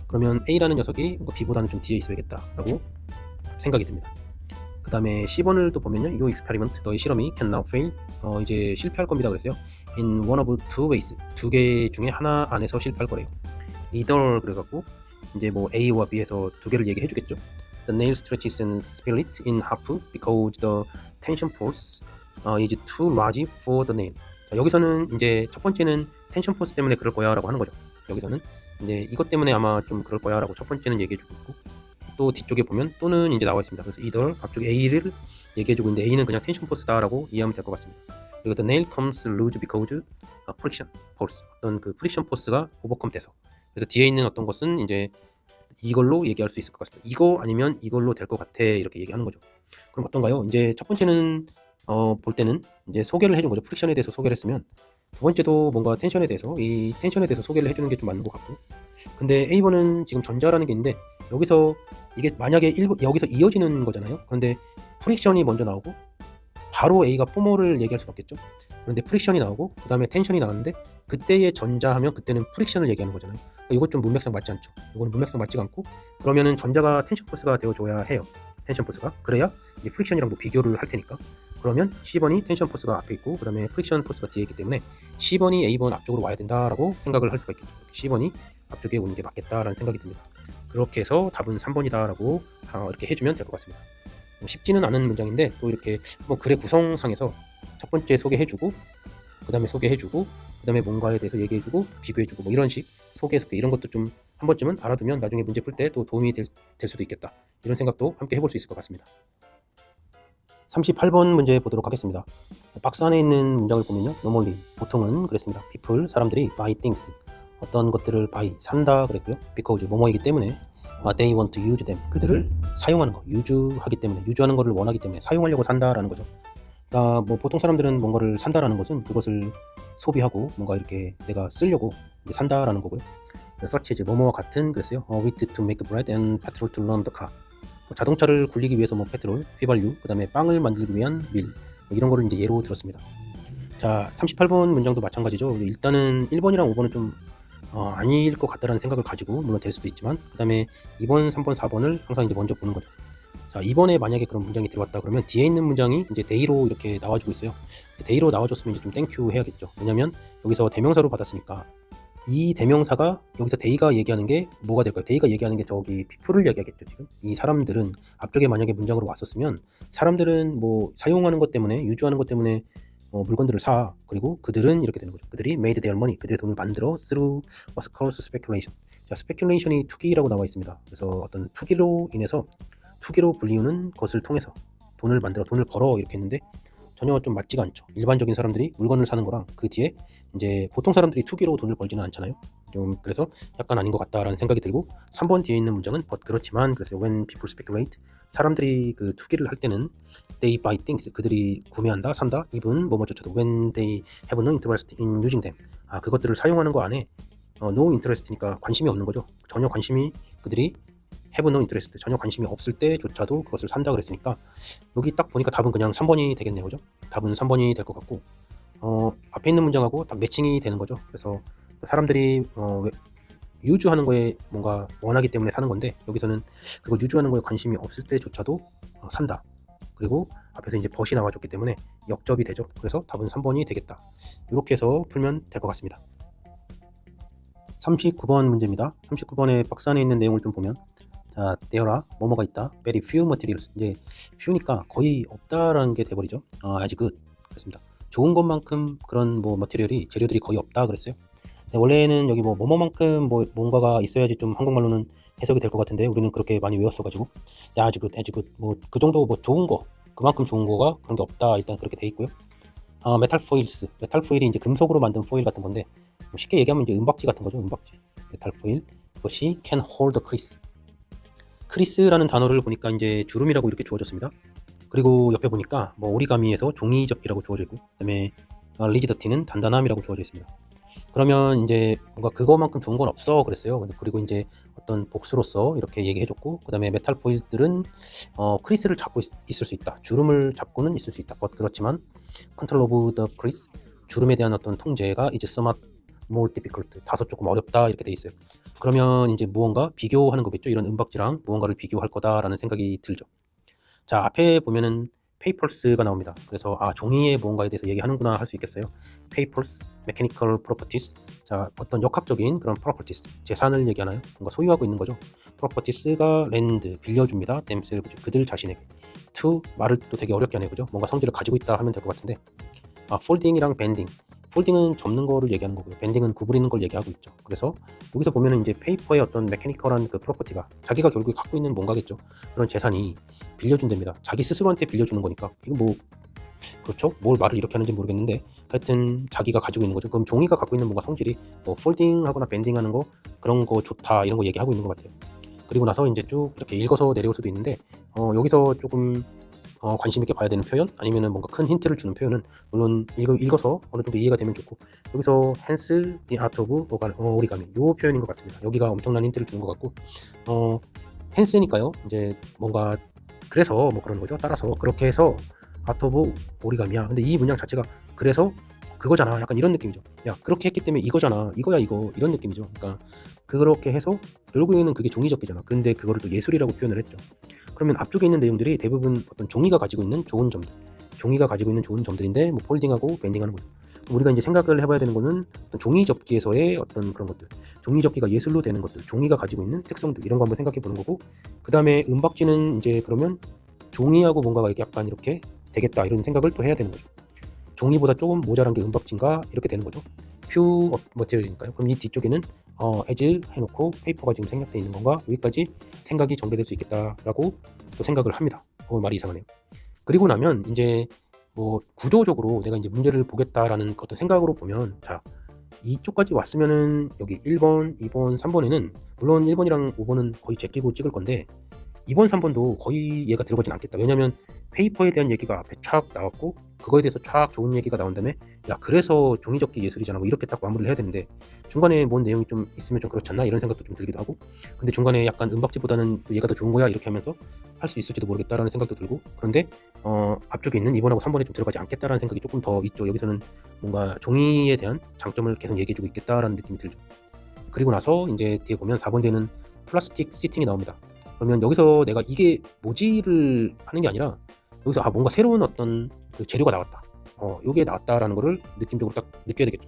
그러면 A라는 녀석이 뭔가 B보다는 좀 뒤에 있어야겠다라고 생각이 듭니다. 그 다음에 C번을 또 보면요, 요 experiment, 너의 실험이 can now fail, 이제 실패할 겁니다 그랬어요. in one of two ways, 두 개 중에 하나 안에서 실패할 거래요. either 그래갖고 이제 뭐 A와 B에서 두 개를 얘기해 주겠죠. The nail stretches and split in half because the tension force is too large for the nail. 자, 여기서는 이제 첫 번째는 텐션 포스 때문에 그럴 거야 라고 하는 거죠. 여기서는 이제 이것 때문에 아마 좀 그럴 거야 라고 첫 번째는 얘기해 주고 있고, 또 뒤쪽에 보면 또는 이제 나와 있습니다. 그래서 either 앞쪽에 A를 얘기해 주고 있는데 A는 그냥 텐션 포스다 라고 이해하면 될 것 같습니다. 그리고 the nail comes loose because friction force, 어떤 그 프릭션 포스가 오버컴 돼서, 그래서 뒤에 있는 어떤 것은 이제 이걸로 얘기할 수 있을 것 같습니다. 이거 아니면 이걸로 될 것 같아 이렇게 얘기하는 거죠. 그럼 어떤가요? 이제 첫 번째는 볼 때는 이제 소개를 해준 거죠. 프릭션에 대해서 소개를 했으면 두 번째도 뭔가 텐션에 대해서 이 텐션에 대해서 소개를 해주는 게 좀 맞는 것 같고, 근데 A번은 지금 전자라는 게 있는데 여기서 이게 만약에 여기서 이어지는 거잖아요. 그런데 프릭션이 먼저 나오고 바로 A가 포모를 얘기할 수는 없겠죠. 그런데 프릭션이 나오고 그 다음에 텐션이 나왔는데 그때의 전자하면 그때는 프릭션을 얘기하는 거잖아요. 이것 좀 문맥상 맞지 않죠. 이거는 문맥상 맞지가 않고, 그러면은 전자가 텐션 포스가 되어줘야 해요. 텐션 포스가. 그래야 이제 프릭션이랑 뭐 비교를 할 테니까. 그러면 C번이 텐션 포스가 앞에 있고 그 다음에 프릭션 포스가 뒤에 있기 때문에 C번이 A번 앞쪽으로 와야 된다라고 생각을 할 수가 있겠죠. C번이 앞쪽에 오는 게 맞겠다라는 생각이 듭니다. 그렇게 해서 답은 3번이다라고 이렇게 해주면 될 것 같습니다. 쉽지는 않은 문장인데 또 이렇게 뭐 글의 구성상에서 첫 번째 소개해주고 그 다음에 소개해주고 그 다음에 뭔가에 대해서 얘기해주고 비교해주고 뭐 이런 식 소개 이런 것도 좀 한 번쯤은 알아두면 나중에 문제 풀 때 또 도움이 될 수도 있겠다, 이런 생각도 함께 해볼 수 있을 것 같습니다. 38번 문제 보도록 하겠습니다. 박스 안에 있는 문장을 보면요, normally 보통은 그랬습니다. people 사람들이 buy things 어떤 것들을 buy 산다 그랬고요, because 뭐뭐이기 때문에 they want to use them 그들을 사용하는 거, 유주하기 때문에 유주하는 것을 원하기 때문에 사용하려고 산다라는 거죠. 그러니까 뭐 보통 사람들은 뭔가를 산다라는 것은 그것을 소비하고 뭔가 이렇게 내가 쓰려고 산다라는 거고요. such as 뭐뭐와 같은 그랬어요. wheat to make bread and petrol to run the car. 자동차를 굴리기 위해서 뭐 페트롤, 휘발유, 그 다음에 빵을 만들기 위한 밀, 뭐 이런 거를 이제 예로 들었습니다. 자, 38번 문장도 마찬가지죠. 일단은 1번이랑 5번은 좀 아닐 것 같다라는 생각을 가지고 물론 될 수도 있지만, 그 다음에 2번, 3번, 4번을 항상 이제 먼저 보는 거죠. 자, 2번에 만약에 그런 문장이 들어왔다 그러면 뒤에 있는 문장이 이제 데이로 이렇게 나와주고 있어요. 데이로 나와줬으면 이제 좀 땡큐 해야겠죠. 왜냐면 여기서 대명사로 받았으니까 이 대명사가 여기서 데이가 얘기하는 게 뭐가 될까요? 데이가 얘기하는 게 저기 people를 얘기하겠죠. 지금 이 사람들은 앞쪽에 만약에 문장으로 왔었으면 사람들은 뭐 사용하는 것 때문에 유주하는 것 때문에 물건들을 사, 그리고 그들은 이렇게 되는 거죠. 그들이 made their money 그들의 돈을 만들어 through what's called speculation. 자, speculation이 투기라고 나와 있습니다. 그래서 어떤 투기로 인해서 투기로 불리우는 것을 통해서 돈을 만들어 돈을 벌어 이렇게 했는데 전혀 좀 맞지가 않죠. 일반적인 사람들이 물건을 사는 거랑 그 뒤에 이제 보통 사람들이 투기로 돈을 벌지는 않잖아요. 좀 그래서 약간 아닌 것 같다라는 생각이 들고, 3번 뒤에 있는 문장은 but 그렇지만 그래서 when people speculate 사람들이 그 투기를 할 때는 they buy things 그들이 구매한다 산다 even 뭐뭐조차도 when they have no interest in using them 그것들을 사용하는 거 안에 no interest니까 관심이 없는 거죠. 전혀 관심이 그들이 have no interest 전혀 관심이 없을 때조차도 그것을 산다 그랬으니까 여기 딱 보니까 답은 그냥 3번이 되겠네요. 그죠? 답은 3번이 될 것 같고 앞에 있는 문장하고 딱 매칭이 되는 거죠. 그래서 사람들이 유주하는 거에 뭔가 원하기 때문에 사는 건데 여기서는 그거 유주하는 거에 관심이 없을 때조차도 산다. 그리고 앞에서 이제 벗이 나와줬기 때문에 역접이 되죠. 그래서 답은 3번이 되겠다. 이렇게 해서 풀면 될 것 같습니다. 39번 문제입니다. 39번에 박스 안에 있는 내용을 좀 보면 자, there are 뭐뭐가 있다. very few materials. 이제 few니까 거의 없다라는 게 돼버리죠. 아직 그렇습니다. 좋은 것만큼 그런 뭐 머티리얼이 재료들이 거의 없다 그랬어요. 원래는 여기 뭐 뭐뭐만큼 뭐 뭔가가 있어야지 좀 한국말로는 해석이 될 것 같은데 우리는 그렇게 많이 외웠어가지고 as good 뭐 그 정도 뭐 좋은 거 그만큼 좋은 거가 그런 게 없다 일단 그렇게 돼 있고요. 메탈 포일스 메탈 포일이 이제 금속으로 만든 포일 같은 건데 뭐 쉽게 얘기하면 이제 은박지 같은 거죠. 은박지 메탈 포일 그것이 can hold crease. 크리스라는 단어를 보니까 이제 주름이라고 이렇게 주어졌습니다. 그리고 옆에 보니까 뭐 오리가미에서 종이 접기라고 주어져 있고 그다음에 리지더티는 단단함이라고 주어져 있습니다. 그러면 이제 뭔가 그거만큼 좋은 건 없어 그랬어요. 그리고 이제 어떤 복수로서 이렇게 얘기해줬고 그다음에 메탈 포일들은 크리스를 잡고 있을 수 있다. 주름을 잡고는 있을 수 있다. 그렇지만 control of the crease 주름에 대한 어떤 통제가 이제 somewhat more difficult 다소 조금 어렵다 이렇게 돼 있어요. 그러면 이제 무언가 비교하는 거겠죠. 이런 은박지랑 무언가를 비교할 거다라는 생각이 들죠. 자, 앞에 보면은 papers가 나옵니다. 그래서 종이의 무언가에 대해서 얘기하는구나 할 수 있겠어요. papers, mechanical properties. 자, 어떤 역학적인 그런 properties, 재산을 얘기하나요? 뭔가 소유하고 있는 거죠. properties가 lend, 빌려줍니다. themselves, 그들 자신에게. to, 말을 또 되게 어렵게 하네요. 그죠? 뭔가 성질을 가지고 있다 하면 될 것 같은데 folding이랑 bending. 폴딩은 접는 거를 얘기하는 거고요. 밴딩은 구부리는 걸 얘기하고 있죠. 그래서 여기서 보면은 이제 페이퍼의 어떤 메커니컬한 그 프로퍼티가 자기가 결국 갖고 있는 뭔가겠죠. 그런 재산이 빌려준답니다. 자기 스스로한테 빌려주는 거니까 이거 뭐 그렇죠? 뭘 말을 이렇게 하는지 모르겠는데 하여튼 자기가 가지고 있는 거죠. 그럼 종이가 갖고 있는 뭔가 성질이 뭐 폴딩하거나 밴딩하는 거 그런 거 좋다 이런 거 얘기하고 있는 것 같아요. 그리고 나서 이제 쭉 이렇게 읽어서 내려올 수도 있는데 여기서 조금 관심 있게 봐야 되는 표현 아니면은 뭔가 큰 힌트를 주는 표현은 물론 읽어서 어느 정도 이해가 되면 좋고 여기서 hence the art of origami 요 표현인 것 같습니다. 여기가 엄청난 힌트를 주는 것 같고 hence니까요. 이제 뭔가 그래서 뭐 그런 거죠. 따라서 그렇게 해서 art of origami야. 근데 이 문장 자체가 그래서 그거잖아, 약간 이런 느낌이죠. 야, 그렇게 했기 때문에 이거잖아, 이거야 이거, 이런 느낌이죠. 그러니까 그렇게 해서 결국에는 그게 종이접기잖아. 근데 그거를 또 예술이라고 표현을 했죠. 그러면 앞쪽에 있는 내용들이 대부분 어떤 종이가 가지고 있는 좋은 점들, 종이가 가지고 있는 좋은 점들인데 뭐 폴딩하고 밴딩하는 거죠. 우리가 이제 생각을 해봐야 되는 거는 어떤 종이 접기에서의 어떤 그런 것들, 종이 접기가 예술로 되는 것들, 종이가 가지고 있는 특성들, 이런 거 한번 생각해 보는 거고, 그 다음에 은박지는 이제 그러면 종이하고 뭔가가 이렇게 약간 이렇게 되겠다, 이런 생각을 또 해야 되는 거죠. 종이보다 조금 모자란 게 은박지인가, 이렇게 되는 거죠. 퓨 머티리얼이니까요. 그럼 이 뒤쪽에는 as 해놓고 페이퍼가 지금 생략되어 있는 건가, 여기까지 생각이 전개될 수 있겠다라고 또 생각을 합니다. 말이 이상하네요. 그리고 나면 이제 뭐 구조적으로 내가 이제 문제를 보겠다라는 어떤 생각으로 보면, 자, 이쪽까지 왔으면은 여기 1번, 2번, 3번에는 물론 1번이랑 5번은 거의 제끼고 찍을 건데 2번, 3번도 거의 얘가 들어가진 않겠다. 왜냐면 페이퍼에 대한 얘기가 앞에 촥 나왔고 그거에 대해서 촥 좋은 얘기가 나온 다음에, 야, 그래서 종이접기 예술이잖아, 뭐 이렇게 딱 마무리를 해야 되는데 중간에 뭔 내용이 좀 있으면 좀 그렇지 않나, 이런 생각도 좀 들기도 하고, 근데 중간에 약간 은박지보다는 얘가 더 좋은 거야, 이렇게 하면서 할 수 있을지도 모르겠다라는 생각도 들고, 그런데 앞쪽에 있는 2번하고 3번에 좀 들어가지 않겠다라는 생각이 조금 더 있죠. 여기서는 뭔가 종이에 대한 장점을 계속 얘기해주고 있겠다라는 느낌이 들죠. 그리고 나서 이제 뒤에 보면 4번 뒤에는 플라스틱 시팅이 나옵니다. 그러면 여기서 내가 이게 뭐지를 하는 게 아니라 여기서 뭔가 새로운 어떤 그 재료가 나왔다, 요게 나왔다라는 거를 느낌적으로 딱 느껴야 되겠죠.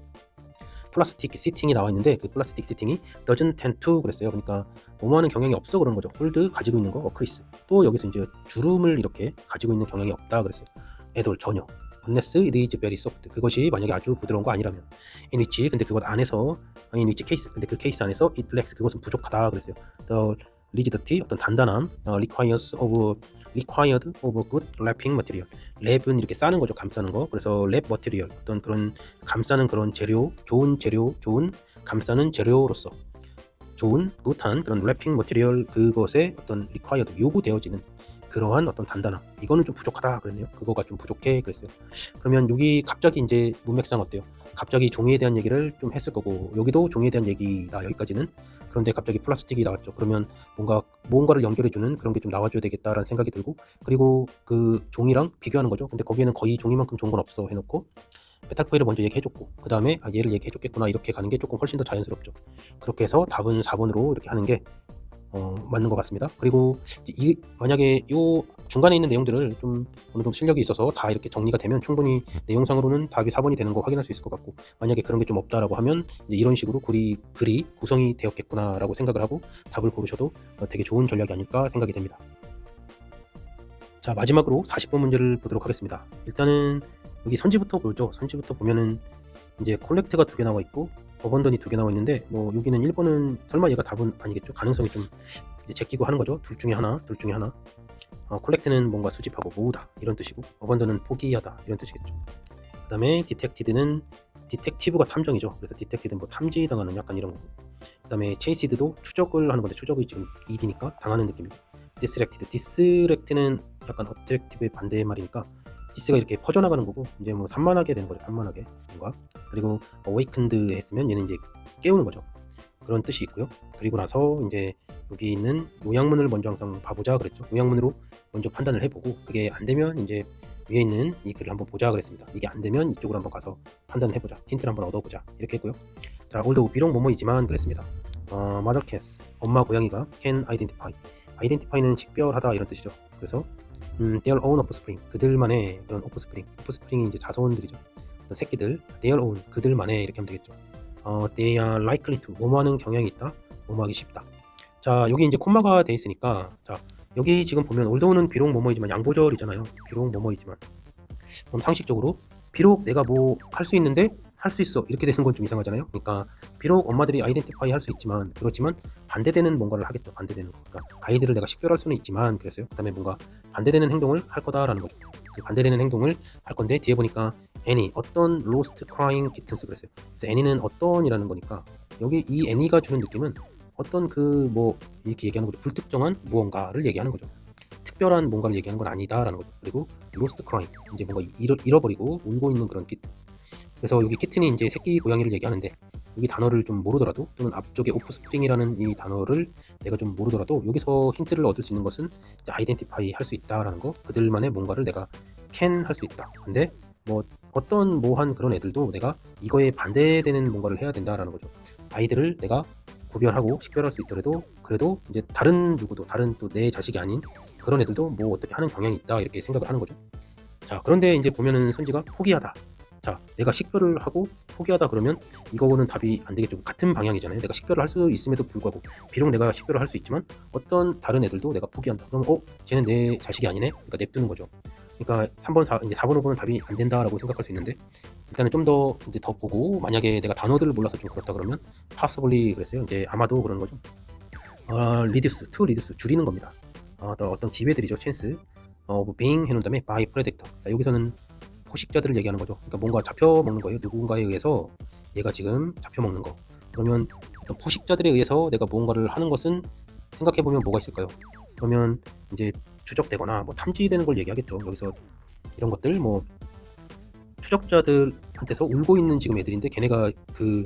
플라스틱 시팅이 나와 있는데 그 플라스틱 시팅이 doesn't tend to 그랬어요. 그러니까 뭐뭐하는 경향이 없어, 그런 거죠. 홀드 가지고 있는 거, 어크리스. 또 여기서 이제 주름을 이렇게 가지고 있는 경향이 없다 그랬어요. 애돌 전혀. unless it is very soft. 그것이 만약에 아주 부드러운 거 아니라면. in which, 근데 그것 안에서, in which case, 근데 그 케이스 안에서 it lacks, 그것은 부족하다 그랬어요. the rigidity, 어떤 단단함, required of good wrapping material. 랩은 이렇게 싸는 거죠, 감싸는 거. 그래서 랩 머티리얼, 어떤 그런 감싸는 그런 재료, 좋은 감싸는 재료로서 좋은 굿한 그런 랩핑 머티리얼, 그것에 어떤 required, 요구되어지는 그러한 어떤 단단함, 이거는 좀 부족하다 그랬네요. 그거가 좀 부족해 그랬어요. 그러면 여기 갑자기 이제 문맥상 어때요? 갑자기 종이에 대한 얘기를 좀 했을 거고, 여기도 종이에 대한 얘기다, 여기까지는. 그런데 갑자기 플라스틱이 나왔죠. 그러면 뭔가를 연결해주는 그런 게 좀 나와줘야 되겠다라는 생각이 들고, 그리고 그 종이랑 비교하는 거죠. 근데 거기에는 거의 종이만큼 좋은 건 없어 해놓고 메탈포일을 먼저 얘기해줬고, 그 다음에 얘를 얘기해줬겠구나, 이렇게 가는 게 조금 훨씬 더 자연스럽죠. 그렇게 해서 답은 4번으로 이렇게 하는 게 맞는 것 같습니다. 그리고 만약에 요 중간에 있는 내용들을 좀 어느 정도 실력이 있어서 다 이렇게 정리가 되면 충분히 내용상으로는 답이 4번이 되는 거 확인할 수 있을 것 같고, 만약에 그런 게 좀 없다라고 하면 이제 이런 식으로 글이 구성이 되었겠구나라고 생각을 하고 답을 고르셔도 되게 좋은 전략이 아닐까 생각이 됩니다. 자, 마지막으로 40번 문제를 보도록 하겠습니다. 일단은 여기 선지부터 보죠. 선지부터 보면은 이제 콜렉트가 2개 나와 있고 어번던이 2개 나와 있는데, 뭐 여기는 1번은 설마 얘가 답은 아니겠죠. 가능성이 좀 제끼고 하는 거죠. 둘 중에 하나. 콜렉트는 뭔가 수집하고 모으다, 이런 뜻이고, 어번던은 포기하다, 이런 뜻이겠죠. 그 다음에 디텍티드는, 디텍티브가 탐정이죠. 그래서 디텍티드는 뭐 탐지당하는 약간 이런 거고, 그 다음에 체이시드도 추적을 하는 건데 추적이 지금 이디니까 당하는 느낌이고, 디스렉트는 약간 어트랙티브의 반대의 말이니까 디스가 이렇게 퍼져나가는 거고, 이제 뭐 산만하게 되는 거죠. 산만하게 뭔가. 그리고 awakened 했으면 얘는 이제 깨우는 거죠. 그런 뜻이 있고요. 그리고 나서 이제 여기 있는 요약문을 먼저 항상 봐보자 그랬죠. 요약문으로 먼저 판단을 해보고, 그게 안 되면 이제 위에 있는 이 글을 한번 보자 그랬습니다. 이게 안 되면 이쪽으로 한번 가서 판단을 해보자, 힌트를 한번 얻어보자, 이렇게 했고요. 자, although 비록 뭐뭐이지만 그랬습니다. mother cats, 엄마 고양이가 can identify는 식별하다, 이런 뜻이죠. 그래서 their own offspring, 그들만의 그런 offspring이 이제 자손들이죠. 새끼들, their own, 그들만의, 이렇게 하면 되겠죠. they are likely to, 뭐뭐하는 경향이 있다, 뭐뭐하기 쉽다. 자, 여기 이제 콤마가 돼 있으니까, 자, 여기 지금 보면 oldow는 비록 뭐뭐이지만, 양보절이잖아요. 비록 뭐뭐이지만, 그럼 상식적으로 비록 내가 뭐 할 수 있는데 할 수 있어, 이렇게 되는 건 좀 이상하잖아요. 그러니까 비록 엄마들이 아이덴티파이 할 수 있지만, 그렇지만 반대되는 뭔가를 하겠죠. 반대되는 거. 그러니까 아이들을 내가 식별할 수는 있지만, 그랬어요. 그 다음에 뭔가 반대되는 행동을 할 거다라는 거죠. 그 반대되는 행동을 할 건데, 뒤에 보니까 애니, 어떤 lost crying kittens 그랬어요. 그래서 애니는 어떤이라는 거니까, 여기 이 애니가 주는 느낌은 어떤 뭐 이렇게 얘기하는 거죠. 불특정한 무언가를 얘기하는 거죠. 특별한 뭔가를 얘기하는 건 아니다라는 거죠. 그리고 lost crying, 이제 뭔가 잃어버리고 울고 있는 그런 키튼. 그래서 여기 키튼이 이제 새끼 고양이를 얘기하는데, 여기 단어를 좀 모르더라도, 또는 앞쪽에 오프스프링이라는 이 단어를 내가 좀 모르더라도, 여기서 힌트를 얻을 수 있는 것은 아이덴티파이 할 수 있다라는 거, 그들만의 뭔가를 내가 can 할 수 있다. 근데 뭐 어떤 모호한 그런 애들도 내가 이거에 반대되는 뭔가를 해야 된다라는 거죠. 아이들을 내가 구별하고 식별할 수 있더라도 그래도 이제 다른 누구도 다른 또 내 자식이 아닌 그런 애들도 뭐 어떻게 하는 경향이 있다 이렇게 생각을 하는 거죠. 자, 그런데 이제 보면은 선지가 포기하다. 자, 내가 식별을 하고 포기하다 그러면 이거는 답이 안 되겠죠. 같은 방향이잖아요. 내가 식별을 할 수 있음에도 불구하고 비록 내가 식별을 할 수 있지만 어떤 다른 애들도 내가 포기한다. 그럼 쟤는 내 자식이 아니네. 그러니까 냅두는 거죠. 그러니까 3번, 4, 이제 4번, 5번은 답이 안 된다라고 생각할 수 있는데 일단은 좀 더 이제 더 보고 만약에 내가 단어들을 몰라서 좀 그렇다 그러면 possibly 그랬어요. 이제 아마도 그런 거죠. reduce, to reduce 줄이는 겁니다. 어떤 기회들이죠. chance of being 해놓은 다음에 by predator. 자, 여기서는 포식자들을 얘기하는 거죠. 그러니까 뭔가 잡혀 먹는 거예요. 누군가에 의해서 얘가 지금 잡혀 먹는 거. 그러면 어떤 포식자들에 의해서 내가 무언가를 하는 것은 생각해 보면 뭐가 있을까요? 그러면 이제 추적되거나 뭐 탐지되는 걸 얘기하겠죠. 여기서 이런 것들 뭐 추적자들한테서 울고 있는 지금 애들인데 걔네가 그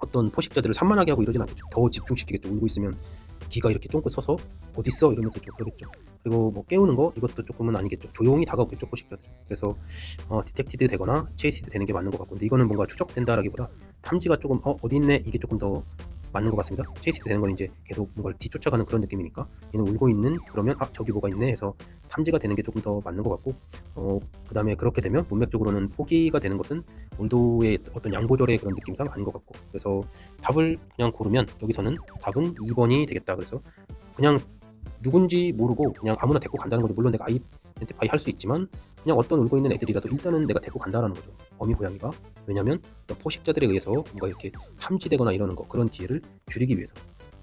어떤 포식자들을 산만하게 하고 이러진 않겠죠. 더 집중시키겠죠. 울고 있으면 기가 이렇게 쫑긋 서서 어딨어 이러면서 좀 그러겠죠. 그리고 뭐 깨우는 거 이것도 조금은 아니겠죠. 조용히 다가오겠죠 포식자들. 그래서 디텍티드 되거나 체이시드 되는 게 맞는 것 같고, 근데 이거는 뭔가 추적된다라기보다 탐지가 조금 어디 있네 이게 조금 더 맞는 것 같습니다. 체이시드 되는 건 이제 계속 뭔가를 뒤쫓아가는 그런 느낌이니까 얘는 울고 있는 그러면 저기 뭐가 있네 해서 탐지가 되는 게 조금 더 맞는 것 같고, 그 다음에 그렇게 되면 문맥적으로는 포기가 되는 것은 온도의 어떤 양보절의 그런 느낌상 아닌 것 같고, 그래서 답을 그냥 고르면 여기서는 답은 2번이 되겠다. 그래서 그냥 누군지 모르고 그냥 아무나 데리고 간다는 거죠. 물론 내가 아이덴티파이 할 수 있지만 그냥 어떤 울고 있는 애들이라도 일단은 내가 데리고 간다라는 거죠. 어미 고양이가. 왜냐면 포식자들에 의해서 뭔가 이렇게 탐지되거나 이러는 거, 그런 기회를 줄이기 위해서.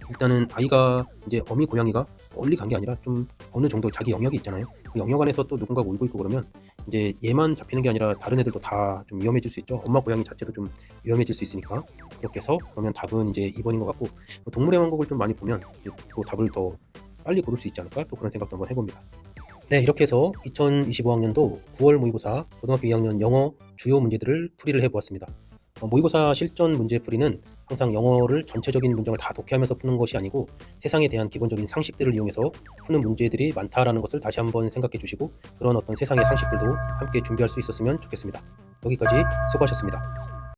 일단은 아이가 이제 어미 고양이가 멀리 간 게 아니라 좀 어느 정도 자기 영역이 있잖아요. 그 영역 안에서 또 누군가가 울고 있고 그러면 이제 얘만 잡히는 게 아니라 다른 애들도 다 좀 위험해질 수 있죠. 엄마 고양이 자체도 좀 위험해질 수 있으니까. 그렇게 해서 그러면 답은 이제 2번인 것 같고, 동물의 왕국을 좀 많이 보면 또 답을 더 빨리 고를 수 있지 않을까, 또 그런 생각도 한번 해봅니다. 네, 이렇게 해서 2025학년도 9월 모의고사 고등학교 2학년 영어 주요 문제들을 풀이를 해보았습니다. 모의고사 실전 문제 풀이는 항상 영어를 전체적인 문장을 다 독해하면서 푸는 것이 아니고 세상에 대한 기본적인 상식들을 이용해서 푸는 문제들이 많다라는 것을 다시 한번 생각해 주시고, 그런 어떤 세상의 상식들도 함께 준비할 수 있었으면 좋겠습니다. 여기까지 수고하셨습니다.